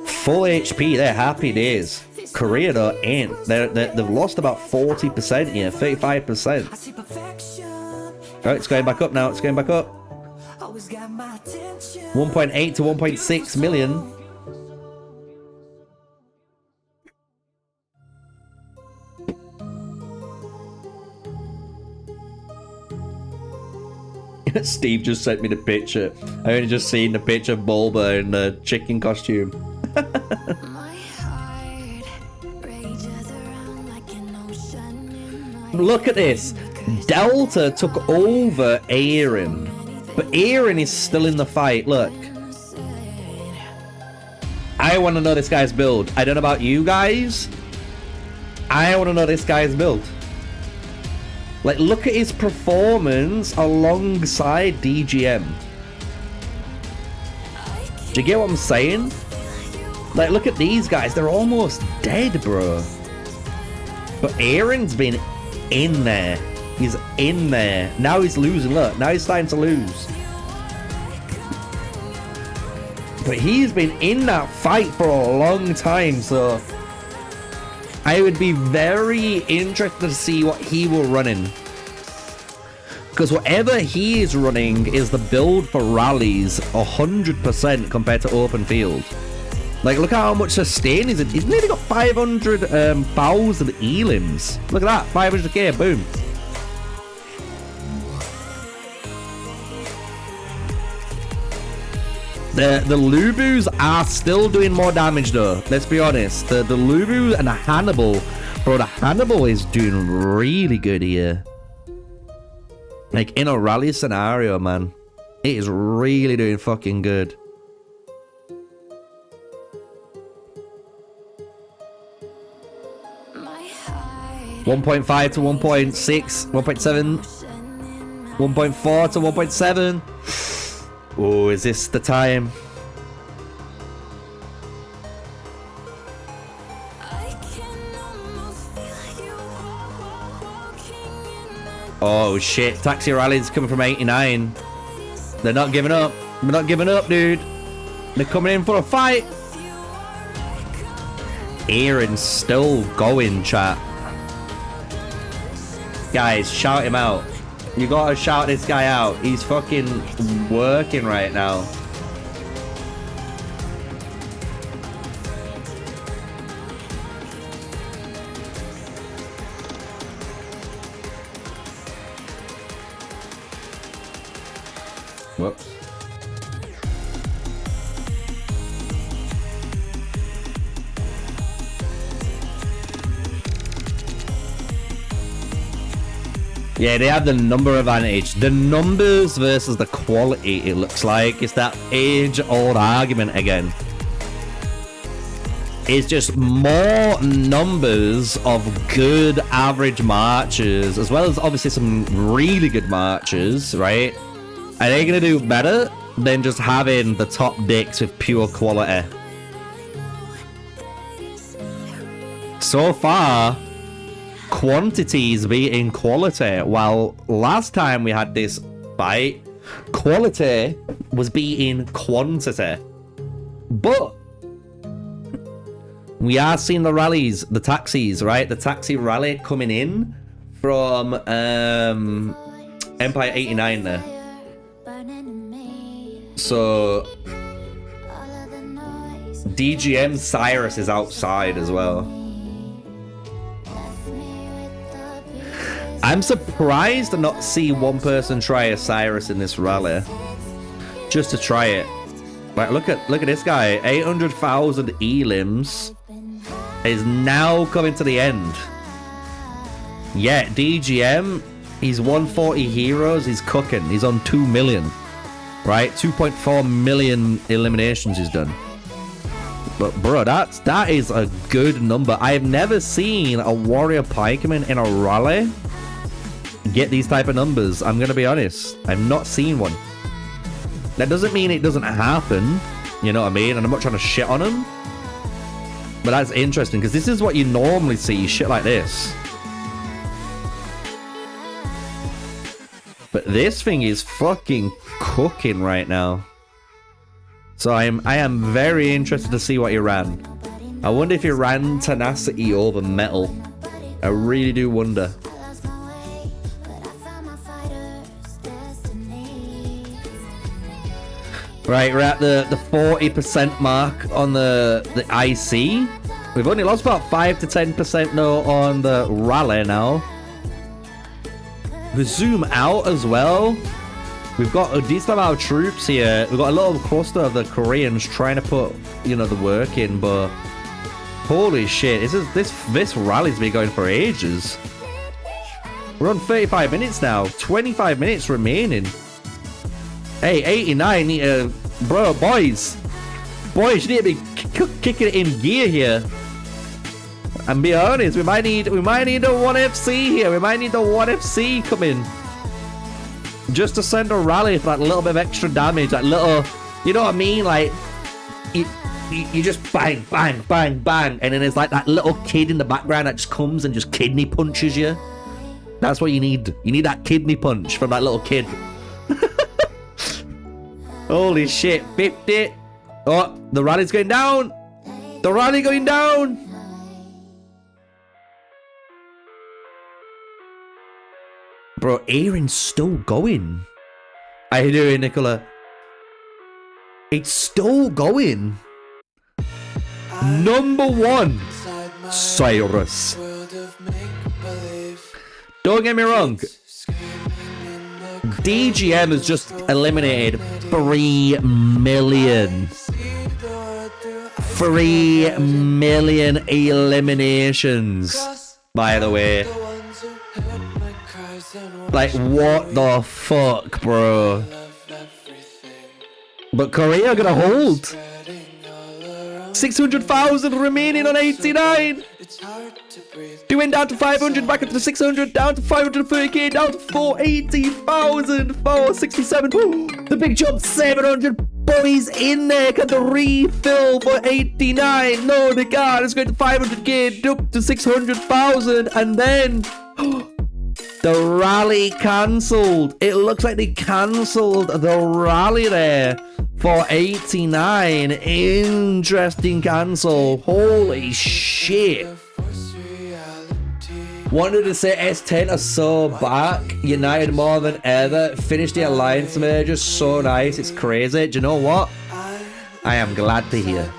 Full HP, they're happy days. Korea though ain't. They've lost about 40% here, 35%. Alright, it's going back up now. It's going back up. 1.8 to 1.6 million. Steve just sent me the picture. I only just seen the picture of Bulba in the chicken costume. Look at this. Delta took over Aaron, but Aaron is still in the fight. Look. I want to know this guy's build. I don't know about you guys. I want to know this guy's build. Like, look at his performance alongside DGM. Do you get what I'm saying? Like, look at these guys. They're almost dead, bro. But Aaron's been in there. He's in there. Now he's losing. Look, now he's starting to lose. But he's been in that fight for a long time, so I would be very interested to see what he will run in. Because whatever he is running is the build for rallies 100% compared to open field. Like, look at how much sustain he's in. He's nearly got 500,000 elims. Look at that, 500k, boom. The Lubus are still doing more damage though, let's be honest. The Lubu and the Hannibal, bro, the Hannibal is doing really good here. Like, in a rally scenario, man, it is really doing fucking good. $1.5 to 1.6, 1.7, 1.4 to 1.7. Oh, is this the time? Oh shit, Taxi Rally's coming from 89. They're not giving up. They're not giving up, dude. They're coming in for a fight. Aaron's still going, chat. Guys, shout him out. You gotta shout this guy out. He's fucking working right now. Whoops. Yeah, they have the number advantage. The numbers versus the quality, it looks like. It's that age-old argument again. It's just more numbers of good average marchers, as well as obviously some really good marchers, right? Are they going to do better than just having the top dicks with pure quality? So far, quantity is beating quality, while last time we had this fight, quality was beating quantity. But we are seeing the rallies, the taxis, right? The taxi rally coming in from Empire 89 there. So DGM Cyrus is outside as well. I'm surprised to not see one person try a Cyrus in this rally. Just to try it. Like, look at this guy. 800,000 elims is now coming to the end. Yeah, DGM, he's 140 heroes, he's cooking. He's on 2 million. Right? 2.4 million eliminations he's done. But bro, that is a good number. I have never seen a warrior pikeman in a rally get these type of numbers. I'm gonna be honest, I've not seen one. That doesn't mean it doesn't happen, you know what I mean? And I'm not trying to shit on him, but that's interesting because this is what you normally see, shit like this. But this thing is fucking cooking right now. So I am very interested to see what he ran. I wonder if he ran tenacity over metal. I really do wonder. Right, we're at the 40% mark on the IC. We've only lost about 5 to 10% though on the rally now. We zoom out as well. We've got a decent amount of troops here. We've got a little cluster of the Koreans trying to put, you know, the work in, but holy shit, this rally's been going for ages. We're on 35 minutes now. 25 minutes remaining. Hey, 89, bro, boys, you need to be kicking it in gear here. And be honest, we might need a 1FC here. We might need the 1FC coming. Just to send a rally for that little bit of extra damage, that little, you know what I mean? Like, you just bang, bang, bang, bang, and then there's like that little kid in the background that just comes and just kidney punches you. That's what you need. You need that kidney punch from that little kid. Holy shit, 50. Oh, the rally's going down. The rally going down. Bro, Aaron's still going. How you doing, Nicola? It's still going. Number 1, Cyrus. Don't get me wrong. DGM has just eliminated 3 million. 3 million eliminations, by the way. Like, what the fuck, bro? But Korea are gonna hold. 600,000 remaining on 89. He went down to 500, back up to 600, down to 530k, down to 480,000, 467. The big jump, 700 boys in there. Can the refill for 89? No, the guard is going to 500k, up to 600,000, and then the rally cancelled. It looks like they cancelled the rally there for 89. Interesting cancel. Holy shit. Wanted to say S10 are so back, united more than ever. Finished the alliance merger, so nice. It's crazy. Do you know what? I am glad to hear.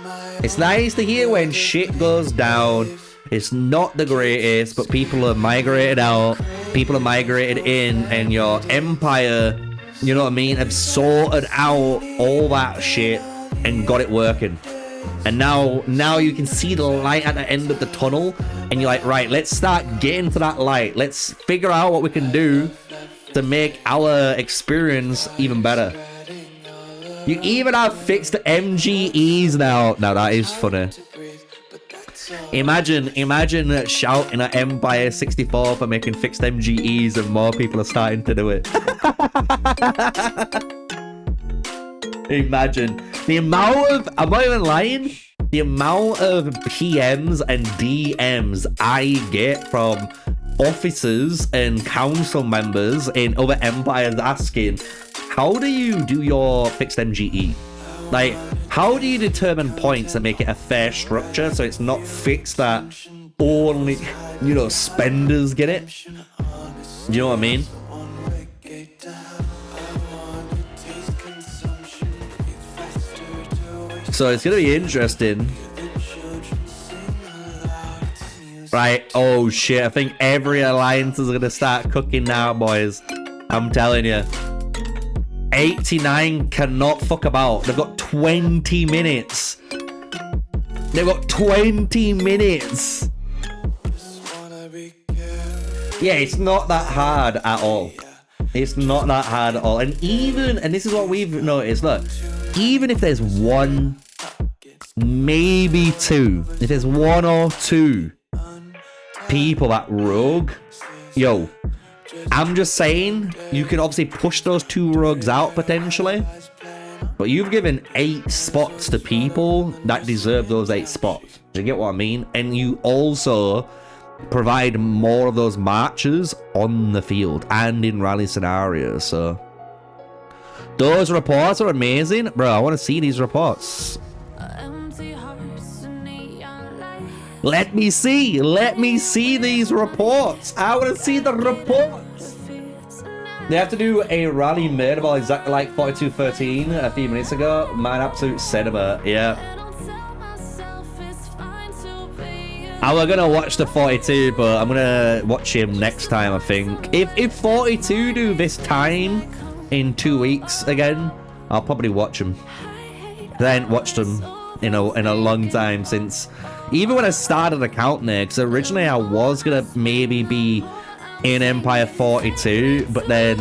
It's nice to hear when shit goes down. It's not the greatest, but people have migrated out. People have migrated in, and your empire, you know what I mean, have sorted out all that shit and got it working. And now you can see the light at the end of the tunnel, and you're like, right, let's start getting to that light. Let's figure out what we can do to make our experience even better. You even have fixed MGEs now. Now that is funny. Imagine shouting at Empire 64 for making fixed MGEs, and more people are starting to do it. Imagine the amount of, I'm not even lying, the amount of PMs and DMs I get from officers and council members in other empires asking, how do you do your fixed MGE? Like, how do you determine points and make it a fair structure so it's not fixed that only, you know, spenders get it? You know what I mean? So it's gonna be interesting. Right, oh shit, I think every alliance is gonna start cooking now, boys. I'm telling you. 89 cannot fuck about. They've got 20 minutes. They've got 20 minutes. Yeah, it's not that hard at all. It's not that hard at all. And even, and this is what we've noticed, look, even if there's one, maybe two, if there's 1 or 2 people that rogue, yo, I'm just saying, you can obviously push those 2 rogues out potentially, but you've given 8 spots to people that deserve those 8 spots. Do you get what I mean? And you also provide more of those marchers on the field and in rally scenarios. So those reports are amazing, bro. I want to see these reports. Let me see these reports. I want to see the reports. They have to do a rally murder ball exactly like 4213 a few minutes ago. Man, absolute cinema. Yeah. I was gonna watch the 42, but I'm gonna watch him next time, I think. If 42 do this time in 2 weeks again, I'll probably watch him. I ain't watched him in a long time since, even when I started the count there, because originally I was gonna maybe be in Empire 42, but then,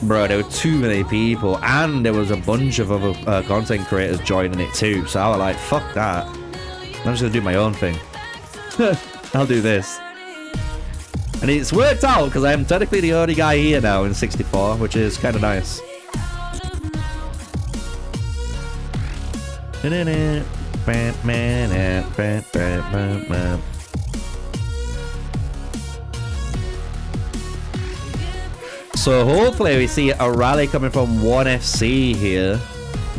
bro, there were too many people, and there was a bunch of other content creators joining it too, so I was like, fuck that. I'm just gonna do my own thing. I'll do this. And it's worked out, because I'm technically the only guy here now in 64, which is kind of nice. So hopefully we see a rally coming from 1FC here,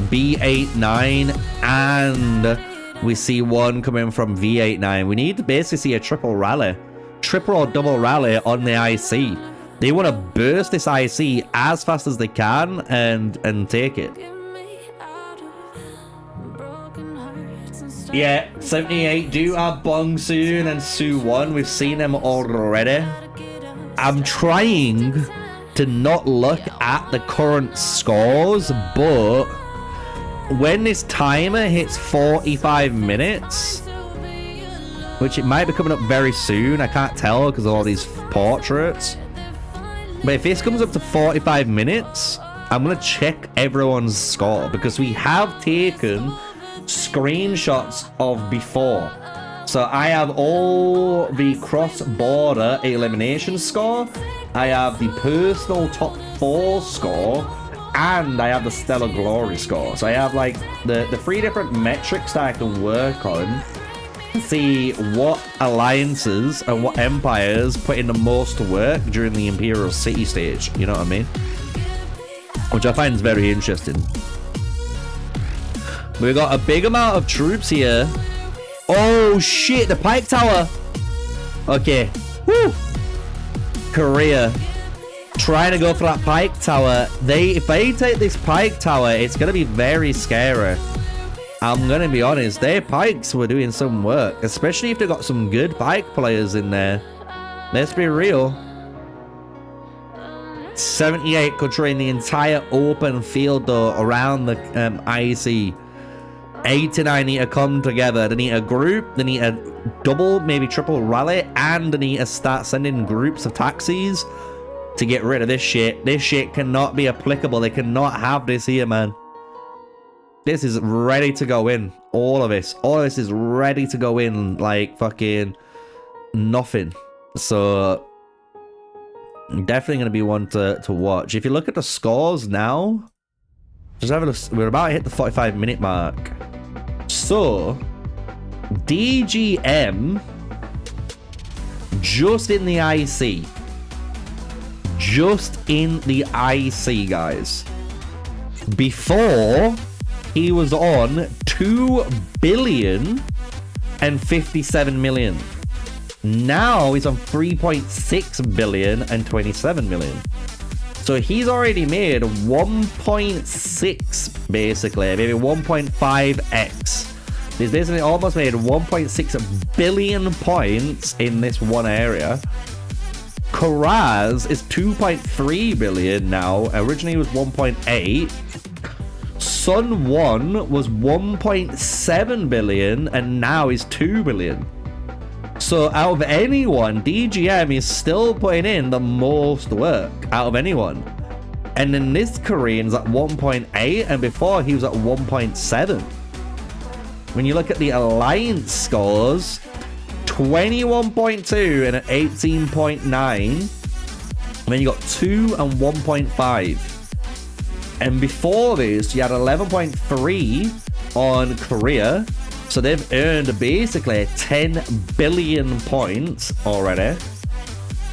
B89, and we see one coming from V89. We need to basically see a triple rally, triple or double rally on the IC. They want to burst this IC as fast as they can and take it. Yeah, 78 do have Bong Soon and Su Won. We've seen them already. I'm trying to not look at the current scores, but when this timer hits 45 minutes, which it might be coming up very soon, I can't tell because of all these portraits, but if this comes up to 45 minutes, I'm going to check everyone's score, because we have taken screenshots of before. So I have all the cross-border elimination score, I have the personal top 4 score, and I have the Stellar Glory score. So I have like the 3 different metrics that I can work on to see what alliances and what empires put in the most work during the Imperial City stage, you know what I mean? Which I find is very interesting. We've got a big amount of troops here. Oh shit, the Pike Tower. Okay. Woo. Korea. Trying to go for that Pike Tower. If they take this Pike Tower, it's going to be very scary. I'm going to be honest. Their Pikes were doing some work. Especially if they got some good Pike players in there. Let's be real. 78 could train the entire open field though around the IC. 89 need to come together. They need a group, they need a double, maybe triple rally, and they need to start sending groups of taxis to get rid of this shit. This shit cannot be applicable. They cannot have this here, man. This is ready to go in. All of this is ready to go in like fucking nothing. So definitely going to be one to watch. If you look at the scores now, just have a look. We're about to hit the 45-minute mark. So, DGM just in the IC. Just in the IC, guys. Before, he was on 2 billion and 57 million. Now he's on 3.6 billion and 27 million. So he's already made 1.6 basically, maybe 1.5x. He's basically almost made 1.6 billion points in this one area. Karaz is 2.3 billion now. Originally it was 1.8. Sun 1 was 1.7 billion and now is 2 billion. So out of anyone, DGM is still putting in the most work out of anyone. And then this Korean's at 1.8 and before he was at 1.7. When you look at the alliance scores, 21.2 and an 18.9. And then you got 2 and 1.5. And before this, you had 11.3 on Korea. So they've earned basically 10 billion points already.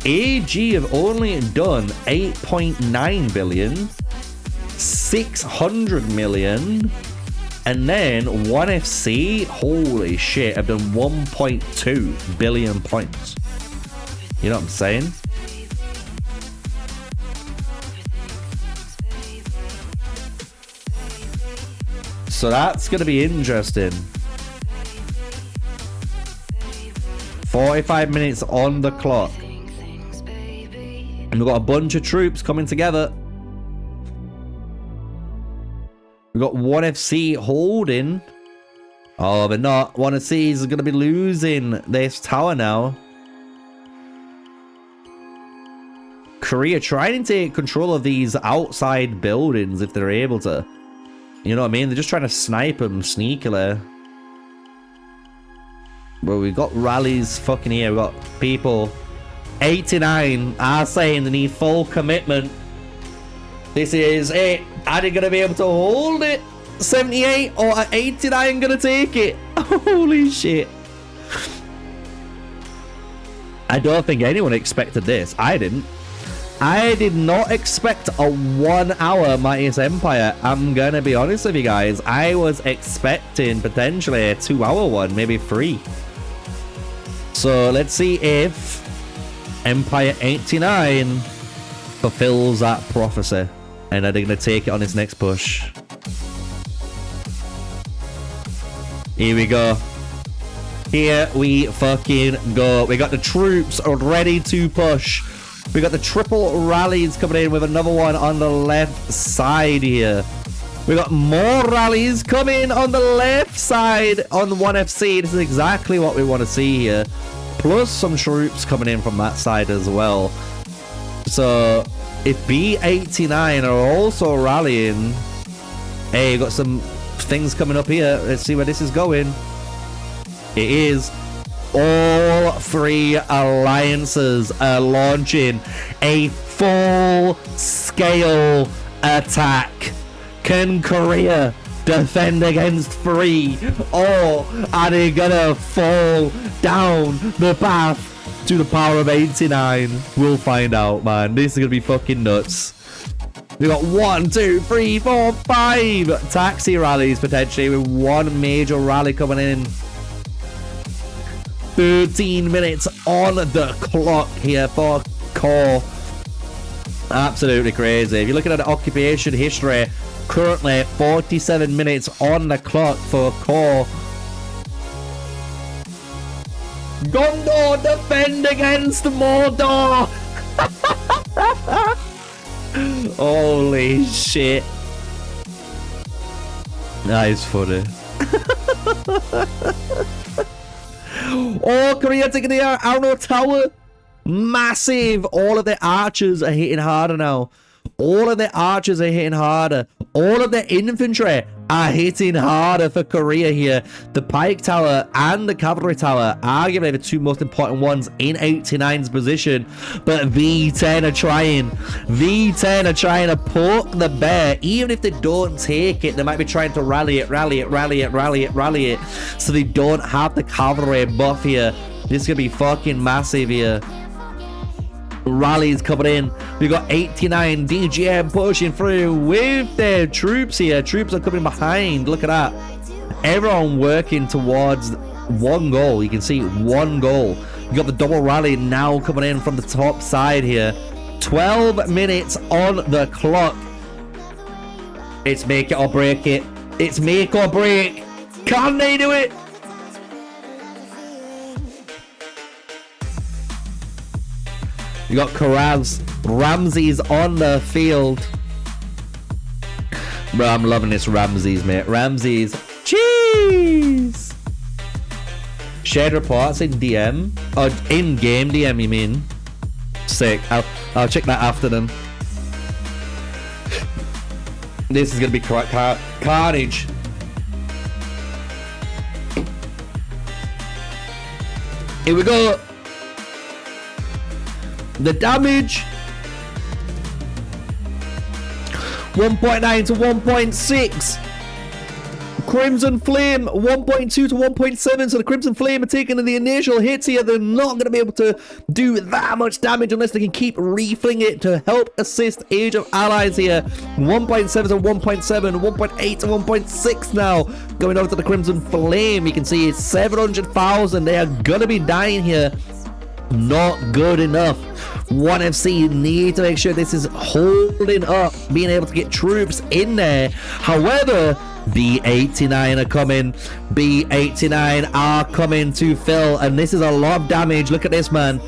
AG have only done 8.9 billion, 600 million, And then 1FC, holy shit, have done 1.2 billion points. You know what I'm saying? So that's going to be interesting. 45 minutes on the clock. And we've got a bunch of troops coming together. We've got 1FC holding. Oh, but not. 1FC is going to be losing this tower now. Korea trying to take control of these outside buildings if they're able to. You know what I mean? They're just trying to snipe them sneakily. Well, we've got rallies fucking here. We've got people. 89 are saying they need full commitment. This is it. Are they going to be able to hold it? 78 or 89 going to take it? Holy shit. I don't think anyone expected this. I didn't. I did not expect a 1 hour Mightiest Empire. I'm going to be honest with you guys. I was expecting potentially a 2 hour one, maybe 3. So let's see if Empire 89 fulfills that prophecy. And are they going to take it on its next push? Here we go. Here we fucking go. We got the troops ready to push. We got the triple rallies coming in with another one on the left side here. We got more rallies coming on the left side on the 1FC. This is exactly what we want to see here. Plus some troops coming in from that side as well. So if B89 are also rallying, hey, got some things coming up here. Let's see where this is going. It is. All 3 alliances are launching a full-scale attack. Can Korea defend against 3? Or are they gonna fall down the path to the power of 89? We'll find out, man. This is gonna be fucking nuts. We got 1, 2, 3, 4, 5 taxi rallies potentially, with 1 major rally coming in. 13 minutes on the clock here for core. Absolutely crazy. If you're looking at the occupation history, currently 47 minutes on the clock for core. Gondor defend against Mordor. Holy shit. That is funny. Oh, Korea taking the Arrow Tower. Massive. All of the archers are hitting harder now. All of the archers are hitting harder. All of the infantry are hitting harder for Korea here. The pike tower and the cavalry tower, arguably the 2 most important ones in 89's position. But V10 are trying. V10 are trying to poke the bear. Even if they don't take it, they might be trying to rally it. So they don't have the cavalry buff here. This is going to be fucking massive here. Rallies coming in. We got 89 DGM pushing through with their troops here. Troops are coming behind. Look at that. Everyone working towards 1 goal. You can see 1 goal. You got the double rally now coming in from the top side here. 12 minutes on the clock. It's make it or break it. It's make or break. Can they do it? You got Karaz, Ramses on the field. Bro, I'm loving this Ramses, mate. Ramses, cheese. Shared reports in DM, or in-game DM, you mean? Sick. I'll check that after them. This is gonna be carnage. Here we go. The damage 1.9 to 1.6. Crimson Flame 1.2 to 1.7. So the Crimson Flame are taking the initial hits here. They're not going to be able to do that much damage unless they can keep refilling it to help assist Age of Allies here. 1.7 to 1.7, 1.8 to 1.6 now. Going over to the Crimson Flame, you can see it's 700,000. They are going to be dying here. Not good enough. 1FC need to make sure this is holding up, being able to get troops in there. However, B89 are coming. B89 are coming to fill, and this is a lot of damage. Look at this, man.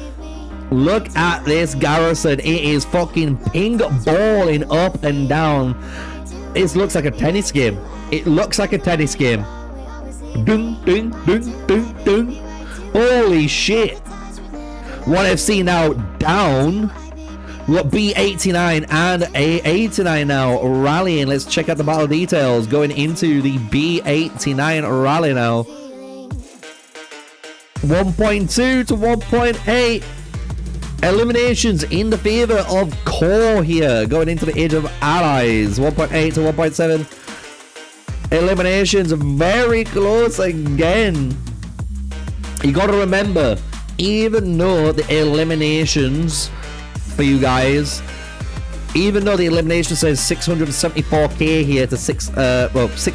Look at this garrison. It is fucking ping balling up and down. It looks like a tennis game. It looks like a tennis game. Ding, ding, ding, ding, ding. Holy shit. 1FC now down. We got B89 and A89 now rallying. Let's check out the battle details going into the B89 rally now. 1.2 to 1.8. Eliminations in the favor of Core here going into the Age of Allies. 1.8 to 1.7. Eliminations very close again. You got to remember, even though the eliminations for you guys, even though the elimination says 674k here to 6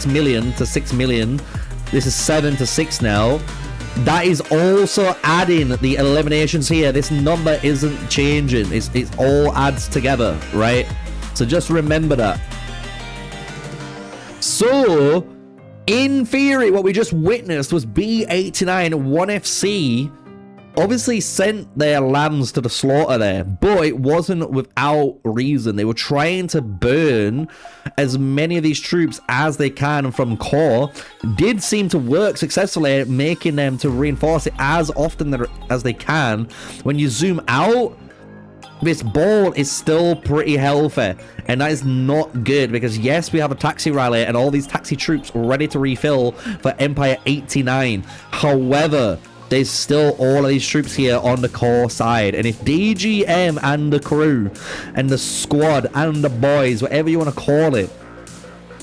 million to 6 million, this is 7 to 6 now. That is also adding the eliminations here. This number isn't changing. It all adds together, right? So just remember that. So, in theory, what we just witnessed was B89 1FC obviously sent their lambs to the slaughter there, but it wasn't without reason. They were trying to burn as many of these troops as they can from Core. Did seem to work successfully at making them to reinforce it as often as they can. When you zoom out, this ball is still pretty healthy, and that is not good, because yes, we have a taxi rally and all these taxi troops ready to refill for Empire 89. However, there's still all of these troops here on the Core side, and if DGM and the crew and the squad and the boys, whatever you want to call it,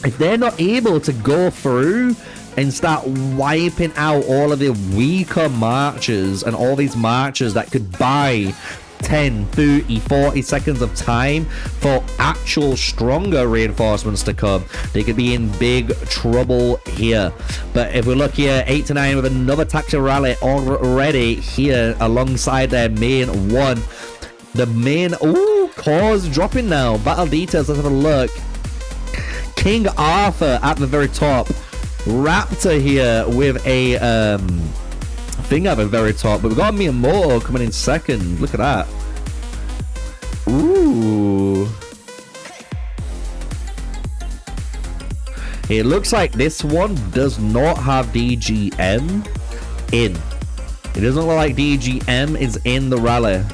if they're not able to go through and start wiping out all of the weaker marchers and all these marchers that could buy 10, 30, 40 seconds of time for actual stronger reinforcements to come, they could be in big trouble here. But if we look here, 89 with another taxi rally already here alongside their main one. The main, ooh, Core's dropping now. Battle details, let's have a look. King Arthur at the very top. Raptor here with a thing at the very top, but we've got Miyamoto coming in second. Look at that. Ooh. It looks like this one does not have DGM in. It doesn't look like DGM is in the rally.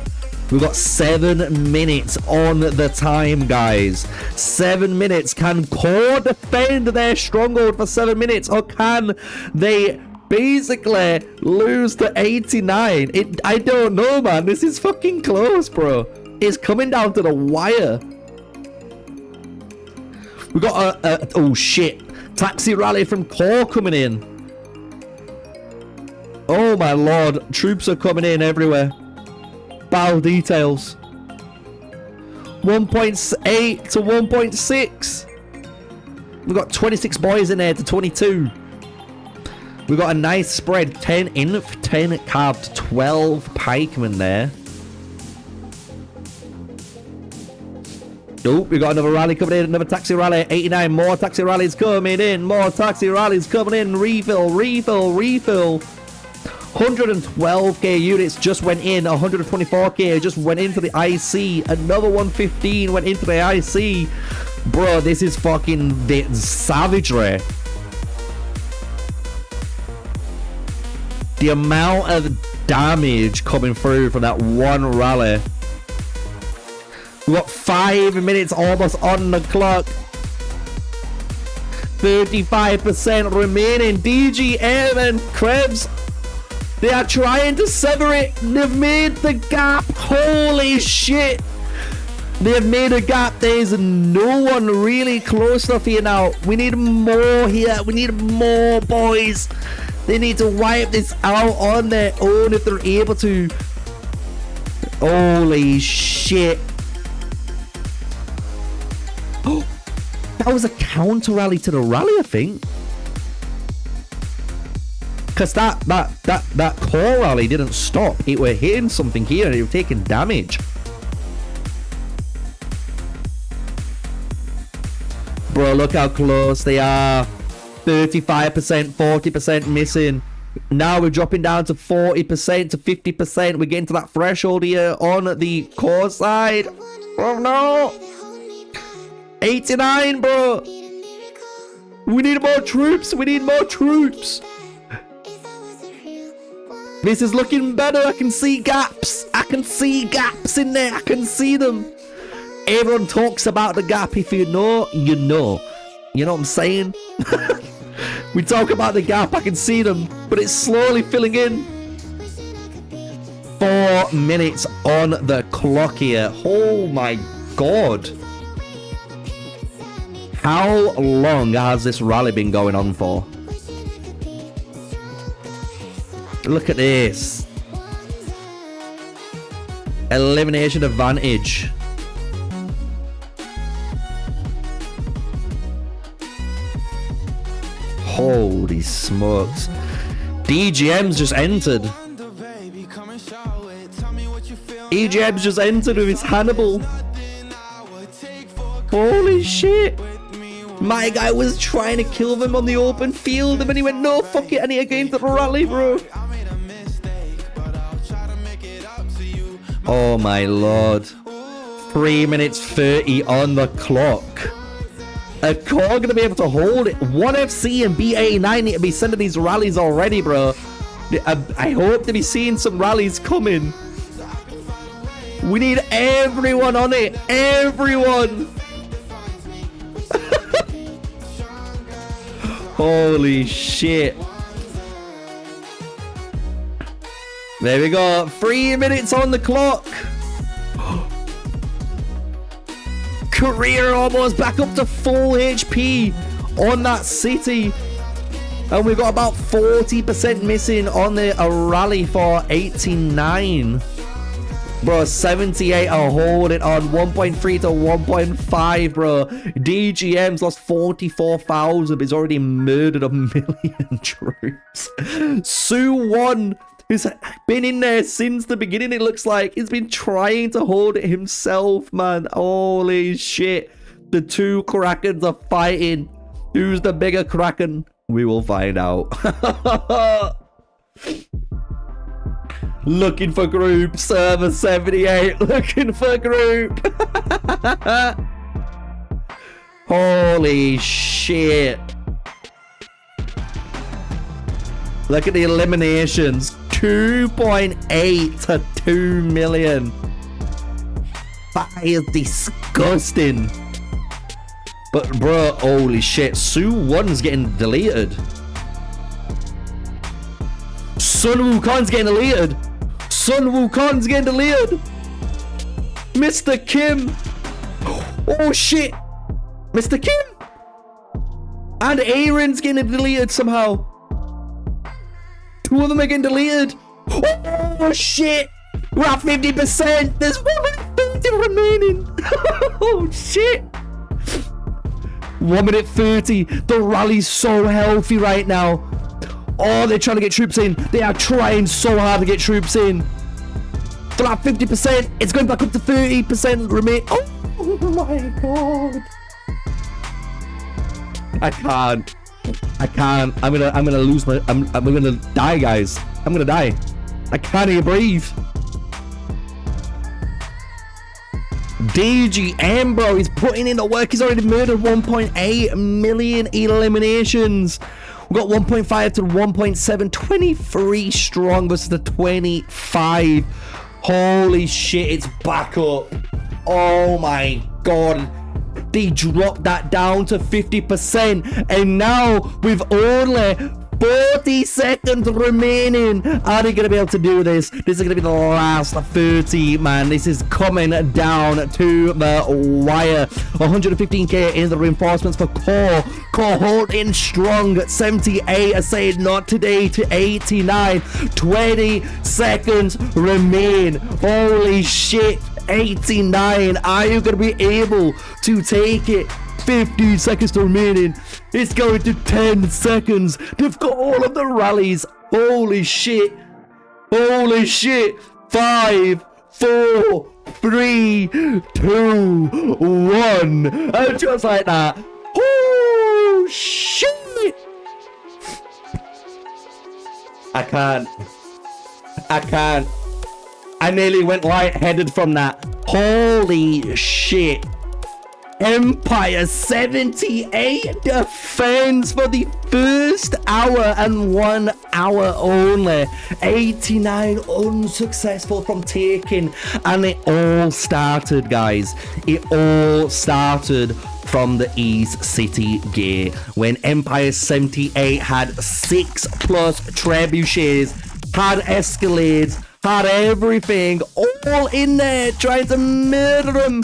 We've got 7 minutes on the time, guys. 7 minutes. Can Core defend their stronghold for 7 minutes, or can they basically lose to 89? I don't know, man. This is fucking close, bro. It's coming down to the wire. We got a oh shit, taxi rally from Core coming in. Oh my lord, troops are coming in everywhere. Battle details. 1.8 to 1.6. We've got 26 boys in there to 22. We've got a nice spread. 10 inf, 10 carved, 12 pikemen there. Oh, we got another rally coming in, another taxi rally. 89, more taxi rallies coming in, more taxi rallies coming in. Refill, refill, refill. 112k units just went in. 124k just went into the IC. Another 115 went into the IC. Bro, this is fucking savagery. The amount of damage coming through from that one rally. We've got 5 minutes almost on the clock. 35% remaining. DGM and Krebs, they are trying to sever it. They've made the gap. Holy shit. They have made a gap. There's no one really close enough here now. We need more here. We need more, boys. They need to wipe this out on their own if they're able to. Holy shit. Oh, that was a counter rally to the rally, I think. Because that core rally didn't stop. It were hitting something here and it was taking damage. Bro, look how close they are. 35%, 40% missing. Now we're dropping down to 40% to 50%. We're getting to that threshold here on the core side. Oh no. 89, bro. We need more troops. We need more troops. This is looking better. I can see gaps. I can see gaps in there. I can see them. Everyone talks about the gap. If you know, you know. You know what I'm saying? We talk about the gap. I can see them. But it's slowly filling in. 4 minutes on the clock here. Oh my god. How long has this rally been going on for? Look at this. Elimination advantage. Holy smokes. DGM's just entered. DGM's just entered with his Hannibal. Holy shit. My guy was trying to kill them on the open field and then he went, no, fuck it, I need to get into the rally, bro. Oh my lord. 3 minutes 30 on the clock. A core gonna be able to hold it. 1FC and E89 need to be sending these rallies already, bro. I hope to be seeing some rallies coming. We need everyone on it. Everyone. Holy shit. There we go. 3 minutes on the clock. Career almost back up to full HP on that city. And we've got about 40% missing on the rally for 89. Bro, 78 are holding on. 1.3 to 1.5, bro. DGM's lost 44,000. But he's already murdered 1 million troops. Su1, who's been in there since the beginning, it looks like. He's been trying to hold it himself, man. Holy shit. The two Krakens are fighting. Who's the bigger Kraken? We will find out. Looking for group. Server 78. Looking for group. Holy shit. Look at the eliminations. 2.8 to 2 million. That is disgusting. But bro, holy shit. Su1's getting deleted. Sun Wukong's getting deleted. Sun Wukong's getting deleted. Mr. Kim. Oh shit. Mr. Kim. And Aaron's getting deleted somehow. 2 of them are getting deleted. Oh shit. We're at 50%. There's 130 remaining. Oh shit. 1 minute 30. The rally's so healthy right now. Oh, they're trying to get troops in. They are trying so hard to get troops in. They're at 50%. It's going back up to 30% remain. Oh my god. I can't. I'm gonna lose my. I'm gonna die, guys. I'm gonna die. I can't even breathe. DGM, bro, he's putting in the work. He's already murdered 1.8 million eliminations. We've got 1.5 to 1.7, 23 strong versus the 25. Holy shit, it's back up. Oh my god. They dropped that down to 50%. And now with only 40 seconds remaining. Are they going to be able to do this? This is going to be the last 30, man. This is coming down to the wire. 115k in the reinforcements for Core. Core holding strong. 78 are saying not today to 89. 20 seconds remain. Holy shit. 89. Are you going to be able to take it? 15 seconds remaining. It's going to 10 seconds. They've got all of the rallies. Holy shit. Holy shit. 5, 4, 3, 2, 1. And just like that. Oh, shit. I can't. I nearly went lightheaded from that. Holy shit. Empire 78 defends for the first hour and 1 hour only. 89 unsuccessful from taking, and it all started, guys. It all started from the East City Gate when Empire 78 had 6+ trebuchets, had Escalades, had everything all in there trying to murder them.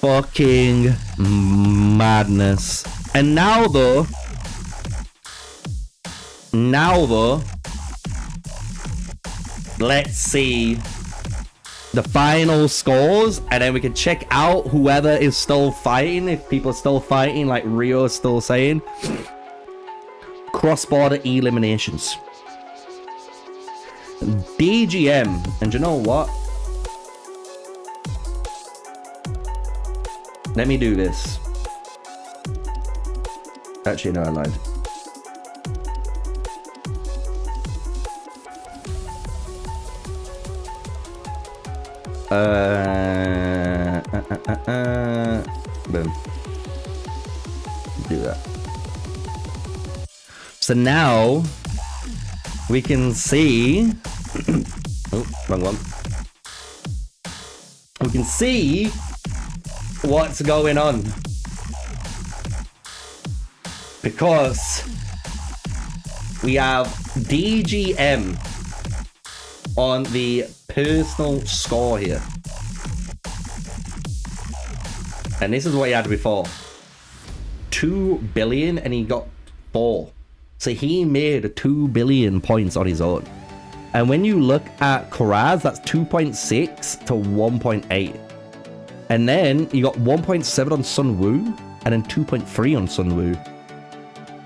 Fucking madness. And now though, let's see the final scores, and then we can check out whoever is still fighting, if people are still fighting, like Rio is still saying. Cross-border eliminations. DGM, and you know what? Let me do this. Actually, no, I lied. Boom. Do that. So now we can see. Oh, wrong one. We can see what's going on, because we have DGM on the personal score here, and this is what he had before. 2 billion, and he got 4, so he made 2 billion points on his own. And when you look at Karaz, that's 2.6 to 1.8. And then you got 1.7 on Sun Wu, and then 2.3 on Sun Wu.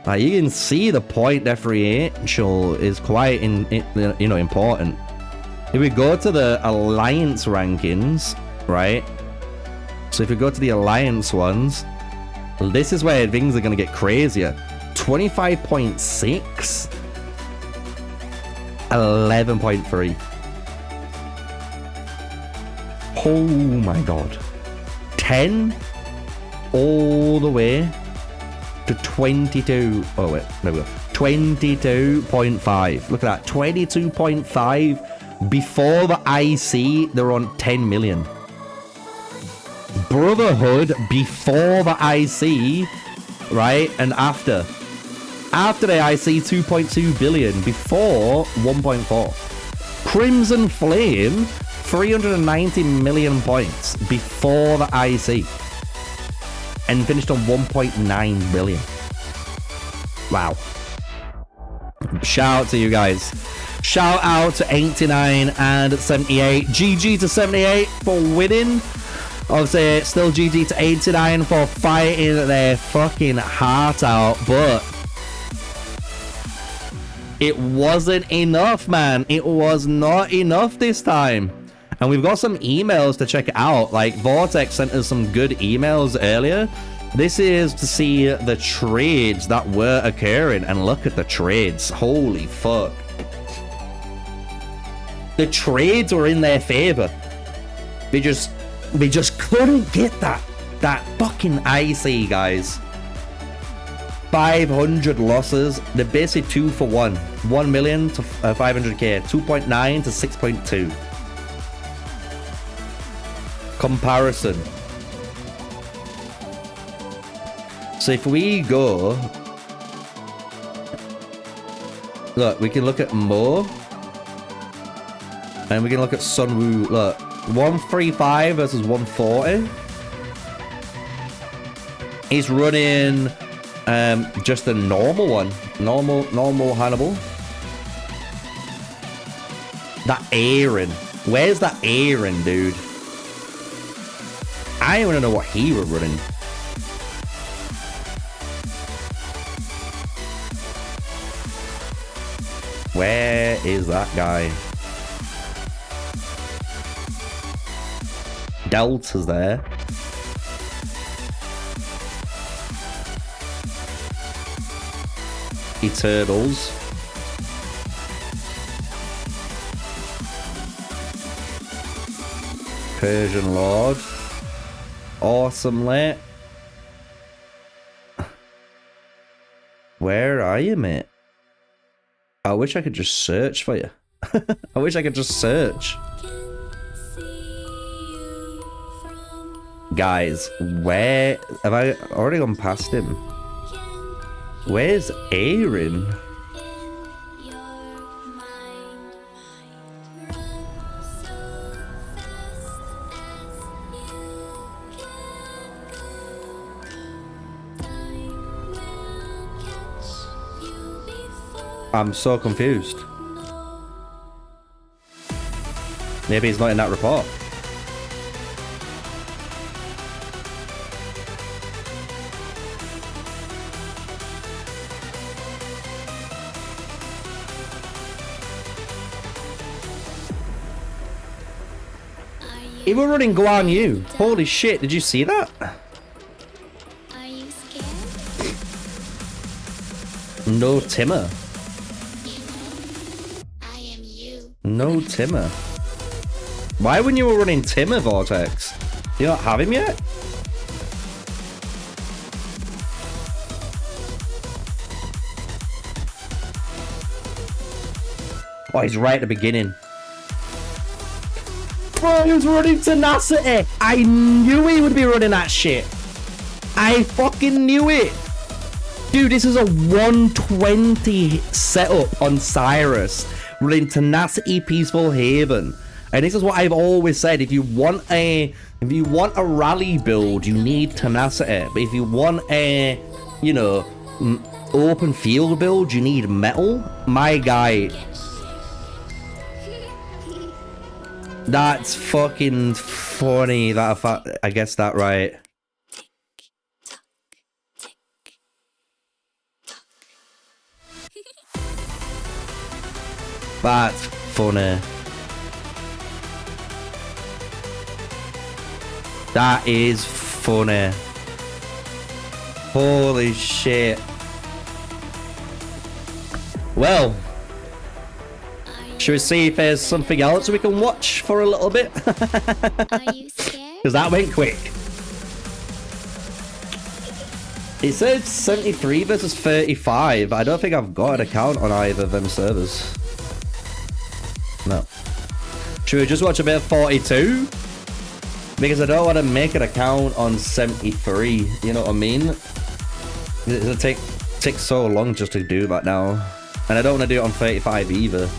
Like, you can see the point differential is quite important. If we go to the alliance rankings, right? So if we go to the alliance ones, this is where things are going to get crazier. 25.6, 11.3. Oh my god. 10 all the way to 22. Oh wait, there we go. 22.5. Look at that. 22.5. Before the IC, they're on 10 million. Brotherhood before the IC, right? And after. After the IC, 2.2 billion. Before, 1.4. Crimson Flame, 390 million points before the IC, and finished on 1.9 billion. Wow. Shout out to you guys. Shout out to 89 and 78. GG to 78 for winning. Obviously, still GG to 89 for fighting their fucking heart out, but it wasn't enough, man. It was not enough this time. And we've got some emails to check out. Like, Vortex sent us some good emails earlier. This is to see the trades that were occurring. And look at the trades. Holy fuck. The trades were in their favor. They just couldn't get that fucking IC, guys. 500 losses. They're basically 2 for 1. 1 million to 500k. 2.9 to 6.2. Comparison. So if we go... Look, we can look at Mo. And we can look at Sunwoo. Look, 135 versus 140. He's running just a normal one. Normal Hannibal. That Aaron. Where's that Aaron, dude? I want to know what he was running. Where is that guy? Delta's there. Turtles. Persian Lord. Awesome lit. Where are you, mate? I wish I could just search for you. I wish I could just search. Guys, where have I already gone past him? Where's Aaron? I'm so confused. Maybe he's not in that report. He was running Guan Yu. Holy shit, did you see that? Are you scared? No Timmer. I am you. No Timmer. Why when you were running Timmer, Vortex? Do you not have him yet? Oh, he's right at the beginning. Bro, he was running Tenacity. I knew he would be running that shit. I fucking knew it. Dude, this is a 120 setup on Cyrus. Running Tenacity, Peaceful Haven. And this is what I've always said. If you want a rally build, you need Tenacity. But if you want a, you know, open field build, you need Metal. My guy. That's fucking funny that I guessed that right. That's funny. That is funny. Holy shit. Well, should we see if there's something else we can watch for a little bit? Are you scared? Because that went quick. It says 73 versus 35. I don't think I've got an account on either of them servers. No. Should we just watch a bit of 42? Because I don't want to make an account on 73. You know what I mean? It'll take so long just to do that now. And I don't want to do it on 35 either.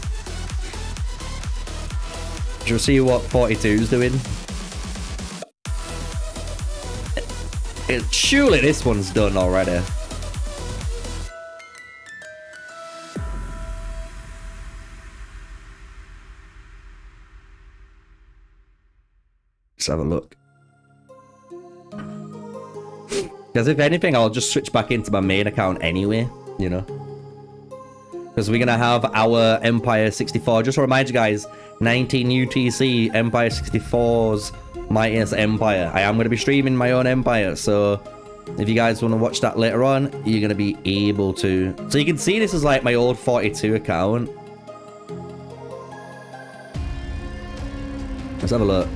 Should we see what 42's doing? Surely this one's done already. Let's have a look. Because if anything, I'll just switch back into my main account anyway, you know. Because we're going to have our Empire 64. Just to remind you guys, 19 UTC, Empire 64's Mightiest Empire. I am going to be streaming my own Empire, so if you guys want to watch that later on, you're going to be able to. So you can see this is like my old 42 account. Let's have a look.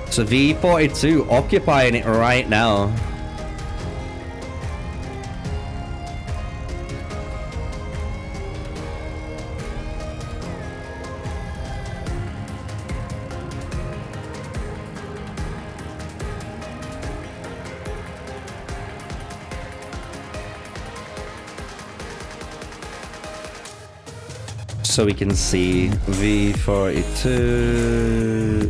So V42 occupying it right now. so we can see V42.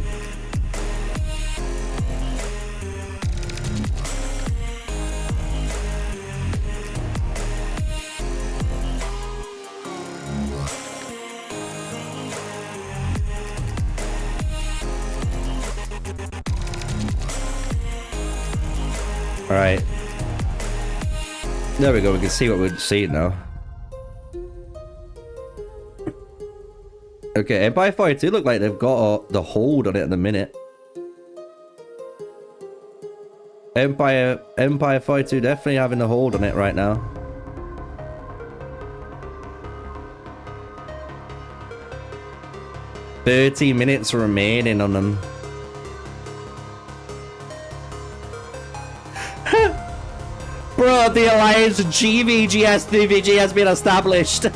All right. There we go. We can see what we're seeing now. Okay, Empire 42 look like they've got the hold on it at the minute. Empire 42 definitely having the hold on it right now. "30 minutes remaining on them." Bro, the alliance GVGS DVG has been established.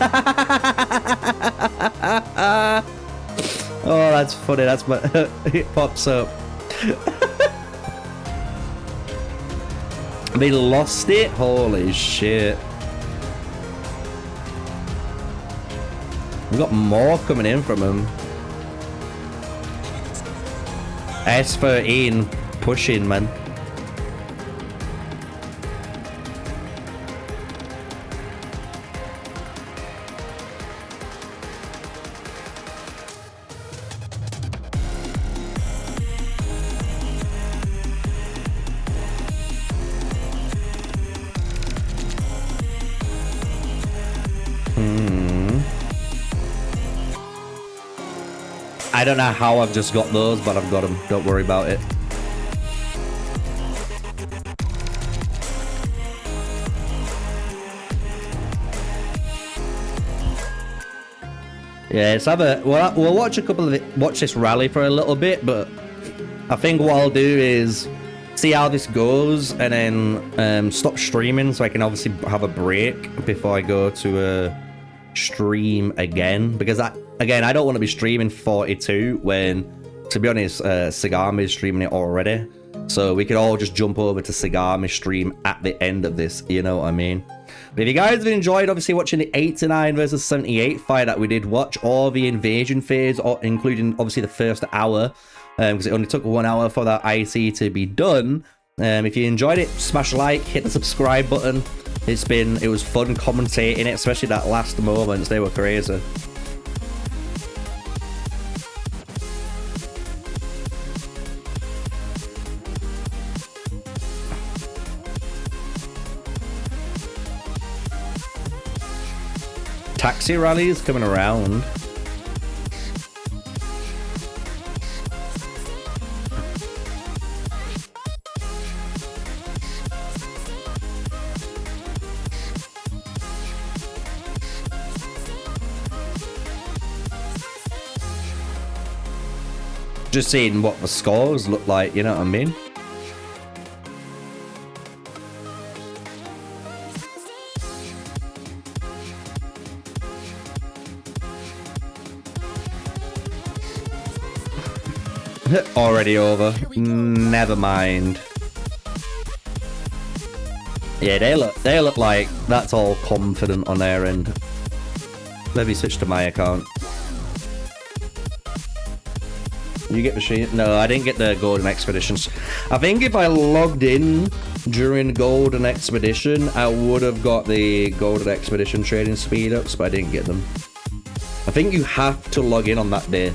Oh, that's funny. That's what it pops up. They lost it? Holy shit. We've got more coming in from them. S13 pushing, man. I don't know how I've just got those, but I've got them. Don't worry about it. Yeah, let's have a... We'll watch a couple of watch this rally for a little bit, but I think what I'll do is see how this goes and then stop streaming so I can obviously have a break before I go to stream again, because again, I don't want to be streaming 42 when, to be honest, Sagami is streaming it already. So we could all just jump over to Sagami stream at the end of this, you know what I mean? But if you guys have enjoyed, obviously, watching the 89 versus 78 fight that we did watch, or the invasion phase, or including, obviously, the first hour, because it only took 1 hour for that IC to be done. If you enjoyed it, smash a like, hit the subscribe button. It was fun commentating it, especially that last moments, they were crazy. Taxi rallies coming around. Just seeing what the scores look like, you know what I mean? Already over. Never mind. Yeah, they look like that's all confident on their end. Let me switch to my account. You get machine? No, I didn't get the Golden Expeditions. I think if I logged in during Golden Expedition, I would have got the Golden Expedition trading speed ups, but I didn't get them. I think you have to log in on that day.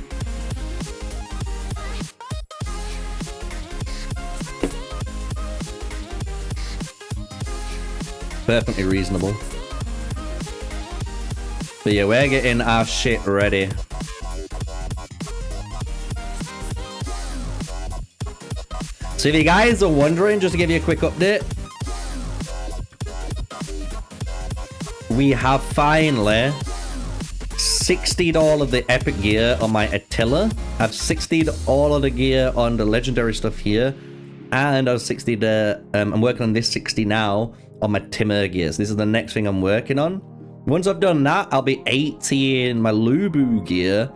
Perfectly reasonable. But yeah, we're getting our shit ready. So if you guys are wondering, just to give you a quick update, we have finally 60'd all of the epic gear on my Attila. I've 60'd all of the gear on the legendary stuff here, and I've 60'd I'm working on this 60 now on my Timur gears. This is the next thing I'm working on. Once I've done that, I'll be 80 in my Lubu gear.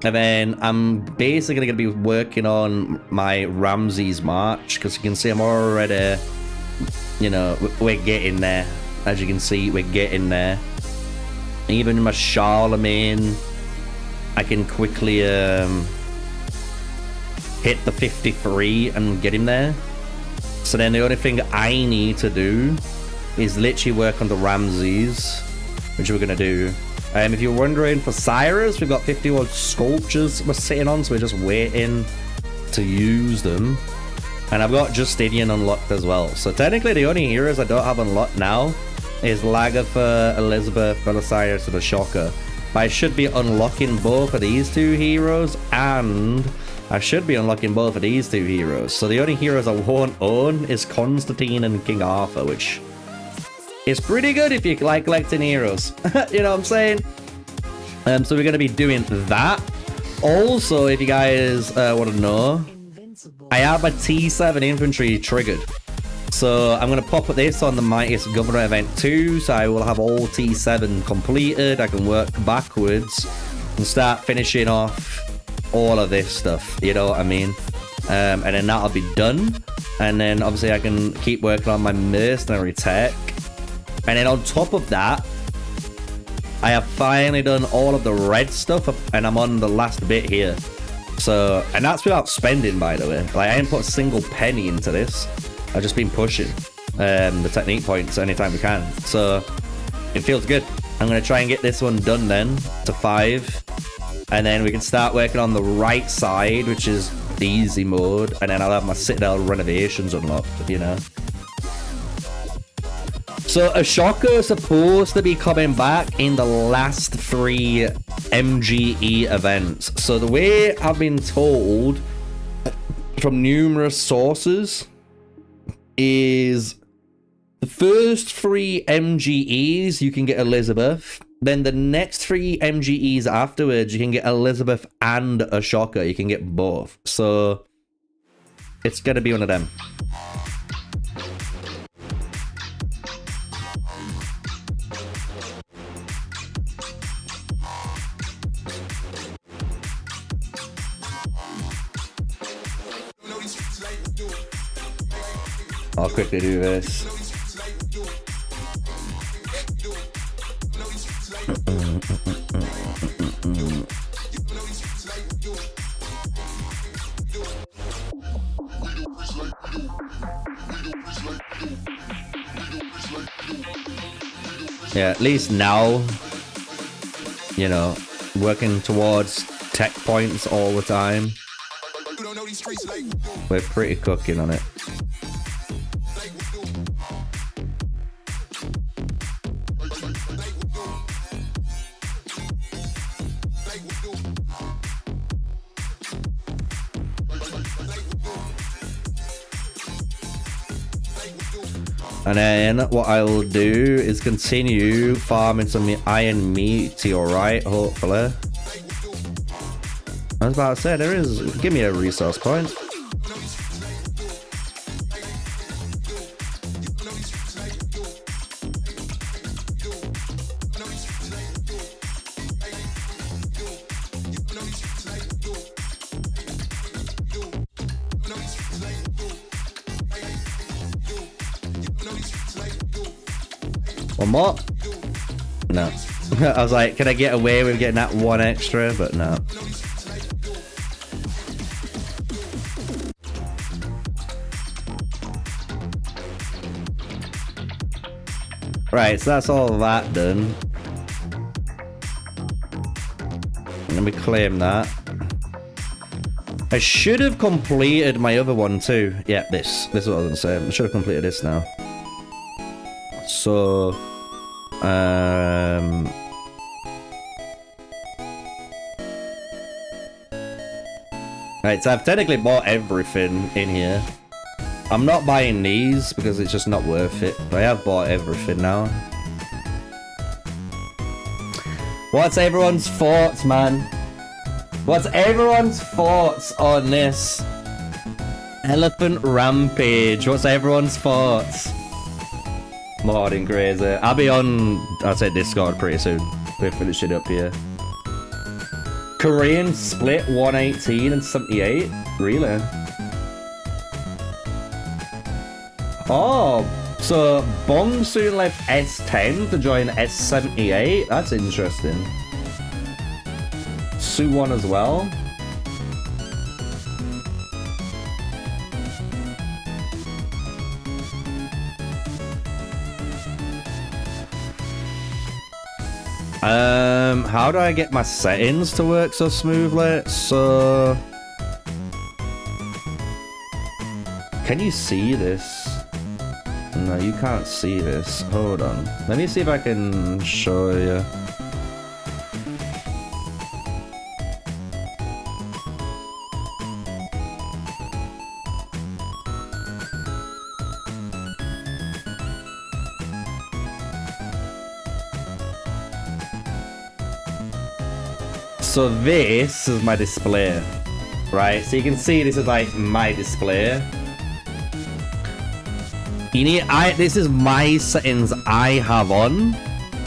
And then I'm basically going to be working on my Ramses March, because you can see I'm already, you know, we're getting there. As you can see, we're getting there. Even my Charlemagne I can quickly hit the 53 and get him there. So then the only thing I need to do is literally work on the Ramses, which we're gonna do. If you're wondering, for Cyrus, we've got 51 sculptures we're sitting on, so we're just waiting to use them. And I've got Justinian unlocked as well. So technically the only heroes I don't have unlocked now is Lagertha, Elizabeth, Belisarius, and Ashoka. But I should be unlocking both of these two heroes, and I should be unlocking both of these two heroes. So the only heroes I won't own is Constantine and King Arthur, which is pretty good if you like collecting heroes. You know what I'm saying? So we're going to be doing that. Also, if you guys want to know, I have a T7 infantry triggered. So I'm going to pop this on the Mightiest Governor event too. So I will have all T7 completed. I can work backwards and start finishing off all of this stuff. You know what I mean? And then that'll be done. And then obviously I can keep working on my mercenary tech. And then on top of that, I have finally done all of the red stuff, and I'm on the last bit here. So, and that's without spending, by the way. Like, I didn't put a single penny into this. I've just been pushing the technique points anytime we can. So, it feels good. I'm going to try and get this one done then to 5. And then we can start working on the right side, which is the easy mode. And then I'll have my Citadel renovations unlocked, you know. So Ashoka is supposed to be coming back in the last 3 MGE events. So the way I've been told from numerous sources is the first 3 MGEs you can get Elizabeth. Then the next 3 MGEs afterwards you can get Elizabeth and Ashoka. You can get both. So it's gonna be one of them. I'll quickly do this. Yeah, at least now, you know, working towards tech points all the time. We're pretty cooking on it. And then what I'll do is continue farming some iron meteorite, hopefully. I was about to say, there is... Give me a resource point. One more? No. I was like, can I get away with getting that 1 extra? But no. Right, so that's all that done. Let me claim that. I should have completed my other one too. Yeah, this is what I was gonna say. I should have completed this now. So, right, so I've technically bought everything in here. I'm not buying these because it's just not worth it, but I have bought everything now. What's everyone's thoughts, man? What's everyone's thoughts on this Elephant Rampage? What's everyone's thoughts? More than crazy. I'll be on, I'll say Discord pretty soon. We'll finish it up here. Korean split 118 and 78? Really? Oh, so Bong soon left S10 to join S78? That's interesting. Sue one as well. How do I get my settings to work so smoothly? So, can you see this? No, you can't see this. Hold on. Let me see if I can show you. So this is my display, right? So you can see this is like my display. You need, this is my settings I have on,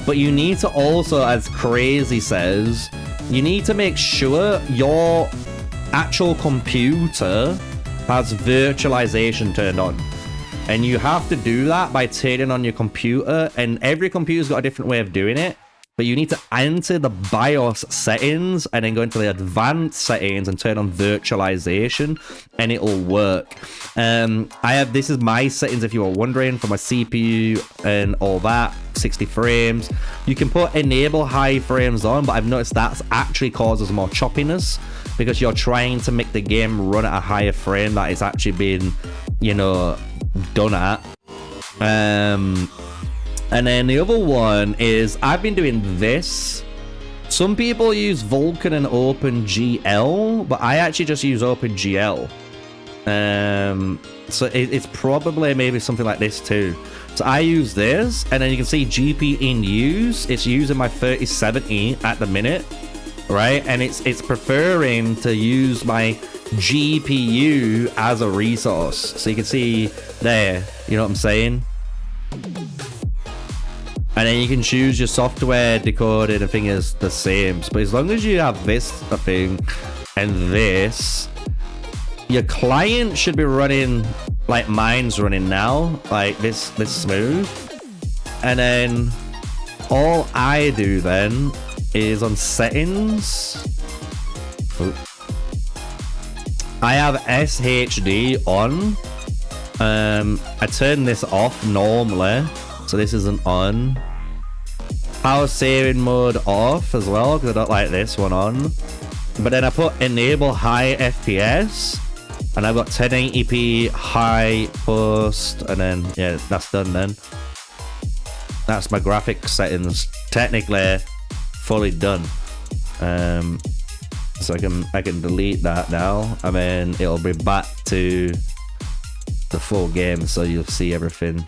but you need to also, as Crazy says, you need to make sure your actual computer has virtualization turned on. And you have to do that by turning on your computer, and every computer's got a different way of doing it. But you need to enter the BIOS settings and then go into the advanced settings and turn on virtualization, and it'll work. This is my settings if you were wondering, for my CPU and all that, 60 frames. You can put enable high frames on, but I've noticed that actually causes more choppiness because you're trying to make the game run at a higher frame that it's actually been, you know, done at. And then the other one is, I've been doing this. Some people use Vulkan and OpenGL, but I actually just use OpenGL. So it's probably maybe something like this too. So I use this, and then you can see GP in use. It's using my 3070 at the minute, right? And it's preferring to use my GPU as a resource. So you can see there, you know what I'm saying? And then you can choose your software decoding, the thing is the same. But as long as you have this thing and this, your client should be running like mine's running now, like this smooth. And then all I do then is on settings. I have SHD on. I turn this off normally, so this isn't on. Power saving mode off as well, because I don't like this one on. But then I put enable high FPS, and I've got 1080p high post, and then yeah, that's done then. That's my graphics settings, technically fully done. So I can delete that now, and then it'll be back to the full game, so you'll see everything.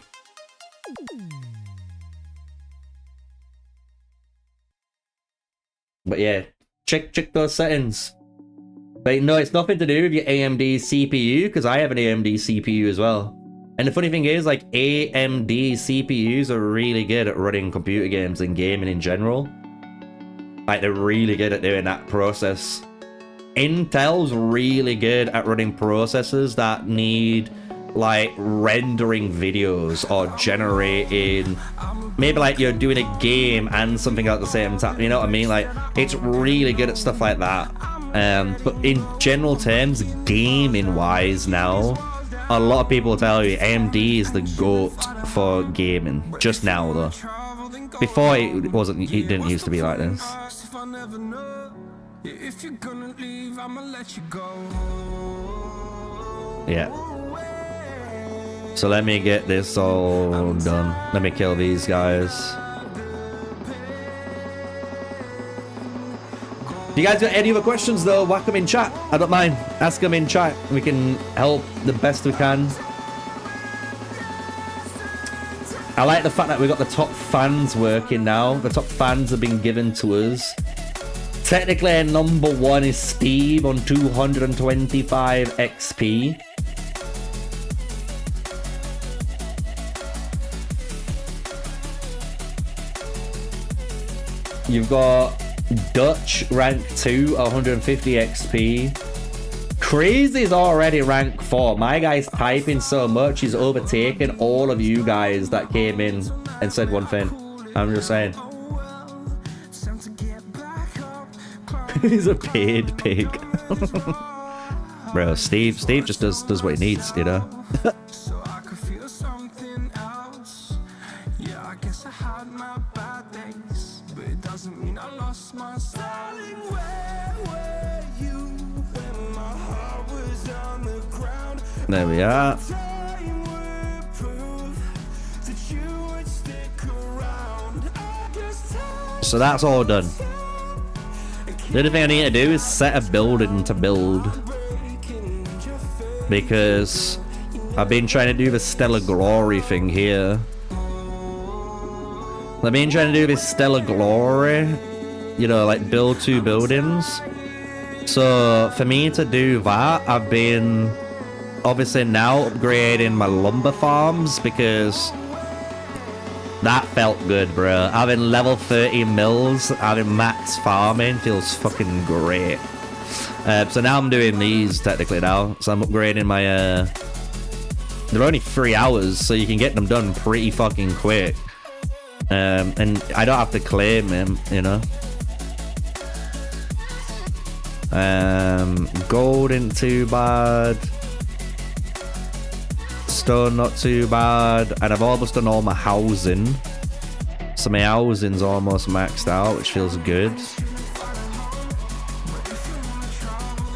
But yeah, check those settings. But no, it's nothing to do with your AMD CPU, because I have an AMD CPU as well. And the funny thing is, like, AMD CPUs are really good at running computer games and gaming in general. Like, they're really good at doing that process. Intel's really good at running processors that need, like, rendering videos or generating, maybe like you're doing a game and something at the same time, you know what I mean? Like, it's really good at stuff like that. But in general terms, gaming wise now, a lot of people tell you AMD is the GOAT for gaming. Just now though. Before it wasn't, it didn't used to be like this. Yeah. So let me get this all done. Let me kill these guys. If you guys got any other questions though, whack them in chat. I don't mind. Ask them in chat. We can help the best we can. I like the fact that we got the top fans working now. The top fans have been given to us. Technically, number one is Steve on 225 XP. You've got Dutch rank 2, 150 XP. Crazy is already rank 4. My guy's typing so much, he's overtaken all of you guys that came in and said one thing. I'm just saying. He's a paid pig. Bro, Steve just does what he needs, you know. So I could feel something else. Yeah, I guess I had my bad days, but it doesn't mean I lost my styling. Where were you when my heart was on the ground? There we are. Time would prove that you would stick around. I guess time So that's all done. The only thing I need to do is set a building to build, because I've been trying to do the Stellar Glory thing here. I've been trying to do this Stellar Glory, you know, like build 2 buildings. So for me to do that, I've been obviously now upgrading my lumber farms, because that felt good, bro. Having level 30 mills, having max farming feels fucking great. So now I'm doing these technically now. So I'm upgrading my they're only 3 hours, so you can get them done pretty fucking quick. And I don't have to claim them, you know. Gold ain't too bad. Stone not too bad. And I've almost done all my housing. So my housing's almost maxed out, which feels good.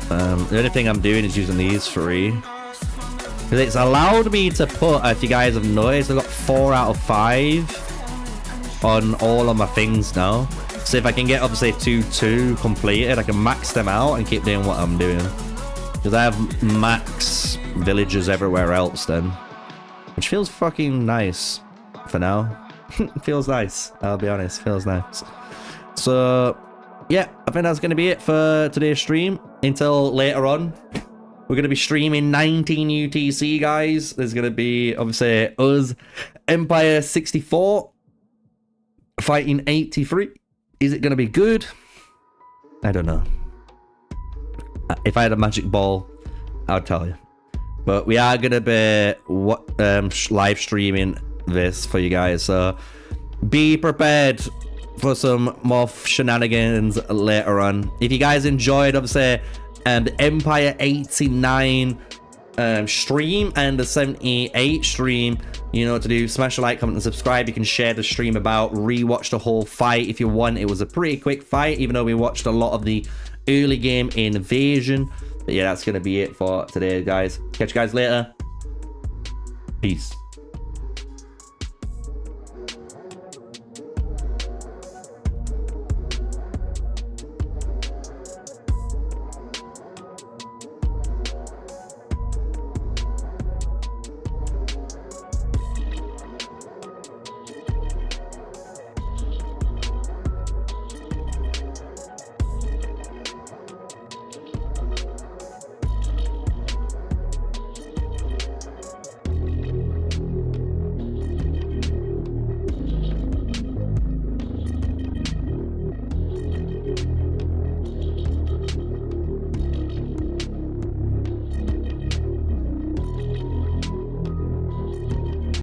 The only thing I'm doing is using these 3. Because it's allowed me to put, if you guys have noticed, I've got 4 out of 5 on all of my things now. So if I can get, obviously, 2 completed, I can max them out and keep doing what I'm doing. Because I have max villagers everywhere else then. Which feels fucking nice for now. Feels nice, I'll be honest. Feels nice. So, yeah, I think that's going to be it for today's stream. Until later on, we're going to be streaming 19 UTC, guys. There's going to be, obviously, us, Empire 64, fighting 83. Is it going to be good? I don't know. If I had a magic ball, I'll tell you. But we are going to be live streaming this for you guys. So be prepared for some more shenanigans later on. If you guys enjoyed, obviously, the Empire 89 stream and the 78 stream, you know what to do. Smash a like, comment, and subscribe. You can share the stream about, rewatch the whole fight if you want. It was a pretty quick fight, even though we watched a lot of the early game invasion. But yeah, that's going to be it for today, guys. Catch you guys later. Peace.